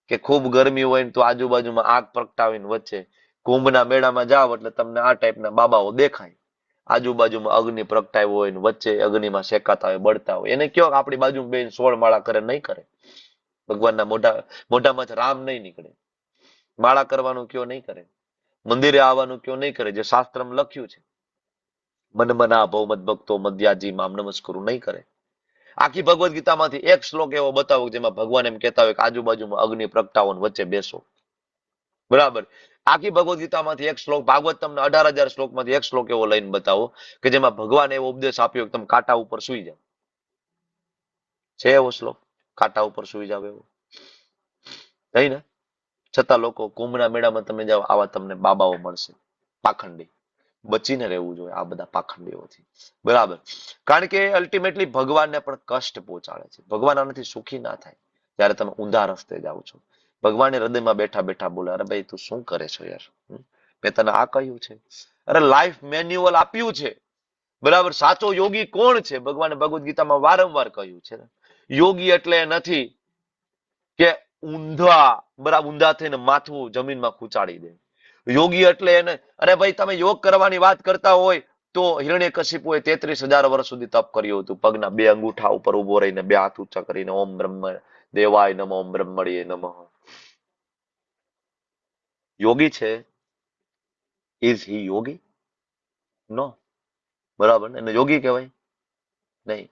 કે ખૂબ ગરમી હોય ને તો આજુબાજુમાં આગ પ્રગટાવીને વચ્ચે કુંભના મેળામાં જાવ એટલે તમને આ ટાઈપના બાબાઓ દેખાય, આજુબાજુમાં અગ્નિ પ્રગટાવ્યો હોય ને વચ્ચે અગ્નિમાં શેકાતા હોય, બળતા હોય. એને કયો આપણી બાજુ બેન 16 માળા કરે? નહીં કરે. ભગવાનના મોઢામાંથી રામ નહીં નીકળે. માળા કરવાનું કયો? નહીં કરે. મંદિરે આવવાનું કયો? નહીં કરે. જે શાસ્ત્રમાં લખ્યું છે, મન મના ભવ મદ ભક્તો મધ્યાજી મામ નમસ્કરું, નહીં કરે. આખી ભગવદ્ ગીતામાંથી એક શ્લોક એવો બતાવો જેમાં ભગવાન એમ કહેતા હોય કે આજુબાજુમાં અગ્નિ પ્રગટાવો વચ્ચે બેસો, બરાબર. આખી ભગવદ્ ગીતામાંથી એક શ્લોક, ભાગવત તમને 18,000 શ્લોકમાંથી એક શ્લોક એવો લઈને બતાવો કે જેમાં ભગવાન એવો ઉપદેશ આપ્યો કે તમે કાંટા ઉપર સુઈ જાઓ. છે એવો શ્લોક? કાંટા ઉપર સુઈ જાવ એવો નહીં ને. છતાં લોકો કુંભના મેળામાં તમે જાઓ, આવા તમને બાબાઓ મળશે, પાખંડી. બચીને રહેવું જોઈએ આ બધા પાખંડીઓથી, બરાબર. કારણ કે અલ્ટિમેટલી ભગવાનને પણ કષ્ટ પહોંચાડે છે. ભગવાન આનાથી સુખી ના થાય. જ્યારે તમે ઊંધા રસ્તે જાઓ છો, ભગવાન હૃદયમાં બેઠા બેઠા બોલે, અરે ભાઈ તું શું કરે છો યાર, મેં તને આ કહ્યું છે. અરે લાઈફ મેન્યુઅલ આપ્યું છે, બરાબર. સાચો યોગી કોણ છે? ભગવાને ભગવદ્ ગીતામાં વારંવાર કહ્યું છે. યોગી એટલે નથી કે ઊંધા થઈને માથું જમીનમાં ખૂંચાડી દે. યોગી એટલે એને, અરે ભાઈ તમે યોગ કરવાની વાત કરતા હોય તો હિરણ્યકશિપુએ 33,000 વર્ષ સુધી તપ કર્યું હતું. પગના 2 અંગૂઠા ઉપર ઉભો રહીને 2 હાથ ઊંચા કરીને ઓમ બ્રહ્મ દેવાય નમઃ, ઓમ બ્રહ્મણીએ નમઃ. યોગી છે. ઇઝ હી યોગી? નો, બરાબર ને. એને યોગી કહેવાય નહીં.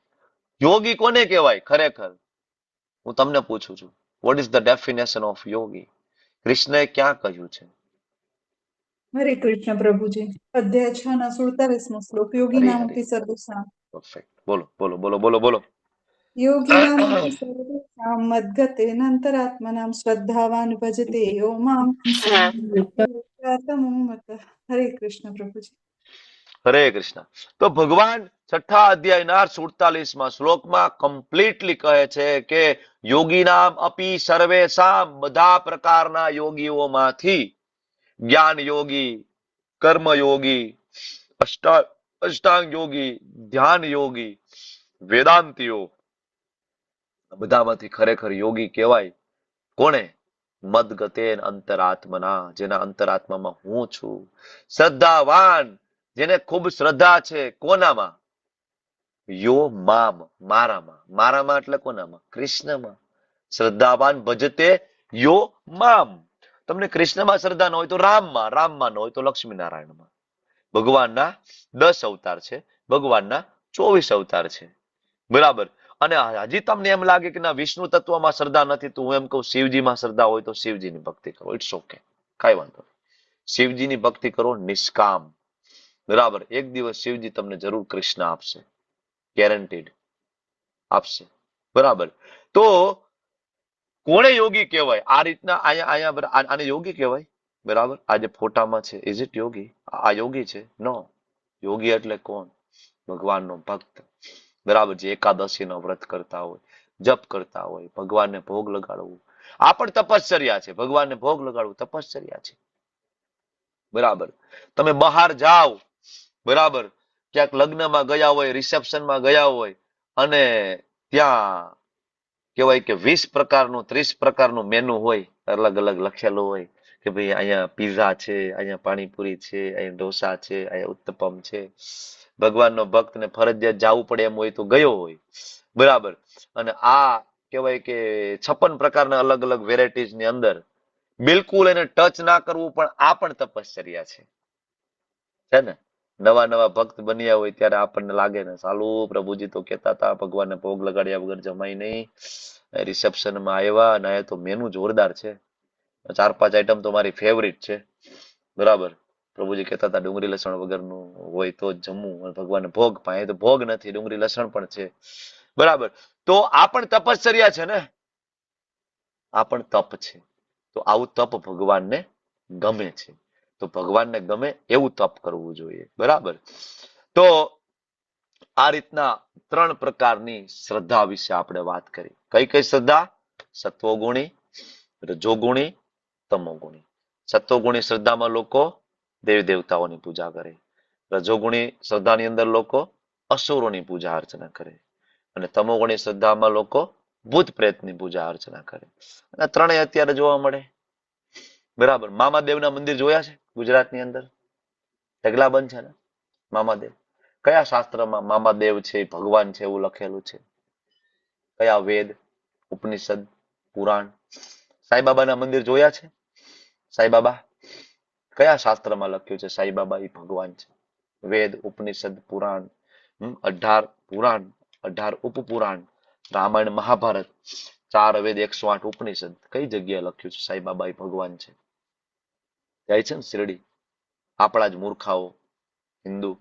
યોગી કોને કહેવાય ખરેખર? હું તમને પૂછું છું, what is the definition of yogi? કૃષ્ણએ ક્યાં કહ્યું છે? હરે કૃષ્ણ પ્રભુજી. અધ્યાય 6 ના 47મો શ્લોક. યોગી નામ સર્વેષામ. પરફેક્ટ. બોલો બોલો બોલો બોલો બોલો. યોગિનામ અપી સર્વેષાં મદ્ગતેનાંતરાત્મનાં શ્રદ્ધાવાન ભજતે યો મામ તમો હરે કૃષ્ણ પ્રભુજી. હરે કૃષ્ણ. તો ભગવાન છઠ્ઠા અધ્યાયના 47માં શ્લોકમાં કમ્પ્લીટલી કહે છે કે યોગીનામ અપી સર્વેષામ, બધા પ્રકારના યોગીઓમાંથી જ્ઞાન યોગી, કર્મ યોગી, અષ્ટાંગ યોગી, ધ્યાન યોગી, વેદાંતિઓ, બધામાંથી ખરેખર યોગી કહેવાય કોણે? મદગતેન અંતરાત્મના, જેના અંતરાત્મામાં હું છું. શ્રદ્ધાવાન, જેને ખૂબ શ્રદ્ધા છે. કોનામાં? યો મામ, મારામાં. મારામાં એટલે કોનામાં? કૃષ્ણમાં. શ્રદ્ધાવાન ભજતે યો મામ. તમને કૃષ્ણમાં શ્રદ્ધા ન હોય તો રામમાં, રામમાં ન હોય તો લક્ષ્મીનારાયણમાં. ભગવાનના 10 અવતાર છે, ભગવાનના 24 અવતાર છે. બરાબર. અને હજી તમને એમ લાગે કે ના વિષ્ણુ તત્વમાં શ્રદ્ધા નથી, તો હું એમ કહું શિવજીમાં શ્રદ્ધા હોય તો શિવજીની ભક્તિ કરો. ઇટ્સ ઓકે, કઈ વાંધો નહીં. શિવજીની ભક્તિ કરો નિષ્કામ. બરાબર. એક દિવસ શિવજી તમને જરૂર કૃષ્ણ આપશે, ગેરંટીડ આપશે. બરાબર. તો કોણે યોગી કહેવાય? આ રીતના અહીંયા આને યોગી કહેવાય. બરાબર. આ જે ફોટામાં છે, ઇઝ ઇટ યોગી? આ યોગી છે? નો. યોગી એટલે કોણ? ભગવાનનો ભક્ત. બરાબર. જે એકાદશીનો વ્રત કરતા હોય, જપ કરતા હોય, ભગવાનને ભોગ લગાડવું, આ પણ તપશ્ચર્યા છે. ભગવાનને ભોગ લગાડવું તપશ્ચર્યા છે. બરાબર. તમે બહાર જાઓ, બરાબર, ક્યાંક લગ્નમાં ગયા હોય, રિસેપ્શનમાં ગયા હોય, અને ત્યાં કહેવાય કે 20 પ્રકારનું 30 પ્રકારનું મેનુ હોય, અલગ અલગ લખેલું હોય કે ભાઈ અહીંયા પીઝા છે, અહીંયા પાણીપુરી છે, અહીંયા ઢોસા છે, અહીંયા ઉત્તપમ છે. ભગવાનનો ભક્તને ફરજિયાત જવું પડે એમ હોય તો ગયો હોય. બરાબર. અને આ કહેવાય કે 56 પ્રકારના અલગ અલગ વેરાયટીઝ ની અંદર બિલકુલ એને ટચ ના કરવું, પણ આ પણ તપશ્ચર્યા છે ને. નવા નવા ભક્ત બન્યા હોય ત્યારે આપણને લાગે ને સાલું પ્રભુજી તો કહેતા હતા ભગવાનને ભોગ લગાડ્યા વગર જમાય નહીં. રિસેપ્શનમાં આવ્યા અને આ તો મેનુ જોરદાર છે, 4-5 આઈટમ તો મારી ફેવરિટ છે. બરાબર. પ્રભુજી કહેતા હતા ડુંગળી લસણ વગરનું હોય તો જ જમવું, અને ભગવાનને ભોગ પાય તો ભોગ નથી, ડુંગળી લસણ પણ છે. બરાબર. તો આ પણ તપશ્ચર્યા છે ને, આ પણ તપ છે. તો આવું તપ ભગવાનને ગમે છે. તો ભગવાનને ગમે એવું તપ કરવું જોઈએ. બરાબર. તો આ રીતના 3 પ્રકારની શ્રદ્ધા વિશે આપણે વાત કરી. કઈ કઈ શ્રદ્ધા? સત્વગુણી, રજોગુણી, તમોગુણી. સત્વગુણી શ્રદ્ધામાં લોકો દેવી દેવતાઓની પૂજા કરે. રજોગુણી શ્રદ્ધાની અંદર લોકો અસુરોની પૂજા અર્ચના કરે. અને તમોગુણી શ્રદ્ધામાં લોકો ભૂત પ્રેતની પૂજા અર્ચના કરે. અને ત્રણેય અત્યારે જોવા મળે. બરાબર. મામાદેવના મંદિર જોયા છે ગુજરાતની અંદર? ઢગલાબંધ છે ને મામાદેવ. કયા શાસ્ત્રમાં મામાદેવ છે ભગવાન છે એવું લખેલું છે? કયા વેદ, ઉપનિષદ, પુરાણ? સાંઈબાબાના મંદિર જોયા છે? સાંઈબાબા કયા શાસ્ત્રમાં લખ્યું છે સાંઈબાબા એ ભગવાન છે? વેદ, ઉપનિષદ, પુરાણ, 18 પુરાણ, 18 ઉપપુરાણ, રામાયણ, મહાભારત, 4 વેદ, 108 ઉપનિષદ. કઈ જગ્યાએ લખ્યું છે સાંઈબાબા એ ભગવાન છે? જાય છે ને શિરડી. આપણા જ મૂર્ખાઓ હિન્દુ.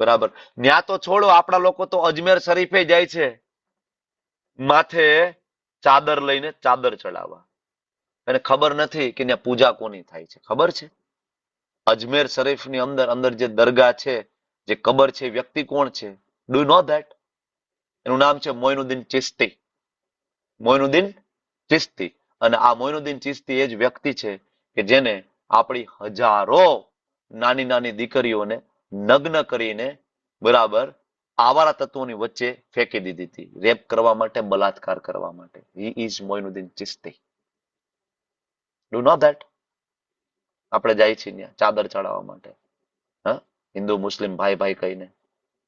બરાબર. ન્યા તો છોડો, આપણા લોકો તો અજમેર શરીફે જાય છે માથે ચાદર લઈને ચાદર ચડાવવા. એને ખબર નથી કે ત્યાં પૂજા કોની થાય છે. ખબર છે? અજમેર શરીફની અંદર જે દરગાહ છે, જે કબર છે, વ્યક્તિ કોણ છે? Do you know that? એનું નામ છે મોઇનુદ્દીન ચિશ્તી. મોઇનુદ્દીન ચિશ્તી. અને આ મોઇનુદ્દીન ચિશ્તી એ જ વ્યક્તિ છે કે જેને આપણી હજારો નાની નાની દીકરીઓને નગ્ન કરીને, બરાબર, આવારા તત્વોની વચ્ચે ફેંકી દીધી હતી, રેપ કરવા માટે, બલાત્કાર કરવા માટે. He is Moinuddin Chishti. Do know that? આપણે જાય છીએ ત્યાં ચાદર ચડાવવા માટે, હા, હિન્દુ મુસ્લિમ ભાઈ ભાઈ કહીને,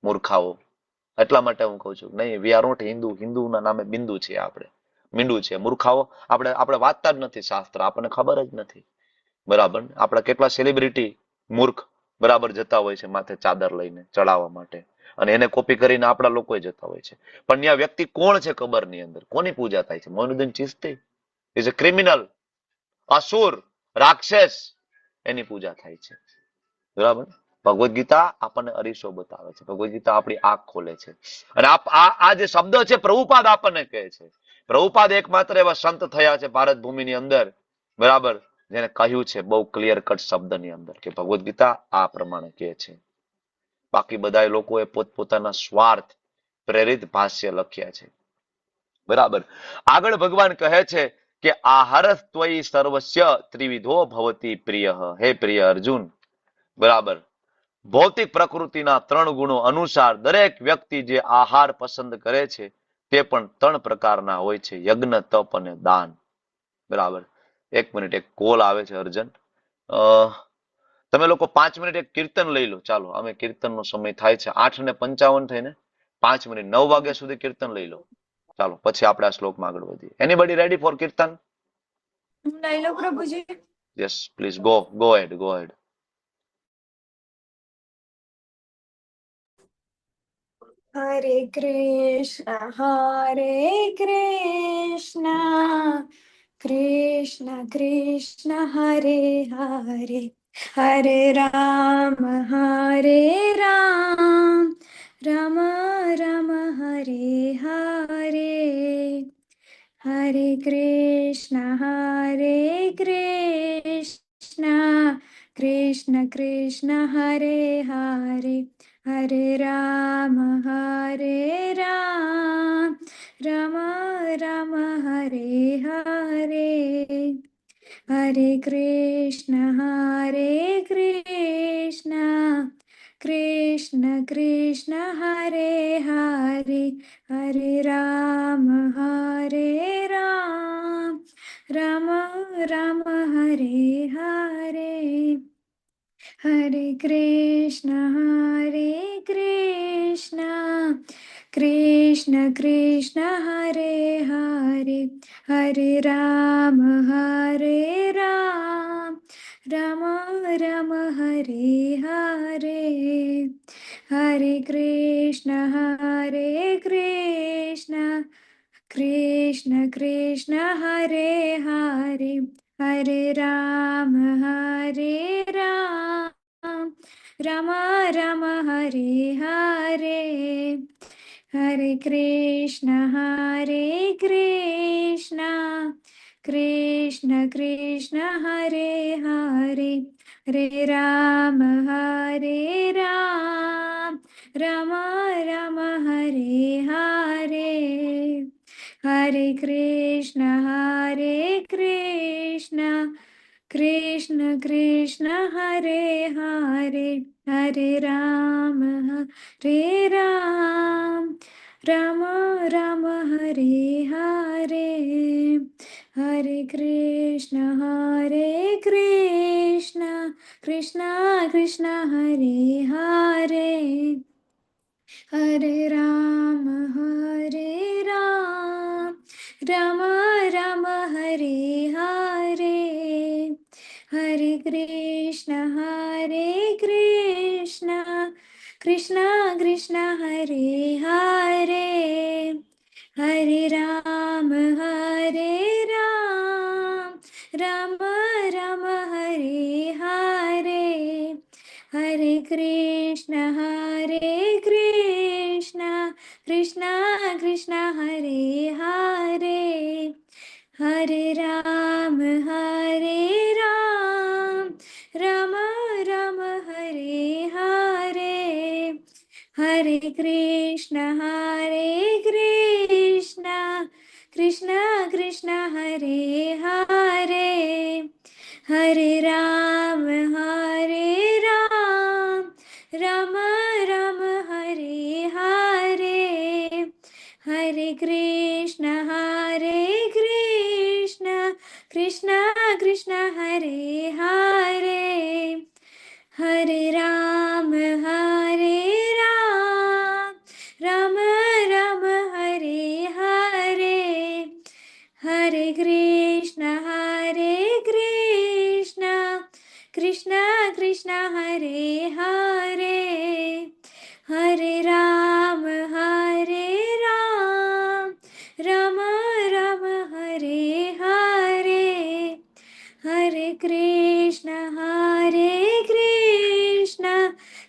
મૂર્ખાઓ. એટલા માટે હું કહું છું, નહીં, વી આર નોટ હિન્દુ. હિન્દુના નામે બિંદુ છે આપણે, મીંડું છે. મૂર્ખાઓ. આપણે વાંચતા જ નથી શાસ્ત્ર, આપણને ખબર જ નથી. બરાબર. આપણા કેટલા સેલિબ્રિટી મૂર્ખ, બરાબર, જતા હોય છે માથે ચાદર લઈને ચડાવવા માટે, અને એને કોપી કરીને આપણા લોકો જતા હોય છે. પણ ત્યાં વ્યક્તિ કોણ છે કબરની અંદર? કોની પૂજા થાય છે? Moinuddin Chishti is a criminal, અસુર, રાક્ષસ. એની પૂજા થાય છે. બરાબર. ભગવદ્ ગીતા આપણને અરીસો બતાવે છે, ભગવદ્ ગીતા આપણી આંખ ખોલે છે. અને આ જે શબ્દ છે પ્રભુપાદ આપણને કહે છે. પ્રભુપાદ એકમાત્ર એવા સંત થયા છે ભારત ભૂમિની અંદર, બરાબર, જેને કહ્યું છે બહુ ક્લિયર કટ શબ્દની અંદર કે ભગવદ્ ગીતા આ પ્રમાણે કહે છે. બાકી બધા લોકોએ પોતપોતાના સ્વાર્થ પ્રેરિત ભાષ્ય લખ્યા છે, બરાબર. આગળ ભગવાન કહે છે કે આહાર ત્વયી સર્વસ્ય ત્રિવિધો ભવતી પ્રિય. હે પ્રિય અર્જુન, બરાબર, ભૌતિક પ્રકૃતિના 3 ગુણો અનુસાર દરેક વ્યક્તિ જે આહાર પસંદ કરે છે તે પણ 3 પ્રકારના હોય છે, યજ્ઞ, તપ અને દાન. બરાબર. 1 મિનિટ, એક કોલ આવે છે અર્જન્ટ. તમે લોકો 5 મિનિટ એક કીર્તન લઈ લો. ચાલો, અમે કીર્તનનો સમય થાય છે 8:55 થઈને 5 મિનિટ 9 વાગ્યા સુધી કીર્તન લઈ લો. ચાલો, પછી આપણે આ શ્લોકમાં આગળ વધીએ. એનીબડી રેડી ફોર કીર્તન? લઈ લો પ્રભુજી. Yes please, go head. Hare Krishna Krishna Krishna Hare Hare, Hare Ram Ram Ram Hare Hare, Hare Krishna Krishna Krishna Hare Hare, Hare Ram Ram Ram Hare Hare, Hare Krishna Krishna Krishna Hare Hare, Hare Ram Ram Ram Hare Hare, Hare Krishna Krishna Krishna Hare Hare, Hare Ram Ram Ram Hare Hare, Hare Krishna Krishna Krishna Hare Hare, Hare Ram Ram Ram Hare Hare, Hare Krishna Krishna Krishna Hare Hare, Hare Ram Ram Ram Hare Hare, Hare Krishna Krishna Krishna Hare Hare, Hare Ram Ram Ram Hare Hare, Hare Krishna Krishna Krishna Hare Hare, Hare Ram Ram Ram Hare Hare, Hare Krishna Krishna Krishna Hare Hare, Hare Ram Ram Ram Hare Hare, Hare Krishna Krishna Krishna Hare Hare, Hare Ram Ram Ram Hare Hare, Hare Krishna Krishna Krishna Hare Hare, Hare Ram Ram Ram Hare Hare, Hare Krishna Krishna Krishna Hare Hare, Hare Ram Ram Ram Hare Hare, Hare Krishna Krishna Krishna Hare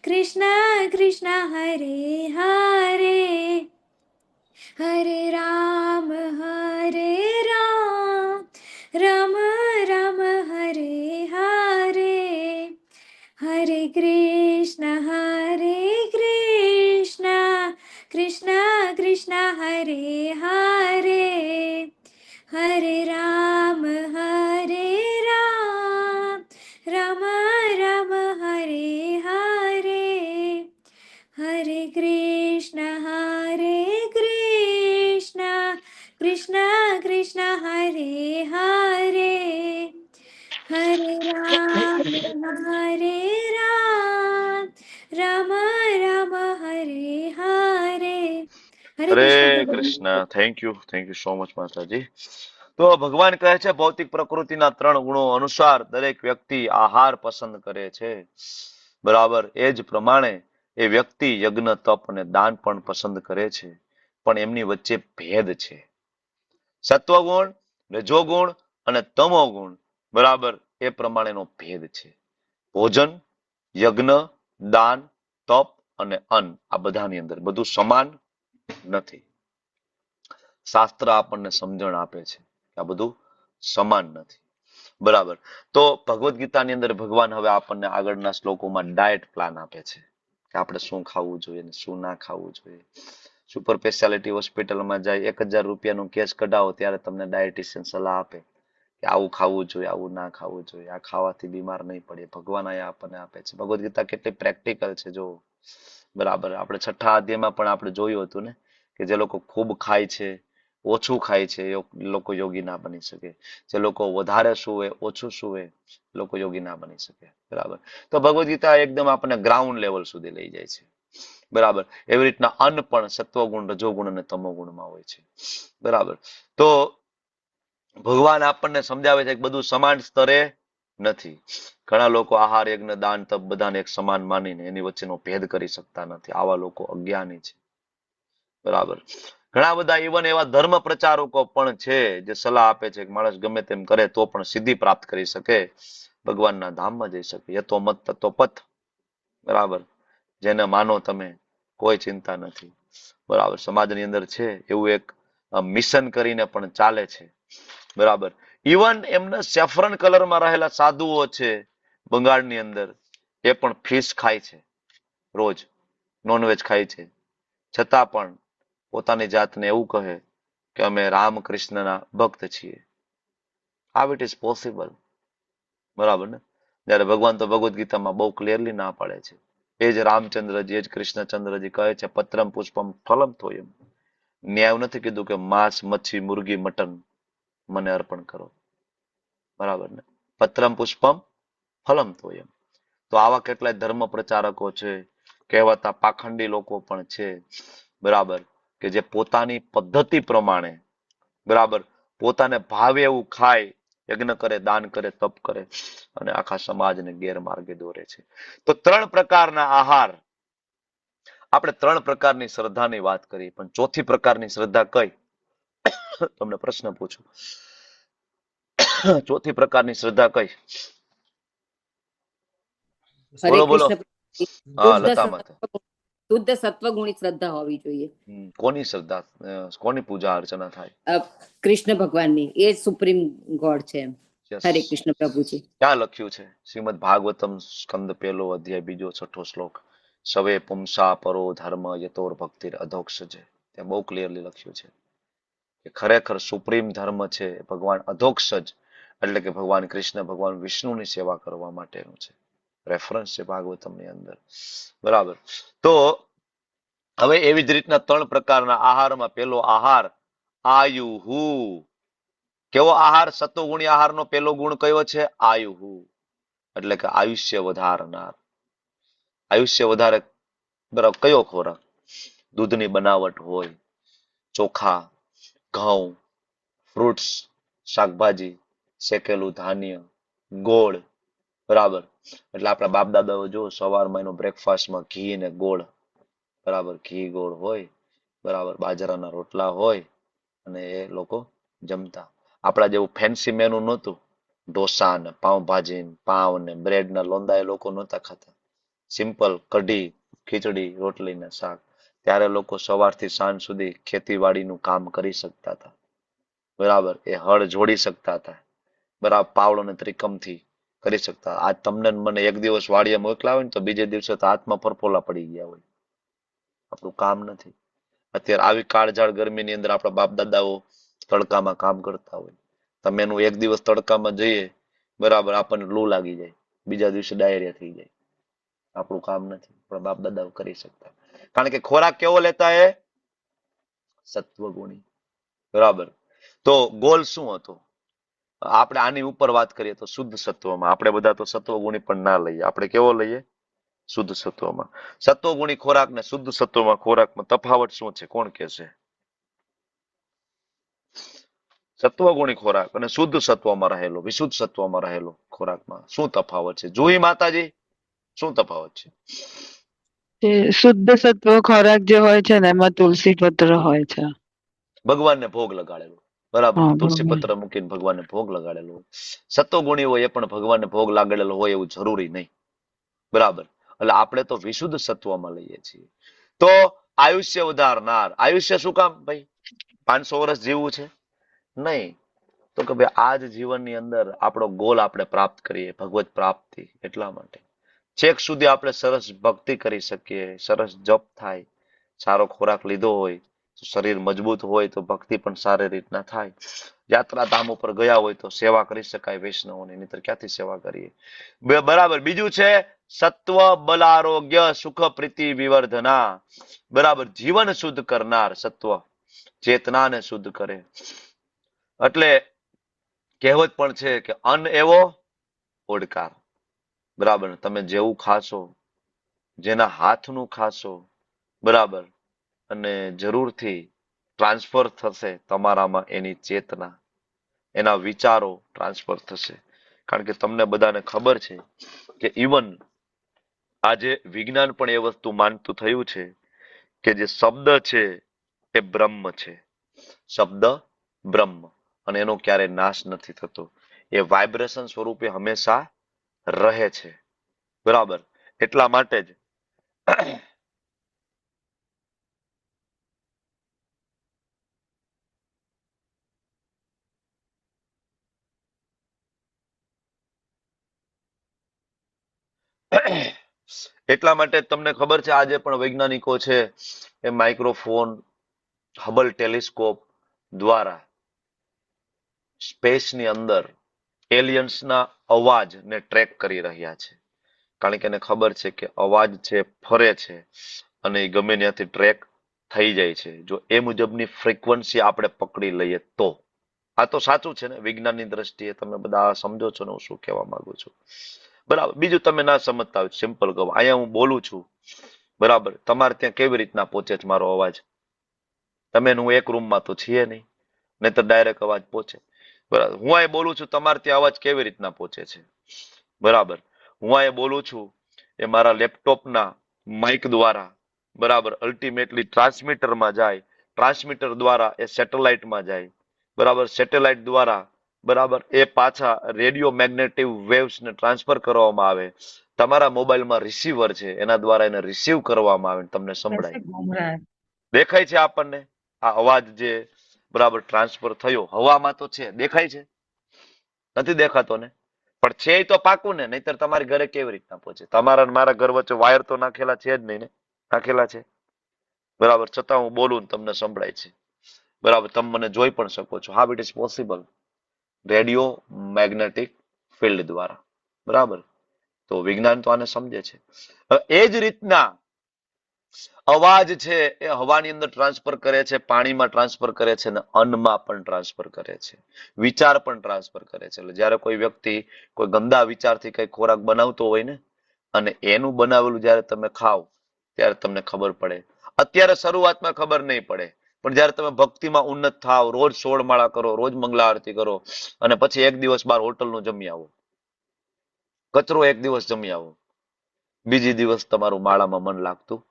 Krishna Krishna Hare Hare Hare Ram Ram Ram Hare Hare Hare Krishna Krishna Krishna Hare Hare Hare Ram Ram Ram Hare Hare Hare Krishna Krishna Krishna Hare Hare Hare Ram Ram Ram Hare Hare Hare Krishna Hare Prabhu Krishna. Thank you so much માતાજી. તો ભગવાન કહે છે ભૌતિક પ્રકૃતિના 3 ગુણો અનુસાર દરેક વ્યક્તિ આહાર પસંદ કરે છે. બરાબર. એ જ પ્રમાણે એ વ્યક્તિ યજ્ઞ, તપ અને દાન પણ પસંદ કરે છે. પણ એમની વચ્ચે ભેદ છે. સત્વગુણ, રજોગુણ અને તમોગુણ, બરાબર, એ પ્રમાણેનો ભેદ છે. ભોજન, યજ્ઞ, દાન, તપ અને અન્ન, આ બધાની અંદર બધું સમાન નથી. શાસ્ત્ર આપણને સમજણ આપે છે કે આ બધું સમાન નથી. બરાબર. તો ભગવદ્ ગીતાની અંદર ભગવાન હવે આપણને આગળના શ્લોકોમાં ડાયટ પ્લાન આપે છે કે આપણે શું ખાવું જોઈએ અને શું ના ખાવું જોઈએ. સુપર સ્પેશિયાલિટી હોસ્પિટલમાં જાય 1000 રૂપિયાનું કેસ કઢાવો ત્યારે તમને ડાયટિશિયન સલાહ આપે કે આવું ખાવું જોઈએ, આવું ના ખાવું જોઈએ, આ ખાવાથી બીમાર નહીં પડે. ભગવાન અહીંયા આપણને આપે છે. ભગવદ્ ગીતા કેટલી પ્રેક્ટિકલ છે જો. બરાબર. આપણે 6થા અધ્યાયમાં પણ આપણે જોયું હતું ને કે જે લોકો ખૂબ ખાય છે, ઓછું ખાય છે, એ લોકો યોગી ના બની શકે. જે લોકો વધારે સૂવે, ઓછું સૂવે, લોકો યોગી ના બની શકે. બરાબર. તો ભગવદ્ ગીતા એકદમ આપણને ગ્રાઉન્ડ લેવલ સુધી લઈ જાય છે. બરાબર. એવી રીતના અન્ન પણ સત્વગુણ, રજોગુણ અને તમોગુણમાં હોય છે. બરાબર. તો ભગવાન આપણને સમજાવે છે કે બધું સમાન સ્તરે નથી. ઘણા લોકો આહાર, યજ્ઞ, દાન, તપ બધાને એક સમાન માનીને એની વચ્ચેનો ભેદ કરી શકતા નથી. આવા લોકો અજ્ઞાની છે. બરાબર. ઘણા બધા ઇવન એવા ધર્મ પ્રચારકો પણ છે જે સલાહ આપે છે કે માણસ ગમે તેમ કરે તો પણ સિદ્ધિ પ્રાપ્ત કરી શકે, ભગવાનના ધામમાં જઈ શકે. યતો મત તતો પથ. બરાબર. જેને માનો તમે, કોઈ ચિંતા નથી. બરાબર. સમાજની અંદર છે એવું એક મિશન કરીને પણ ચાલે છે. બરાબર. ઇવન એમના સેફરન કલરમાં રહેલા સાધુઓ છે બંગાળની અંદર, એ પણ ફિશ ખાય છે, રોજ નોનવેજ ખાય છે, છતાં પણ પોતાની જાતને એવું કહે કે અમે રામકૃષ્ણના ભક્ત છીએ. How it is possible? બરાબર ને? જ્યારે ભગવાન તો ભગવદ્ ગીતામાં બહુ ક્લિયરલી ના પાડે છે. એ જ રામચંદ્રજી, એ જ કૃષ્ણચંદ્રજી કહે છે પત્રમ પુષ્પમ ફલમ તોયમ. ન્યાય નથી કીધું કે માંસ, મચ્છી, મુર્ગી, મટન મને અર્પણ કરો. બરાબર ને? પત્રમ પુષ્પમ ફલમ તોયમ. તો આવા કેટલાય ધર્મ પ્રચારકો છે, કહેવાતા પાખંડી લોકો પણ છે. બરાબર. કે જે પોતાની પદ્ધતિ પ્રમાણે, બરાબર, પોતાને ભાવે એવું ખાય, યજ્ઞ કરે, દાન કરે, તપ કરે અને આખા સમાજને ગેરમાર્ગે દોરે છે. તો 3 પ્રકારના આહાર. આપણે 3 પ્રકારની શ્રદ્ધાની વાત કરી, પણ 4થી પ્રકારની શ્રદ્ધા કઈ? તમને પ્રશ્ન પૂછું. 4થી પ્રકારની શ્રદ્ધા કઈ? હરે બોલો બોલો. કૃષ્ણ. હા, શુદ્ધ લતા માતા. શુદ્ધ સત્વગુણી શ્રદ્ધા હોવી જોઈએ. કોની શ્રદ્ધા, કોની પૂજા અર્ચના થાય? કૃષ્ણ ભગવાનની. એ સુપ્રીમ ગોડ છે. Yes. હરે કૃષ્ણ પ્રભુજી. ક્યાં લખ્યું છે? શ્રીમદ ભાગવતમ સ્કંદ 1 અધ્યાય 2 6 શ્લોક. સવે પુંસા પરો ધર્મ યતોર ભક્તિર અધોક્ષજે. ત્યાં બહુ ક્લિયરલી લખ્યું છે કે ખરેખર સુપ્રીમ ધર્મ છે ભગવાન અધોક્ષજ, એટલે કે ભગવાન કૃષ્ણ, ભગવાન વિષ્ણુની સેવા કરવા માટેનું છે. રેફરન્સ છે ભાગવતમની અંદર. બરાબર. તો હવે એવી જ રીતના 3 પ્રકારના આહારમાં પહેલો આહાર આયુહુ. કેવો આહાર? સત્વગુણી આહારનો પહેલો ગુણ કયો છે? આયુહુ, એટલે કે આયુષ્ય વધારનાર. આયુષ્ય વધારે. બરાબર. કયો ખોરાક? દૂધની બનાવટ હોય, ચોખા, ઘઉં, ફ્રૂટ્સ, શાકભાજી, શેકેલું ધાન્ય, ગોળ. બરાબર. એટલે આપણા બાપ દાદાઓ જો સવારમાં એનો બ્રેકફાસ્ટમાં ઘી ને ગોળ, બરાબર, ઘી ગોળ હોય, બરાબર, બાજરાના રોટલા હોય અને એ લોકો જમતા. આપણા જેવું ફેન્સી મેનુ નહોતું. ઢોસા ને પાઉંભાજી, પાવ ને બ્રેડ ના લોંદા એ લોકો નહોતા ખાતા. સિમ્પલ કઢી, ખીચડી, રોટલી ને શાક. ત્યારે લોકો સવારથી સાંજ સુધી ખેતીવાડીનું કામ કરી શકતા હતા. બરાબર, એ હળ જોડી શકતા હતા. બરાબર, પાવડો ને ત્રિકમથી કરી શકતા. આજ તમને ને મને એક દિવસ વાડીએ મોકલા હોય ને તો બીજે દિવસે તો હાથમાં પરપોલા પડી ગયા હોય. આપણું કામ નથી. અત્યારે આવી કાળઝાળ ગરમીની અંદર આપણા બાપ દાદાઓ તડકામાં કામ કરતા હોય. તમે એનું એક દિવસ તડકામાં જઈએ, બરાબર, આપણને લૂ લાગી જાય, બીજા દિવસે ડાયરિયા થઈ જાય. આપણું કામ નથી, પણ બાપ દાદાઓ કરી શકતા. કારણ કે ખોરાક કેવો લેતા એ સત્વગુણી. બરાબર. તો ગોલ શું હતો? આપણે આની ઉપર વાત કરીએ તો શુદ્ધ સત્વમાં. આપણે બધા તો સત્વગુણી પણ ના લઈએ. આપણે કેવો લઈએ? શુદ્ધ સત્વમાં. સત્વગુણી ખોરાક ને શુદ્ધ સત્વમાં ખોરાકમાં તફાવત શું છે? કોણ કહેશે? સત્વગુણી ખોરાક અને શુદ્ધ સત્વમાં રહેલો, વિશુદ્ધ સત્વમાં રહેલો ખોરાકમાં શું તફાવત છે? જુહી માતાજી, શું તફાવત છે? શુદ્ધ સત્વ ખોરાક જે હોય છે ને એમાં તુલસી પત્ર હોય છે. ભગવાનને ભોગ લગાડેલો. બરાબર, હા, તુલસી બરોબર. પત્ર મૂકીને ભગવાનને ભોગ લગાડેલો હોય. સત્વગુણી હોય એ પણ ભગવાનને ભોગ લાગેલો હોય એવું જરૂરી નહીં. બરાબર, એટલે આપણે તો વિશુદ્ધ સત્વમાં લઈએ છીએ. તો આયુષ્ય વધારનાર. આયુષ્ય શું કામ ભાઈ? 500 વર્ષ જીવવું છે? નહીં. તો કે ભાઈ આ જ જીવનની અંદર આપણો ગોલ આપણે પ્રાપ્ત કરીએ, ભગવત પ્રાપ્તિ. એટલા માટે છેક સુધી આપણે સરસ ભક્તિ કરી શકીએ, સરસ જપ થાય, સારો ખોરાક લીધો હોય, શરીર મજબૂત હોય તો ભક્તિ પણ સારી રીતના થાય. યાત્રાધામ ઉપર ગયા હોય તો સેવા કરી શકાય વૈષ્ણવોની, નહીતર ક્યાંથી સેવા કરીએ? બરાબર. બીજું છે સત્વ બલ આરોગ્ય સુખ પ્રીતિ વિવર્ધના. બરાબર, જીવન શુદ્ધ કરનાર સત્વ ચેતનાને શુદ્ધ કરે. એટલે કહેવત પણ છે કે અન્ન એવો ઓડકાર. બરાબર, તમે જેવું ખાશો, જેના હાથનું ખાશો, બરાબર, અને જરૂરથી ટ્રાન્સફર થશે તમારામાં એની ચેતના, એના વિચારો ટ્રાન્સફર થશે. કારણ કે તમને બધાને ખબર છે કે ઇવન આજે વિજ્ઞાન પણ એ વસ્તુ માનતું થયું છે કે જે શબ્દ છે એ બ્રહ્મ છે. શબ્દ બ્રહ્મ, અને એનો ક્યારે નાશ નથી થતો. એ વાઇબ્રેશન સ્વરૂપે હંમેશા રહે છે. બરાબર, એટલા માટે જ એટલા માટે તમને ખબર છે આજે પણ વૈજ્ઞાનિકો છે એ માઇક્રોફોન, હબલ ટેલિસ્કોપ દ્વારા સ્પેસની અંદર એલિયન્સના અવાજને ટ્રેક કરી રહ્યા છે. કારણ કે એને ખબર છે કે અવાજ છે ફરે છે અને એ ગમે ત્યાંથી ટ્રેક થઈ જાય છે, જો એ મુજબની ફ્રીક્વન્સી આપણે પકડી લઈએ તો. આ તો સાચું છે ને વિજ્ઞાનની દ્રષ્ટિએ? તમે બધા સમજો છો ને હું શું કહેવા માંગુ છું? બરાબર. બીજું તમે ના સમજતા હોય, સિમ્પલ કહું, અહીંયા હું બોલું છું, બરાબર, તમારે ત્યાં કેવી રીતના પહોંચે છે મારો અવાજ? તમે હું એક રૂમમાં તો છીએ નહીં, નહીં તો ડાયરેક્ટ અવાજ પહોંચે. બરાબર, હું અહીં બોલું છું, તમારે ત્યાં અવાજ કેવી રીતના પહોંચે છે? બરાબર, હું અહીં બોલું છું એ મારા લેપટોપના માઇક દ્વારા, બરાબર, અલ્ટિમેટલી ટ્રાન્સમીટરમાં જાય, ટ્રાન્સમીટર દ્વારા એ સેટેલાઇટમાં જાય, બરાબર, સેટેલાઇટ દ્વારા, બરાબર, એ પાછા રેડિયો મેગ્નેટિક વેવ્સ ને ટ્રાન્સફર કરવામાં આવે. તમારા મોબાઈલમાં રિસીવર છે, એના દ્વારા એને રિસીવ કરવામાં આવે, તમને સંભળાય. દેખાય છે આપણને આ અવાજ જે બરાબર ટ્રાન્સફર થયો? હવામાં તો છે, દેખાય છે? નથી દેખાતો ને? પણ છે તો પાકું ને, નહીતર તમારી ઘરે કેવી રીતના પહોંચે? તમારા મારા ઘર વચ્ચે વાયર તો નાખેલા છે જ નહીં ને? નાખેલા છે, બરાબર, છતાં હું બોલું ને તમને સંભળાય છે. બરાબર, તમે મને જોઈ પણ શકો છો. How it is possible? Radio magnetic field દ્વારા. બરાબર, તો વિજ્ઞાન તો આને સમજે છે. એ જ રીતના અવાજ છે એ હવાની અંદર ટ્રાન્સફર કરે છે, પાણીમાં ટ્રાન્સફર કરે છે, અને અન્નમાં પણ ટ્રાન્સફર કરે છે, વિચાર પણ ટ્રાન્સફર કરે છે. એટલે જયારે કોઈ વ્યક્તિ કોઈ ગંદા વિચારથી કઈ ખોરાક બનાવતો હોય ને, અને એનું બનાવેલું જયારે તમે ખાવ ત્યારે તમને ખબર પડે. અત્યારે શરૂઆતમાં ખબર નહીં પડે, પણ જયારે તમે ભક્તિમાં ઉન્નત થાવ, રોજ 16 માળા કરો, રોજ મંગલા આરતી કરો, અને પછી એક દિવસ બાર હોટલનું જમી આવો, કચરો એક દિવસ જમી આવો, બીજી દિવસ તમારું માળામાં મન લાગતું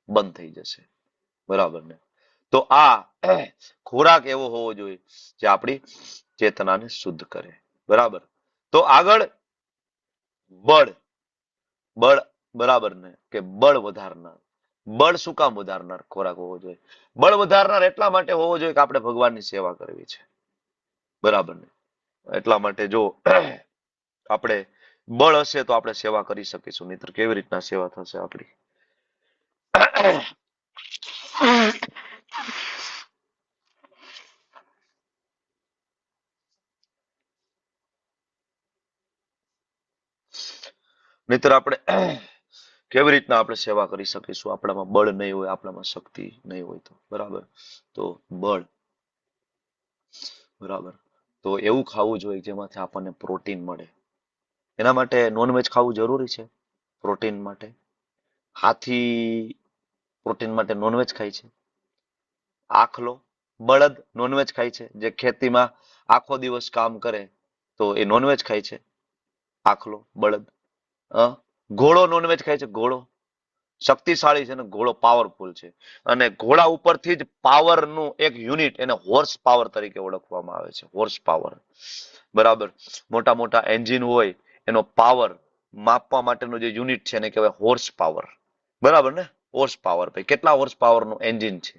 બંધ થઈ જશે. બરાબર ને? તો આ ખોરાક એવો હોવો જોઈએ જે આપણી ચેતનાને શુદ્ધ કરે. બરાબર, તો આગળ બળ. બળ બરાબર ને, કે બળ વધારનાર. બળ શું કામ વધારનાર ખોરાક હોવો જોઈએ? બળ વધારનાર એટલા માટે હોવો જોઈએ કે આપણે ભગવાનની સેવા કરવી છે. બરાબર ને, એટલા માટે જો આપણે બળ હશે તો આપણે સેવા કરી શકીશું, નહીતર કેવી રીતના સેવા થશે આપણી? નહીતર આપણે કેવી રીતના આપણે સેવા કરી શકીશું? આપણામાં બળ નહીં હોય, આપણામાં શક્તિ નહીં હોય તો. બરાબર, તો બળ, બરાબર, તો એવું ખાવું જોઈએ જેમાંથી આપણને પ્રોટીન મળે. એના માટે નોનવેજ ખાવું જરૂરી છે પ્રોટીન માટે. હાથી પ્રોટીન માટે નોનવેજ ખાય છે. આખલો, બળદ નોનવેજ ખાય છે. જે ખેતીમાં આખો દિવસ કામ કરે તો એ નોનવેજ ખાય છે, આખલો, બળદ. ઘોડો નોનવેજ ખાય છે. ઘોડો શક્તિશાળી છે ને, ઘોડો પાવરફુલ છે. અને ઘોડા ઉપરથી જ પાવરનું એક યુનિટ, એને હોર્સ પાવર તરીકે ઓળખવામાં આવે છે. હોર્સ પાવર, બરાબર. મોટા મોટા એન્જિન હોય એનો પાવર માપવા માટેનું જે યુનિટ છે એને કહેવાય હોર્સ પાવર. બરાબર ને, હોર્સ પાવર. ભાઈ કેટલા હોર્સ પાવરનું એન્જિન છે?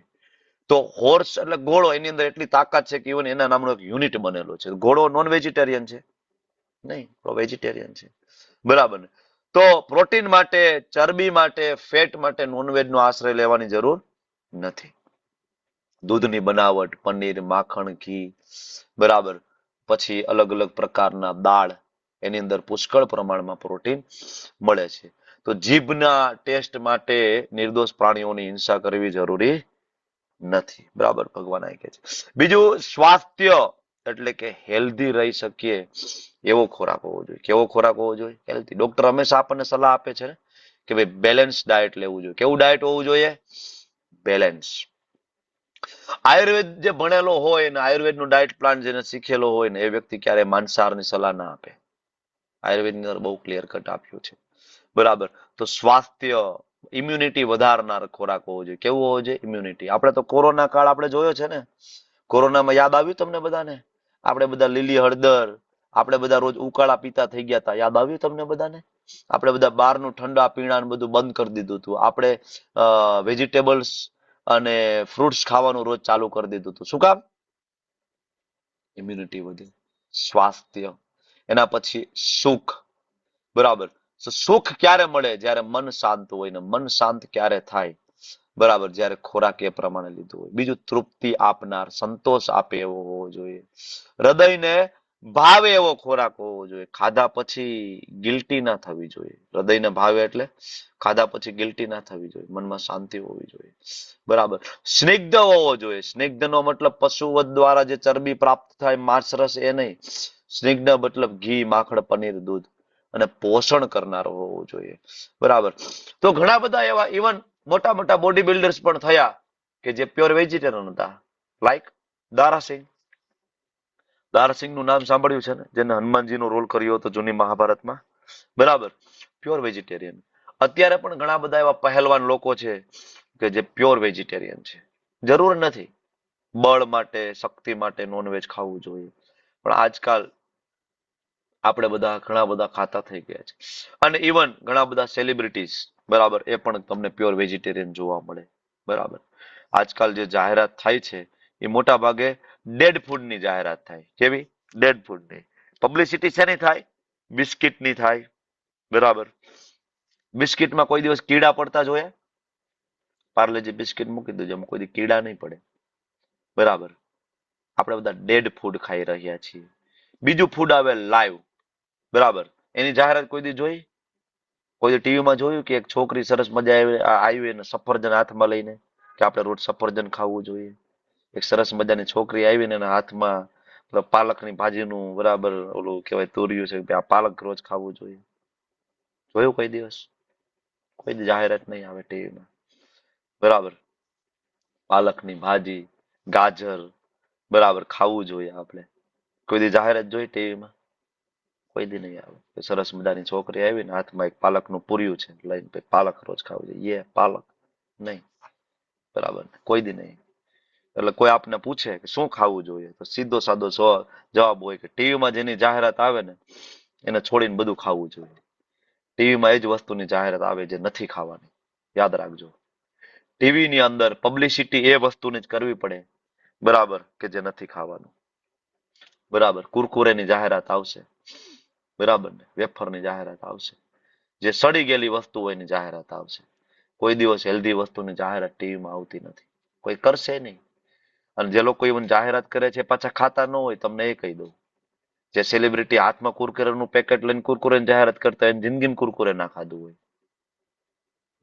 તો હોર્સ એટલે ઘોડો, એની અંદર એટલી તાકાત છે કે ઇવન એના નામનો એક યુનિટ બનેલો છે. ઘોડો નોન વેજીટેરિયન છે? નહીં, વેજીટેરિયન છે. બરાબર ને. તો પ્રોટીન માટે, ચરબી માટે, ફેટ માટે નોનવેજ નો આશ્રય લેવાની જરૂર નથી. દૂધની બનાવટ, પનીર, માખણ, ઘી, બરાબર, પછી અલગ અલગ પ્રકારના દાળ, એની અંદર પુષ્કળ પ્રમાણમાં પ્રોટીન મળે છે. તો જીભના ટેસ્ટ માટે નિર્દોષ પ્રાણીઓની હિંસા કરવી જરૂરી નથી. બરાબર, ભગવાન આ કહે છે. બીજું, સ્વાસ્થ્ય એટલે કે હેલ્ધી રહી શકીએ એવો ખોરાક હોવો જોઈએ. કેવો ખોરાક હોવો જોઈએ? હેલ્ધી. ડોક્ટર હંમેશા આપણને સલાહ આપે છે કે ભાઈ બેલેન્સ ડાયટ લેવું જોઈએ. કેવું ડાયટ હોવું જોઈએ? બેલેન્સ. આયુર્વેદ જે ભણેલો હોય ને, આયુર્વેદનો ડાયટ પ્લાન જેને શીખેલો હોય ને, એ વ્યક્તિ ક્યારેય માંસાહારની સલાહ ના આપે. આયુર્વેદની અંદર બહુ ક્લિયર કટ આપ્યું છે. બરાબર. તો સ્વાસ્થ્ય, ઇમ્યુનિટી વધારનાર ખોરાક હોવો જોઈએ. કેવું હોવો જોઈએ? ઇમ્યુનિટી. આપણે તો કોરોના કાળ આપણે જોયો છે ને. કોરોનામાં યાદ આવ્યું તમને બધાને? આપણે બધા લીલી હળદર, આપણે બધા રોજ ઉકાળા પીતા થઈ ગયા હતા. યાદ આવ્યું તમને બધાને? આપણે બધા બહારનું ઠંડા પીણા બધું બંધ કરી દીધું હતું. આપણે વેજીટેબલ્સ અને ફ્રૂટ્સ ખાવાનું રોજ ચાલુ કરી દીધું હતું. શું કામ? ઇમ્યુનિટી વધી, સ્વાસ્થ્ય. એના પછી સુખ. બરાબર. સુખ ક્યારે મળે? જ્યારે મન શાંત હોય. ને મન શાંત ક્યારે થાય? બરાબર, જ્યારે ખોરાક એ પ્રમાણે લીધું હોય. બીજું, તૃપ્તિ આપનાર, સંતોષ આપે એવો હોવો જોઈએ. હૃદયને ભાવે એવો ખોરાક હોવો જોઈએ. ખાધા પછી ગિલ્ટી ના થવી જોઈએ. હૃદયને ભાવે એટલે ખાધા પછી ગિલ્ટી ના થવી જોઈએ. મનમાં શાંતિ હોવી જોઈએ. બરાબર. સ્નિગ્ધ હોવો જોઈએ. સ્નિગ્ધનો મતલબ પશુવધ દ્વારા જે ચરબી પ્રાપ્ત થાય, માંસરસ, એ નહીં. સ્નિગ્ધ મતલબ ઘી, માખણ, પનીર, દૂધ. અને પોષણ કરનારો હોવો જોઈએ. બરાબર. તો ઘણા બધા એવા ઇવન મોટા મોટા બોડી બિલ્ડર્સ પણ થયા કે જે પ્યોર વેજીટેરિયન હતા. લાઈક દારાસિંહ. દારાસિંહનું નામ સાંભળ્યું છે ને? જેને હનુમાનજીનો રોલ કર્યો હતો જૂની મહાભારતમાં. બરાબર, પ્યોર વેજીટેરિયન. અત્યારે પણ ઘણા બધા એવા પહેલવાન લોકો છે કે જે પ્યોર વેજીટેરિયન છે. જરૂર નથી બળ માટે, શક્તિ માટે નોનવેજ ખાવું જોઈએ, પણ આજકાલ આપણે બધા ઘણા બધા ખાતા થઈ ગયા છે. અને ઇવન ઘણા બધા સેલિબ્રિટીઝ, બરાબર, એ પણ તમને પ્યોર વેજીટેરિયન જોવા મળે. બરાબર. આજકાલ જે જાહેરાત થાય છે એ મોટા ભાગે ડેડ ફૂડની જાહેરાત થાય. કેવી? ડેડ ફૂડની. પબ્લિસિટી શેની થાય? બિસ્કિટની થાય. બરાબર. બિસ્કિટમાં કોઈ દિવસ કીડા પડતા જોયા? પાર્લેજી બિસ્કિટ મૂકી દેજો, એમાં કોઈ દી કીડા નહીં પડે. બરાબર. આપણે બધા ડેડ ફૂડ ખાઈ રહ્યા છીએ. બીજું ફૂડ આવે લાઈવ. બરાબર. એની જાહેરાત કોઈ દી જોઈ? કોઈ દી ટીવીમાં જોયું કે એક છોકરી સરસ મજા આવી ને સફરજન હાથમાં લઈને, કે આપણે રોજ સફરજન ખાવું જોઈએ? એક સરસ મજાની છોકરી આવીને એના હાથમાં પાલકની ભાજીનું, બરાબર, ઓલું કહેવાય તોર્યું છે કે આ પાલક રોજ ખાવું જોઈએ. જોયું કોઈ દિવસ? કોઈ દી જાહેરાત નહીં આવે ટીવીમાં. બરાબર. પાલકની ભાજી, ગાજર, બરાબર, ખાવું જોઈએ આપણે. કોઈ દી જાહેરાત જોઈ ટીવીમાં? કોઈ દી નહીં આવે. સરસ મજાની છોકરી આવીને હાથમાં એક પાલકનું પૂર્યું છે લઈને, પાલક રોજ ખાવું જોઈએ. પાલક નહીં. બરાબર, કોઈ દી નહીં. એટલે કોઈ આપને પૂછે કે શું ખાવું જોઈએ, તો સીધો સાદો જવાબ હોય કે ટીવીમાં જેની જાહેરાત આવે ને એને છોડીને બધું ખાવું જોઈએ. ટીવીમાં એ જ વસ્તુની જાહેરાત આવે જે નથી ખાવાની. યાદ રાખજો, ટીવી ની અંદર પબ્લિસિટી એ વસ્તુની જ કરવી પડે, બરાબર, કે જે નથી ખાવાનું. બરાબર, કુરકુરેની જાહેરાત આવશે, બરાબર ને, વેફરની જાહેરાત આવશે, જે સડી ગયેલી વસ્તુ હોય એની જાહેરાત આવશે. કોઈ દિવસ હેલ્ધી વસ્તુની જાહેરાત ટીવીમાં આવતી નથી, કોઈ કરશે નહીં. અને જે લોકો ઇવન જાહેરાત કરે છે પાછા ખાતા ન હોય, તમને એ કહી દઉં, જે સેલિબ્રિટી હાથમાં કુરકુરેનું પેકેટ લઈને કુરકુરેની જાહેરાત કરતા હોય, જિંદગીમાં કુરકુરે ના ખાધું હોય.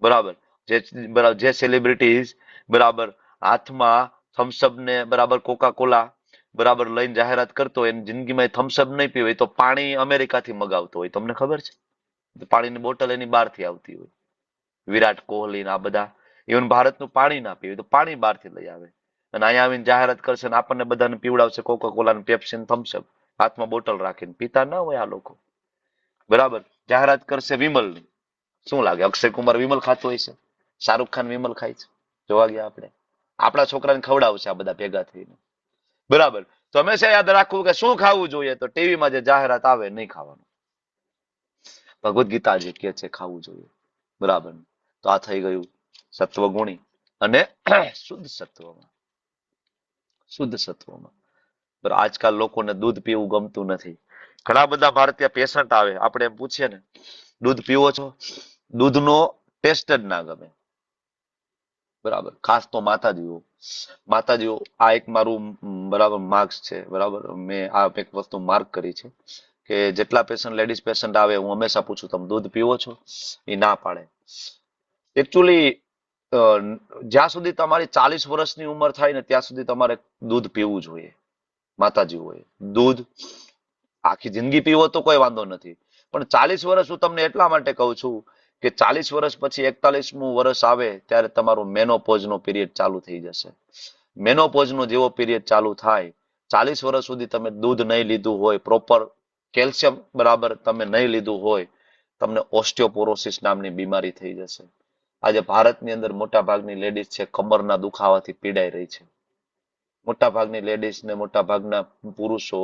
બરાબર, જે સેલિબ્રિટીઝ બરાબર હાથમાં થમ્સઅપ ને બરાબર કોકા કોલા બરાબર લઈને જાહેરાત કરતો હોય, એની જિંદગીમાં થમ્સઅપ નહીં પીવે, તો પાણી અમેરિકાથી મગાવતો હોય, તમને ખબર છે? પાણીની બોટલ એની બહારથી આવતી હોય. વિરાટ કોહલી આ બધા ઇવન ભારતનું પાણી ના પીવે તો પાણી બહારથી લઈ આવે, અને અહીંયા આવીને જાહેરાત કરશે ને આપણને બધાને પીવડાવશે કોકા કોલા ને પેપ્સી ને થમ્સઅપ, હાથમાં બોટલ રાખીને. પીતા ના હોય આ લોકો. બરાબર, જાહેરાત કરશે વિમલની. શું લાગે, અક્ષય કુમાર વિમલ ખાતો હોય છે? શાહરુખ ખાન વિમલ ખાય છે? જોવા ગયા આપણે, આપણા છોકરાને ખવડાવશે આ બધા ભેગા થઈને. બરાબર, તો હંમેશા યાદ રાખવું કે શું ખાવું જોઈએ, તો ટીવીમાં જે જાહેરાત આવે નહીં ખાવાનું. ભગવદ્ ગીતા જે કે છે ખાવું જોઈએ. બરાબર, તો આ થઈ ગયું સત્વગુણી અને શુદ્ધ સત્વમાં. શુદ્ધ સત્વમાં બરાબર, આજકાલ લોકોને દૂધ પીવું ગમતું નથી. ઘણા બધા ભારતીય પેશન્ટ આવે, આપણે એમ પૂછીએ ને, દૂધ પીવો છો? દૂધનો ટેસ્ટ જ ના ગમે. બરાબર, ખાસ તો માતાજીઓ. આ એક મારું બરાબર માર્ક્સ છે. બરાબર, મેં આ એક વસ્તુ માર્ક કરી છે કે જેટલા પેશન્ટ લેડીઝ પેશન્ટ આવે, હું હંમેશા પૂછું તમે દૂધ પીવો છો? એ ના પાડે. એકચ્યુઅલી જ્યાં સુધી તમારી 40 વર્ષની ઉંમર થાય ને ત્યાં સુધી તમારે દૂધ પીવું જોઈએ. માતાજીઓએ દૂધ આખી જિંદગી પીવો તો કોઈ વાંધો નથી, પણ 40 વર્ષ હું તમને એટલા માટે કહું છું કે 40 વર્ષ પછી 41મું વર્ષ આવે ત્યારે તમારો મેનોપોઝનો પીરિયડ ચાલુ થઈ જશે. મેનોપોઝનો જેવો પીરિયડ ચાલુ થાય, 40 વર્ષ સુધી તમે દૂધ નહીં લીધું હોય, પ્રોપર કેલ્શિયમ બરાબર તમે નહીં લીધું હોય, તમને ઓસ્ટિયોપોરોસિસ નામની બીમારી થઈ જશે. આજે ભારતની અંદર મોટા ભાગની લેડીઝ છે કમરના દુખાવાથી પીડાઈ રહી છે. મોટા ભાગની લેડીઝ ને મોટા ભાગના પુરુષો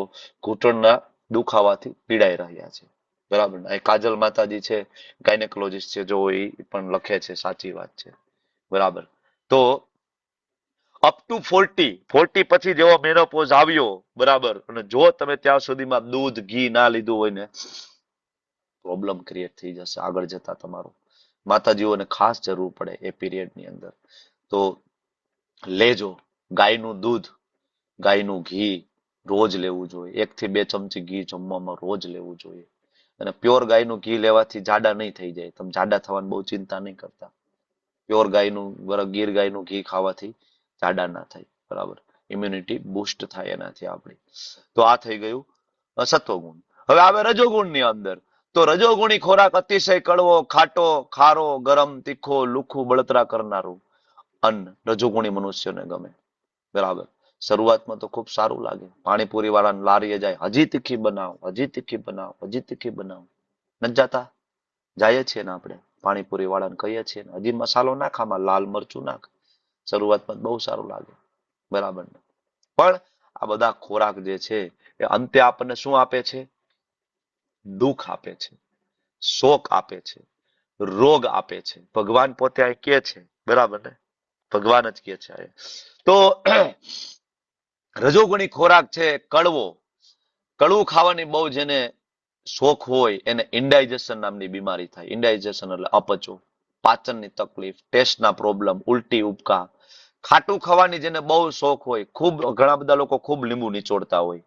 ઘૂંટણના દુખાવાથી પીડાઈ રહ્યા છે. બરાબર, એ કાજલ માતાજી છે, ગાયનેકોલોજીસ્ટ છે, જો એ પણ લખે છે, સાચી વાત છે. બરાબર, તો અપ ટુ 40 પછી જેવો મેનોપોઝ આવ્યો, બરાબર, અને જો તમે ત્યાં સુધીમાં દૂધ ઘી ના લીધું હોય ને, પ્રોબ્લેમ ક્રિએટ થઈ જશે આગળ જતા. તમારું માતાજીઓને ખાસ જરૂર પડે એ પીરિયડની અંદર. તો લેજો ગાયનું દૂધ, ગાયનું ઘી રોજ લેવું જોઈએ. 1 થી 2 ચમચી ઘી જમવામાં રોજ લેવું જોઈએ. અને પ્યોર ગાયનું ઘી લેવાથી જાડા નહીં થઈ જાય. તમે જાડા થવાની બહુ ચિંતા નહીં કરતા. પ્યોર ગાયનું ગીર ગાયનું ઘી ખાવાથી જાડા ના થાય. બરાબર, ઇમ્યુનિટી બુસ્ટ થાય એનાથી આપણી. તો આ થઈ ગયું સત્વગુણ. હવે આવે રજોગુણની અંદર. તો રજોગુણી ખોરાક અતિશય કડવો, ખાટો, ખારો, ગરમ, તીખો, લુખું, બળતરા કરનારું અન્ન રજોગુણી મનુષ્યને ગમે. બરાબર, શરૂઆતમાં તો ખૂબ સારું લાગે. પાણીપુરી વાળાને લારીએ જાય, હજી તીખી બનાવો, હજી તીખી બનાવો, હજી તીખી બનાવો. નથી જાતા? જાય છીએ ને આપણે પાણીપુરી વાળાને કહીએ છીએ ને, હજી મસાલો નાખ, આમાં લાલ મરચું નાખ. શરૂઆતમાં બહુ સારું લાગે. બરાબર ને, પણ આ બધા ખોરાક જે છે એ અંતે આપણને શું આપે છે? દુઃખ આપે છે, શોક આપે છે, રોગ આપે છે. ભગવાન પોતે આ કે છે, બરાબર ને, ભગવાન જ કે છે. તો રજોગુણી ખોરાક છે કડવો. કડવું ખાવાની બહુ જેને શોખ હોય એને ઇન્ડાઇજેશન નામની બીમારી થાય. ઇન્ડાઇજેશન એટલે અપચો, પાચનની તકલીફ, ટેસ્ટના પ્રોબ્લેમ, ઉલટી ઉપકા. ખાટું ખાવાની જેને બહુ શોખ હોય, ખૂબ ઘણા બધા લોકો ખૂબ લીંબુ નિચોડતા હોય.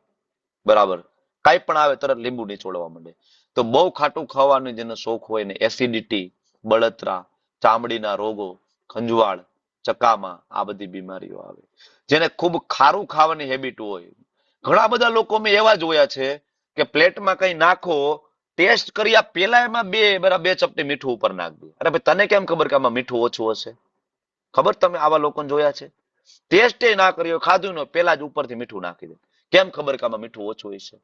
બરાબર, કાંઈ પણ આવે તરત લીંબુ નિચોડવા માંડે. તો બહુ ખાટું ખાવાની જેને શોખ હોય ને એસિડિટી, બળતરા, ચામડીના રોગો, ખંજવાળ, ચકામા, આ બધી બીમારીઓ આવે. જેને ખૂબ ખારું ખાવાની હેબિટ હોય, ઘણા બધા લોકો મેં એવા જોયા છે કે પ્લેટમાં કઈ નાખો, ટેસ્ટ કર્યા પેલા એમાં બે ચપટી મીઠું ઉપર નાખ દે. અરે ભાઈ, તને કેમ ખબર કે આમાં મીઠું ઓછું હશે? ખબર? તમે આવા લોકોને જોયા છે? ટેસ્ટ ના કર્યો, ખાધું ને પેલા જ ઉપરથી મીઠું નાખી દે. કેમ ખબર કે આમાં મીઠું ઓછું હોય છે?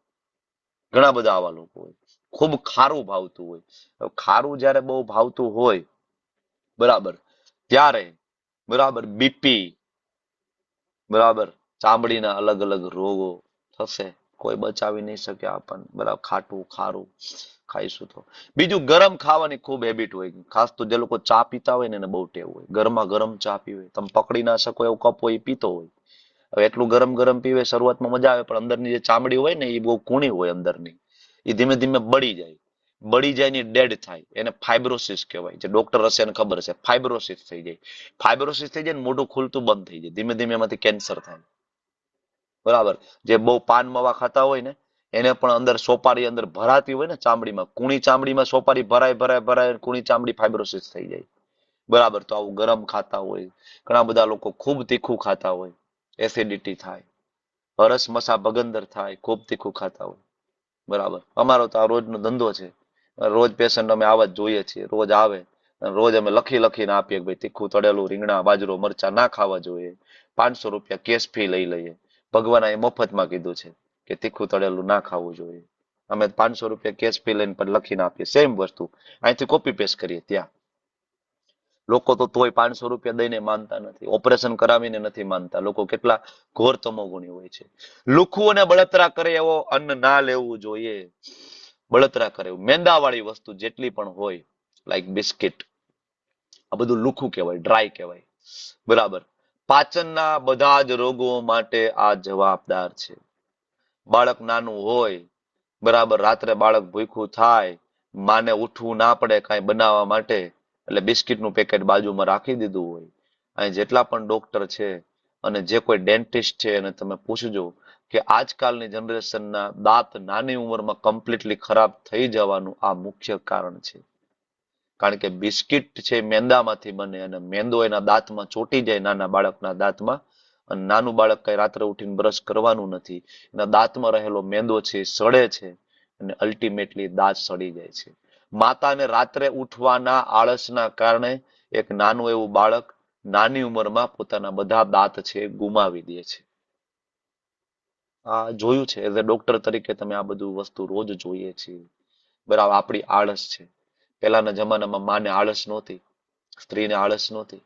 ઘણા બધા આવા લોકો હોય. ખૂબ ખારું ભાવતું હોય. ખારું જયારે બહુ ભાવતું હોય, બરાબર, ત્યારે બરાબર બીપી, બરાબર, ચામડીના અલગ અલગ રોગો થશે. કોઈ બચાવી નહીં શકે આપણને. બરાબર, ખાટું ખારું ખાઈશું તો. બીજું, ગરમ ખાવાની ખૂબ હેબિટ હોય, ખાસ તો જે લોકો ચા પીતા હોય ને એને બહુ ટેવ હોય, ગરમા ગરમ ચા પીવે. તમે પકડી ના શકો એવો કપ હોય, પીતો હોય. હવે એટલું ગરમ ગરમ પીવે, શરૂઆતમાં મજા આવે, પણ અંદરની જે ચામડી હોય ને એ બહુ કૂણી હોય અંદરની, એ ધીમે ધીમે બળી જાય ને ડેડ થાય. એને ફાઇબ્રોસિસ કહેવાય. જે ડોક્ટર હશે એને ખબર છે, ફાઇબ્રોસિસ થઈ જાય. ફાઇબ્રોસિસ થઈ જાય ને મોઢું ખુલતું બંધ થઈ જાય, ધીમે ધીમે એમાંથી કેન્સર થાય. બરાબર. જે બહુ પાન મવા ખાતા હોય ને એને પણ અંદર સોપારી અંદર ભરાતી હોય ને ચામડીમાં, કૂણી ચામડીમાં સોપારી ભરાય કૂણી ચામડી ફાઇબ્રોસિસ થઈ જાય. બરાબર. તો આવું ગરમ ખાતા હોય, ઘણા બધા લોકો ખૂબ તીખું ખાતા હોય, એસિડિટી થાય, હરસ મસા ભગંદર થાય, ખૂબ તીખું ખાતા હોય. બરાબર. અમારો તો આ રોજનો ધંધો છે, રોજ પેશન્ટ અમે આવા જ જોઈએ છીએ, રોજ આવે રોજ અમે લખીને આપીએ કે ભાઈ તીખું તળેલું રીંગણા બાજરો મરચા ના ખાવા જોઈએ. 500 રૂપિયા કેશ ફી લઈ લઈએ. ભગવાને એ મફતમાં કીધું છે કે તીખું તળેલું ના ખાવું જોઈએ. અમે 500 રૂપિયા કેશ ફી લઈને પણ લખીને આપીએ. સેમ વસ્તુ અહીંથી કોપી પેસ્ટ કરીએ ત્યાં. લોકો તો તોય 500 રૂપિયા દઈને માનતા નથી, ઓપરેશન કરાવીને નથી માનતા. લોકો કેટલા ઘોર તમોગુણી હોય છે. લુખું અને બળતરા કરે એવો અન્ન ના લેવું જોઈએ. બળતરા કરે એવું મેંદાવાળી વસ્તુ જેટલી પણ હોય, લાઈક બિસ્કિટ, આ બધું લુખું કહેવાય, ડ્રાય કહેવાય. બરાબર. પાચનના બધા જ રોગો માટે આ જવાબદાર છે. બાળક નાનું હોય, બરાબર, રાત્રે બાળક ભૂખ્યું થાય, માને ઉઠવું ના પડે કાંઈ બનાવવા માટે, એટલે બિસ્કિટનું પેકેટ બાજુમાં રાખી દીધું હોય. અહીં જેટલા પણ ડોક્ટર છે અને જે કોઈ ડેન્ટિસ્ટ છે એને તમે પૂછજો કે આજકાલની જનરેશનના દાંત નાની ઉંમરમાં કમ્પ્લીટલી ખરાબ થઈ જવાનું આ મુખ્ય કારણ છે. કારણ કે બિસ્કિટ છે મેંદામાંથી બને અને મેંદો એના દાંતમાં ચોટી જાય, નાના બાળકના દાંતમાં, અને નાનું બાળક કઈ રાત્રે ઉઠીને બ્રશ કરવાનું નથી, એના દાંતમાં રહેલો મેંદો છે સડે છે અને અલ્ટિમેટલી દાંત સડી જાય છે. માતાને રાત્રે ઉઠવાના આળસના કારણે એક નાનું એવું બાળક નાની ઉંમરમાં પોતાના બધા દાંત છે ગુમાવી દે છે. આ જોયું છે, એઝ અ ડોક્ટર તરીકે તમે આ બધું વસ્તુ રોજ જોઈએ છીએ. બરાબર. આપણી આળસ છે. પહેલાના જમાનામાં માને આળસ નહોતી, સ્ત્રીને આળસ નહોતી,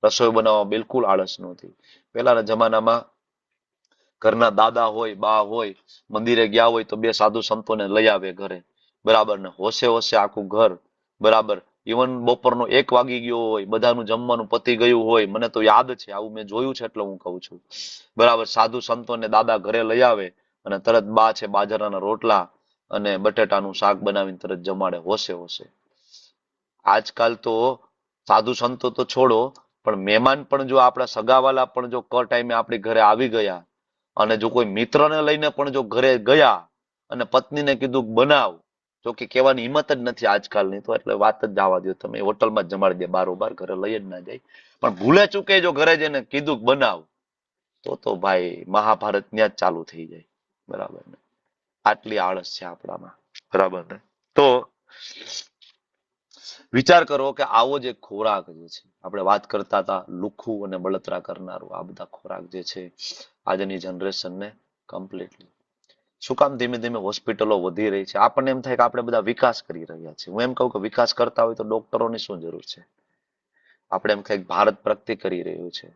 રસોઈ બનાવવા બિલકુલ આળસ નહોતી. પહેલાના જમાનામાં ઘરના દાદા હોય, બા હોય, મંદિરે ગયા હોય તો 2 સાધુ સંતોને લઈ આવે ઘરે. બરાબર. ને હોશે આખું ઘર. બરાબર. ઇવન બપોરનો 1 વાગી ગયો હોય, બધાનું જમવાનું પતી ગયું હોય, મને તો યાદ છે, આવું મેં જોયું છે એટલે હું કહું છું. બરાબર. સાધુ સંતોને દાદા ઘરે લઈ આવે અને તરત બા છે બાજરાના રોટલા અને બટેટાનું શાક બનાવીને તરત જમાડે હોશે. આજકાલ તો સાધુ સંતો તો છોડો, પણ મહેમાન પણ જો આપણા સગાવાલા પણ જો ટાઈમે આપણી ઘરે આવી ગયા અને જો કોઈ મિત્રને લઈને પણ જો ઘરે ગયા અને પત્નીને કીધું બનાવ, જો કે કહેવાની હિંમત જ નથી આજકાલની, તો એટલે વાત જ જવા દો, તમે હોટલમાં જ જમાડી દે, બારોબાર ઘરે લઈ જ ના જાય. પણ ભૂલે ચૂકે જો ઘરે જઈને કીધું બનાવ, તો ભાઈ મહાભારત ત્યાં જ ચાલુ થઈ જાય. બરાબર ને. આટલી આળસ છે આપણામાં. બરાબર ને. તો વિચાર કરો કે આવો જે ખોરાક જે છે, આપણે વાત કરતા હતા લુખું અને બળતરા કરનારું, આ બધા ખોરાક જે છે આજની જનરેશનને કમ્પ્લીટલી, શું કામ ધીમે ધીમે હોસ્પિટલો વધી રહી છે? આપણને એમ થાય કે આપણે બધા વિકાસ કરી રહ્યા છીએ. હું એમ કહું કે વિકાસ કરતા હોય તો ડોક્ટરોની શું જરૂર છે? આપણે એમ કહીએ ભારત પ્રગતિ કરી રહ્યું છે,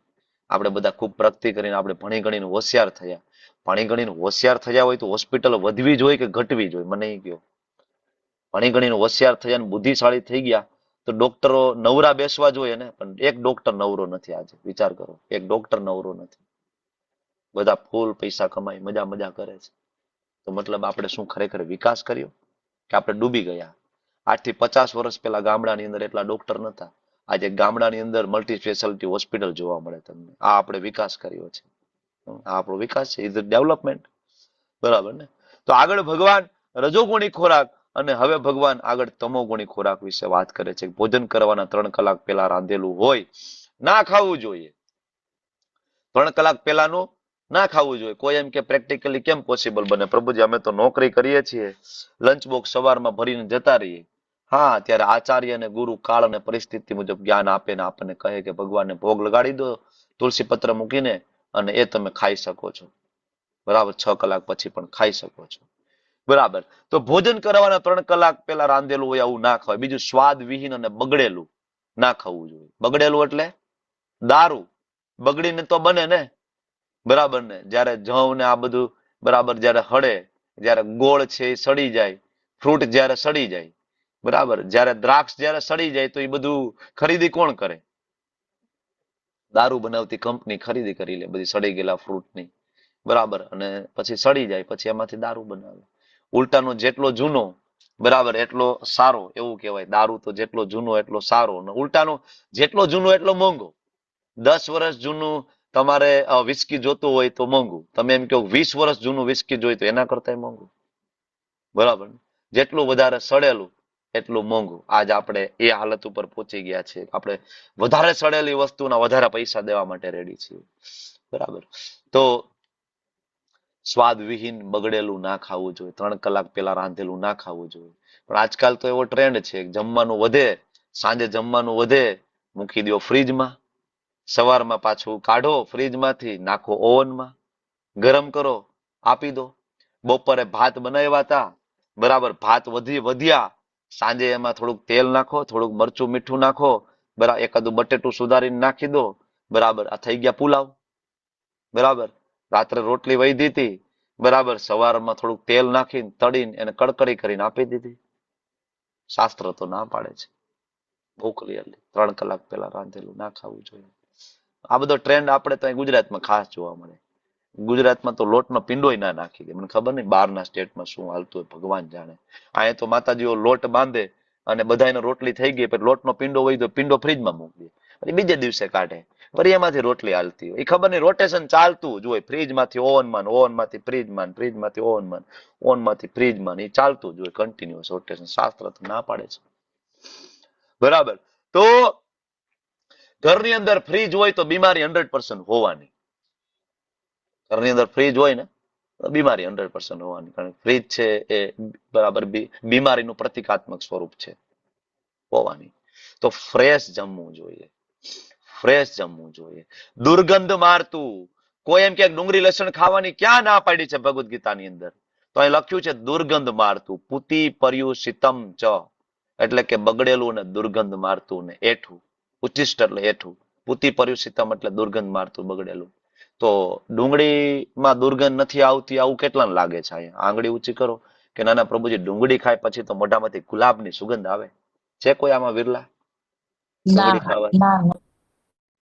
આપણે બધા ખૂબ પ્રગતિ કરીને આપણે ભણી ગણીને હોશિયાર થયા. ભણી ગણીને હોશિયાર થયા હોય તો હોસ્પિટલ વધવી જોઈએ કે ઘટવી જોઈએ? મને એ કહો. ભણી ગણીને હોશિયાર થયા અને બુદ્ધિશાળી થઈ ગયા તો ડોક્ટરો નવરા બેસવા જોઈએ ને, પણ એક ડોક્ટર નવરો નથી આજે. વિચાર કરો, એક ડોક્ટર નવરો નથી. બધા ફૂલ પૈસા કમાઈ મજા કરે છે. તો મતલબ આપણે શું ખરેખર વિકાસ કર્યો કે આપણે ડૂબી ગયા? 8 થી 50 વર્ષ પહેલા ગામડાની અંદર એટલા ડોક્ટર નતા. આજે ગામડાની અંદર મલ્ટી સ્પેશિયાલિટી હોસ્પિટલ જોવા મળે તમને. આ આપણે વિકાસ કર્યો છે. આ આપણો વિકાસ છે, ઇઝ ડેવલપમેન્ટ. બરાબર ને. તો આગળ ભગવાન રજોગુણી ખોરાક અને હવે ભગવાન આગળ તમોગુણી ખોરાક વિશે વાત કરે છે. ભોજન કરવાના 3 કલાક પહેલા રાંધેલું હોય ના ખાવું જોઈએ. 3 કલાક પહેલાનું ના ખાવું જોઈએ. કોઈ એમ કે પ્રેક્ટિકલી કેમ પોસિબલ બને? પ્રભુજી અમે તો નોકરી કરીએ છીએ, લંચ બોક્સ સવારમાં ભરીને જતા રહીએ. હા, ત્યારે આચાર્ય અને ગુરુ કાળ અને પરિસ્થિતિ મુજબ જ્ઞાન આપે ને આપણને કહે કે ભગવાનને ભોગ લગાડી દો તુલસી પત્ર મૂકીને અને એ તમે ખાઈ શકો છો. બરાબર. 6 કલાક પછી પણ ખાઈ શકો છો. બરાબર. તો ભોજન કરવાના 3 કલાક પહેલા રાંધેલું હોય આવું ના ખવાય. બીજું, સ્વાદ વિહીન અને બગડેલું ના ખાવું જોઈએ. બગડેલું એટલે દારૂ બગડીને તો બને ને. બરાબર ને. જ્યારે જવ ને આ બધું બરાબર, જ્યારે હળે, જ્યારે ગોળ છે એ સડી જાય, ફ્રૂટ જ્યારે સડી જાય, બરાબર, જ્યારે દ્રાક્ષ જ્યારે સડી જાય તો એ બધું ખરીદી કોણ કરે? દારૂ બનાવતી કંપની ખરીદી કરી લે બધી સડી ગયેલા ફ્રૂટની, બરાબર, અને પછી સડી જાય પછી એમાંથી દારૂ બનાવે. ઉલટાનો જેટલો જૂનો બરાબર એટલો સારો, એવું કહેવાય. દારૂ તો જેટલો જૂનો એટલો સારો, અને ઉલટાનો જેટલો જૂનો એટલો મોંઘો. 10 વર્ષ જૂનું તમારે વિસ્કી જોતું હોય તો મોંઘું. તમે એમ કહો 20 વર્ષ જૂનું વિસ્કી જોઈ તો એના કરતા મોંઘું, બરાબર. જેટલું વધારે સડેલું એટલું મોંઘું. આજ આપણે એ હાલત ઉપર પહોંચી ગયા છે. આપણે વધારે સડેલી વસ્તુના વધારે પૈસા દેવા માટે રેડી છીએ, બરાબર. તો સ્વાદ વિહીન બગડેલું ના ખાવું જોઈએ, 3 કલાક પહેલા રાંધેલું ના ખાવું જોઈએ. પણ આજકાલ તો એવો ટ્રેન્ડ છે, જમવાનું વધે, સાંજે જમવાનું વધે, મૂકી દો ફ્રીજમાં, સવારમાં પાછું કાઢો ફ્રીજમાંથી, નાખો ઓવનમાં, ગરમ કરો, આપી દો. બપોરે ભાત બનાવ્યા હતા, બરાબર, ભાત વધ્યા, સાંજે એમાં થોડુંક તેલ નાખો, થોડુંક મરચું મીઠું નાખો, બરાબર, એકાદું બટેટું સુધારીને નાખી દો, બરાબર, આ થઈ ગયા પુલાવ, બરાબર. રાત્રે રોટલી વધી હતી, બરાબર, સવારમાં થોડુંક તેલ નાખીને તળીને એને કડકડી કરીને આપી દીધી. શાસ્ત્ર તો ના પાડે છે બહુ ક્લિયરલી, 3 કલાક પહેલા રાંધેલું ના ખાવું જોઈએ. આ બધો ટ્રેન્ડ આપણે તો ગુજરાતમાં ખાસ જોવા મળે. ગુજરાતમાં તો લોટનો પિંડોય ના નાખી દે. મને ખબર નહીં બહારના સ્ટેટમાં શું હાલતું હોય, ભગવાન જાણે. અહીંયા તો માતાજીઓ લોટ બાંધે અને બધાને રોટલી થઈ ગઈ, પછી લોટનો પિંડો હોય તો પિંડો ફ્રીજમાં મૂકી દે, પછી બીજે દિવસે કાઢે, પછી એમાંથી રોટલી હાલતી હોય. એ ખબર નહીં, રોટેશન ચાલતું જ હોય, ફ્રીજમાંથી ઓવનમાં, ઓવનમાંથી ફ્રીજમાં, ફ્રીજમાંથી ઓવનમાં, ઓવનમાંથી ફ્રીજમાં, એ ચાલતું જ હોય, કન્ટિન્યુઅસ રોટેશન. શાસ્ત્ર તો ના પાડે છે, બરાબર. તો ઘરની અંદર ફ્રીજ હોય તો બીમારી 100% હોવાની. ઘરની અંદર ફ્રીજ હોય ને બીમારી 100% હોવાની, કારણ કે ફ્રીજ છે એ બરાબર બીમારીનું પ્રતિકાત્મક સ્વરૂપ છે, હોવાની. તો ફ્રેશ જમવું જોઈએ, ફ્રેશ જમવું જોઈએ. દુર્ગંધ મારતું, કોઈ એમ કે ડુંગળી લસણ ખાવાની ક્યાં ના પાડી છે ભગવદ્ ગીતાની અંદર? તો અહીં લખ્યું છે દુર્ગંધ મારતું, પુતી પર્યુષિતમ ચ, એટલે કે બગડેલું ને દુર્ગંધ મારતું ને એઠું. ઉચ્ચિષ્ટ એટલે એઠું, પુતી પર્યુષિતમ એટલે દુર્ગંધ મારતું, બગડેલું. તો ડુંગળીમાં દુર્ગંધ નથી આવતી, આવું કેટલાને લાગે છે? અહીંયા આંગળી ઊંચી કરો કે નાના પ્રભુજી ડુંગળી ખાય પછી તો મોઢામાંથી ગુલાબની સુગંધ આવે છે? કોઈ આમાં વિરલા? ડુંગળી ખાવા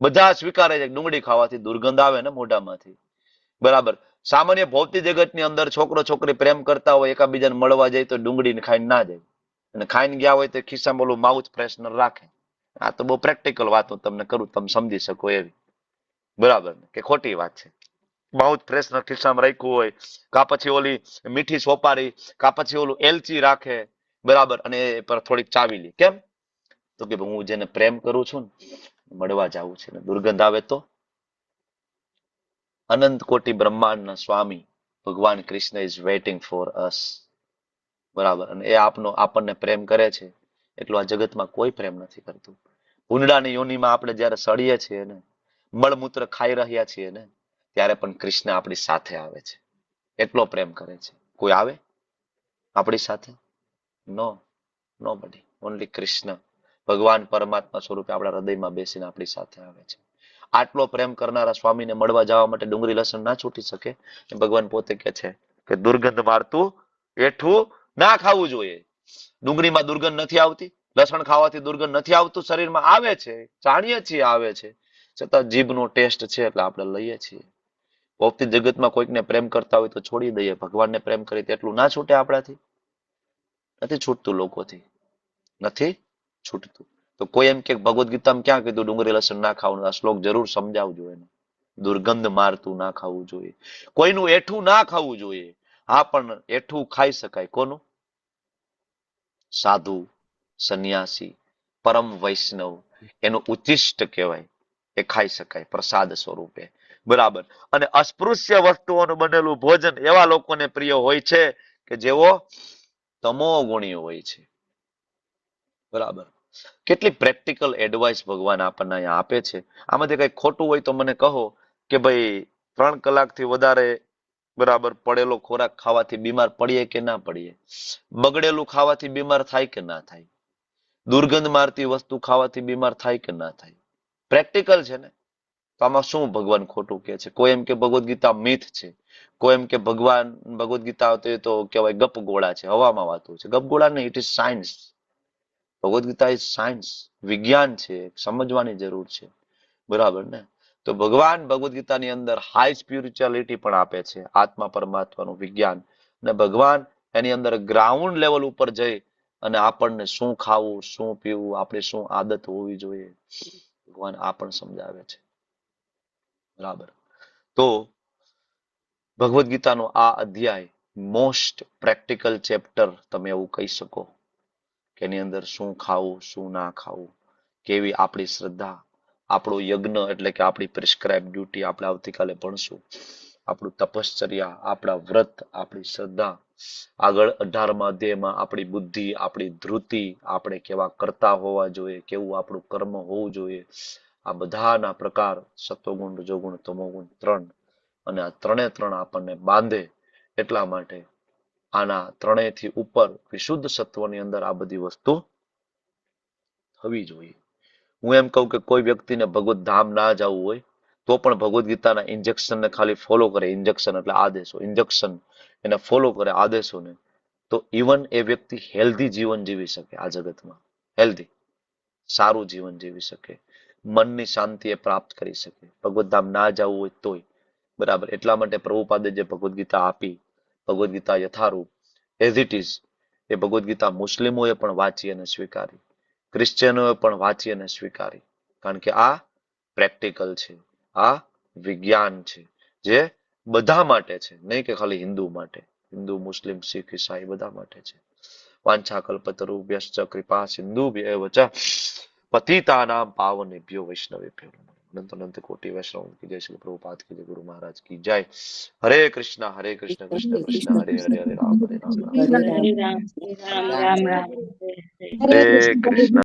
બધા સ્વીકારે છે ડુંગળી ખાવાથી દુર્ગંધ આવે ને મોઢામાંથી, બરાબર. સામાન્ય ભૌતિક જગતની અંદર છોકરો છોકરી પ્રેમ કરતા હોય, એકાબીજાને મળવા જાય તો ડુંગળીને ખાઈને ના જાય, અને ખાઈને ગયા હોય તો ખિસ્સામાં ઓલું માઉથ ફ્રેશનર રાખે. આ તો બહુ પ્રેક્ટિકલ વાત હું તમને કરું, તમે સમજી શકો એવી, બરાબર, કે ખોટી વાત છે? માઉથ ફ્રેશનર ખિસ્સામાં રાખ્યું હોય, કા પછી ઓલી મીઠી સોપારી, કા પછી ઓલું એલચી રાખે, બરાબર, અને એ પર થોડીક ચાવી લે. કેમ? તો કે હું જેને પ્રેમ કરું છું ને મળવા જવું છે, ને દુર્ગંધ આવે તો? અનંત કોટી બ્રહ્માંડના સ્વામી ભગવાન Krishna is waiting for us, બરાબર. અને એ આપણને પ્રેમ કરે છે એટલું આ જગતમાં કોઈ પ્રેમ નથી કરતું. ઉંદડાની યોનિમાં આપણે જયારે સળીએ છીએ ને, મળમૂત્ર ખાઈ રહ્યા છીએ ને, ત્યારે પણ કૃષ્ણ આપણી સાથે આવે છે, એટલો પ્રેમ કરે છે. કોઈ આવે આપણી સાથે? નો, નોબડી, ઓનલી કૃષ્ણ. ભગવાન પરમાત્મા સ્વરૂપે આપણા હૃદયમાં બેસીને આપણી સાથે આવે છે. આટલો પ્રેમ કરનારા સ્વામીને મળવા જવા માટે ડુંગળી લસણ ના છૂટી શકે. ભગવાન પોતે કે છે કે દુર્ગંધ મારતું એઠું ના ખાવું જોઈએ. ડુંગળીમાં દુર્ગંધ નથી આવતી, લસણ ખાવાથી દુર્ગંધ નથી આવતું, શરીરમાં આવે છે, જાણીએ છીએ આવે છે, છતાં જીભનો ટેસ્ટ છે એટલે આપણે લઈએ છીએ. ભૌતિક જગતમાં કોઈકને પ્રેમ કરતા હોય તો છોડી દઈએ, ભગવાનને પ્રેમ કરી તેટલું ના છૂટે આપણાથી? નથી છૂટતું, લોકોથી નથી છૂટતું. તો કોઈ એમ કે ભગવદ્ ગીતામાં ક્યાં કીધું ડુંગળી લસણ ના ખાવાનું? આ શ્લોક જરૂર સમજાવજો એને. દુર્ગંધ મારતું ના ખાવું જોઈએ, કોઈનું એઠું ના ખાવું જોઈએ. હા, પણ એઠું ખાઈ શકાય. કોનું? સાધુ, સંન્યાસી, પરમ વૈષ્ણવ, એનું ઉચ્ચિષ્ટ કહેવાય, એ ખાઈ શકાય પ્રસાદ સ્વરૂપે, બરાબર. અને અસ્પૃશ્ય વસ્તુઓનું બનેલું ભોજન એવા લોકોને પ્રિય હોય છે કે જેઓ તમો ગુણી હોય છે, બરાબર. કેટલી પ્રેક્ટિકલ એડવાઇસ ભગવાન આપણને અહીંયા આપે છે. આમાંથી કઈ ખોટું હોય તો મને કહો કે ભાઈ 3 કલાકથી વધારે બરાબર પડેલો ખોરાક ખાવાથી બીમાર પડીએ કે ના પડીએ? બગડેલું ખાવાથી બીમાર થાય કે ના થાય? દુર્ગંધ મારતી વસ્તુ ખાવાથી બીમાર થાય કે ના થાય? પ્રેક્ટિકલ છે ને. તો આમાં શું ભગવાન ખોટું કહે છે? કોઈ એમ કે ભગવદ્ ગીતા મિથ છે, કોઈ એમ કે ભગવદ્ ગીતા તો કહેવાય ગપગોળા છે, હવામાં વાતો છે. ગપગોળા નહીં, it is science. Bhagavad Gita is science, વિજ્ઞાન છે, સમજવાની જરૂર છે. બરાબર ને? તો ભગવાન ભગવદ્ ગીતાની અંદર હાઈ સ્પિરિચ્યુઆલિટી પણ આપે છે, આત્મા પરમાત્માનું વિજ્ઞાન. અને ભગવાન એની અંદર ગ્રાઉન્ડ લેવલ ઉપર જઈ અને આપણને શું ખાવું, શું પીવું, આપણે શું આદત હોવી જોઈએ, ભગવાન આ પણ સમજાવે છે. બરાબર. તો ભગવદ્ ગીતાનો આ અધ્યાય મોસ્ટ પ્રેક્ટિકલ ચેપ્ટર તમે એવું કહી શકો કે એની અંદર શું ખાવું, શું ના ખાવું, કેવી આપણી શ્રદ્ધા, આપણો યજ્ઞ એટલે કે આપણી પ્રિસ્ક્રાઇબ ડ્યુટી આપણે આવતીકાલે ભણશું, આપણું તપશ્ચર્યા, આપણા વ્રત, આપણી શ્રદ્ધા, આગળ 18મા અધ્યાયમાં આપણી બુદ્ધિ, આપણી ધૃતિ, આપણે કેવા કરતા હોવા જોઈએ, કેવું આપણું કર્મ હોવું જોઈએ, આ બધાના પ્રકાર સત્વગુણ, રજોગુણ, તમોગુણ 3, અને આ 3 આપણને બાંધે. એટલા માટે આના 3થી ઉપર વિશુદ્ધ સત્વની અંદર આ બધી વસ્તુ થવી જોઈએ. હું એમ કહું કે કોઈ વ્યક્તિને ભગવત ધામ ના જવું હોય તો પણ ભગવદ્ ગીતાના ઇન્જેક્શનને ખાલી ફોલો કરે, ઇન્જેક્શન એટલે આદેશો, ઇન્જેક્શન એને ફોલો કરે આદેશોને, તો ઇવન એ વ્યક્તિ હેલ્ધી જીવન જીવી શકે. આ જગતમાં હેલ્ધી સારું જીવન જીવી શકે, મનની શાંતિ એ પ્રાપ્ત કરી શકે, ભગવત ધામ ના જવું હોય તોય. બરાબર. એટલા માટે પ્રભુપાદે જે ભગવદ્ ગીતા આપી, Bhagavad Gita Yatharup as it is, એ ભગવદ્ ગીતા મુસ્લિમોએ પણ વાંચી અને સ્વીકારી, ક્રિશ્ચિયનોએ પણ વાંચી અને સ્વીકારી. કારણ કે આ પ્રેક્ટિકલ છે, આ વિજ્ઞાન છે, જે બધા માટે છે, નહીં કે ખાલી હિન્દુ માટે. હિન્દુ, મુસ્લિમ, શીખ, ઈસાઈ બધા માટે છે. વાંછા કલ્પતરુભ્યશ્ચ કૃપા સિંધુભ્યૈવ ચ પતિતાનાં પાવનેભ્યો વૈષ્ણવેભ્યો નમઃ. અનંત અનંત કોટી વૈષ્ણવ કી જય. શ્રી પ્રભુપાદ કી જય. ગુરુ મહારાજ કી જય. હરે કૃષ્ણ કૃષ્ણ કૃષ્ણ હરે હરે, હરે રામ રામ રામ. હરે રામ, રામ રામ. હરે કૃષ્ણ.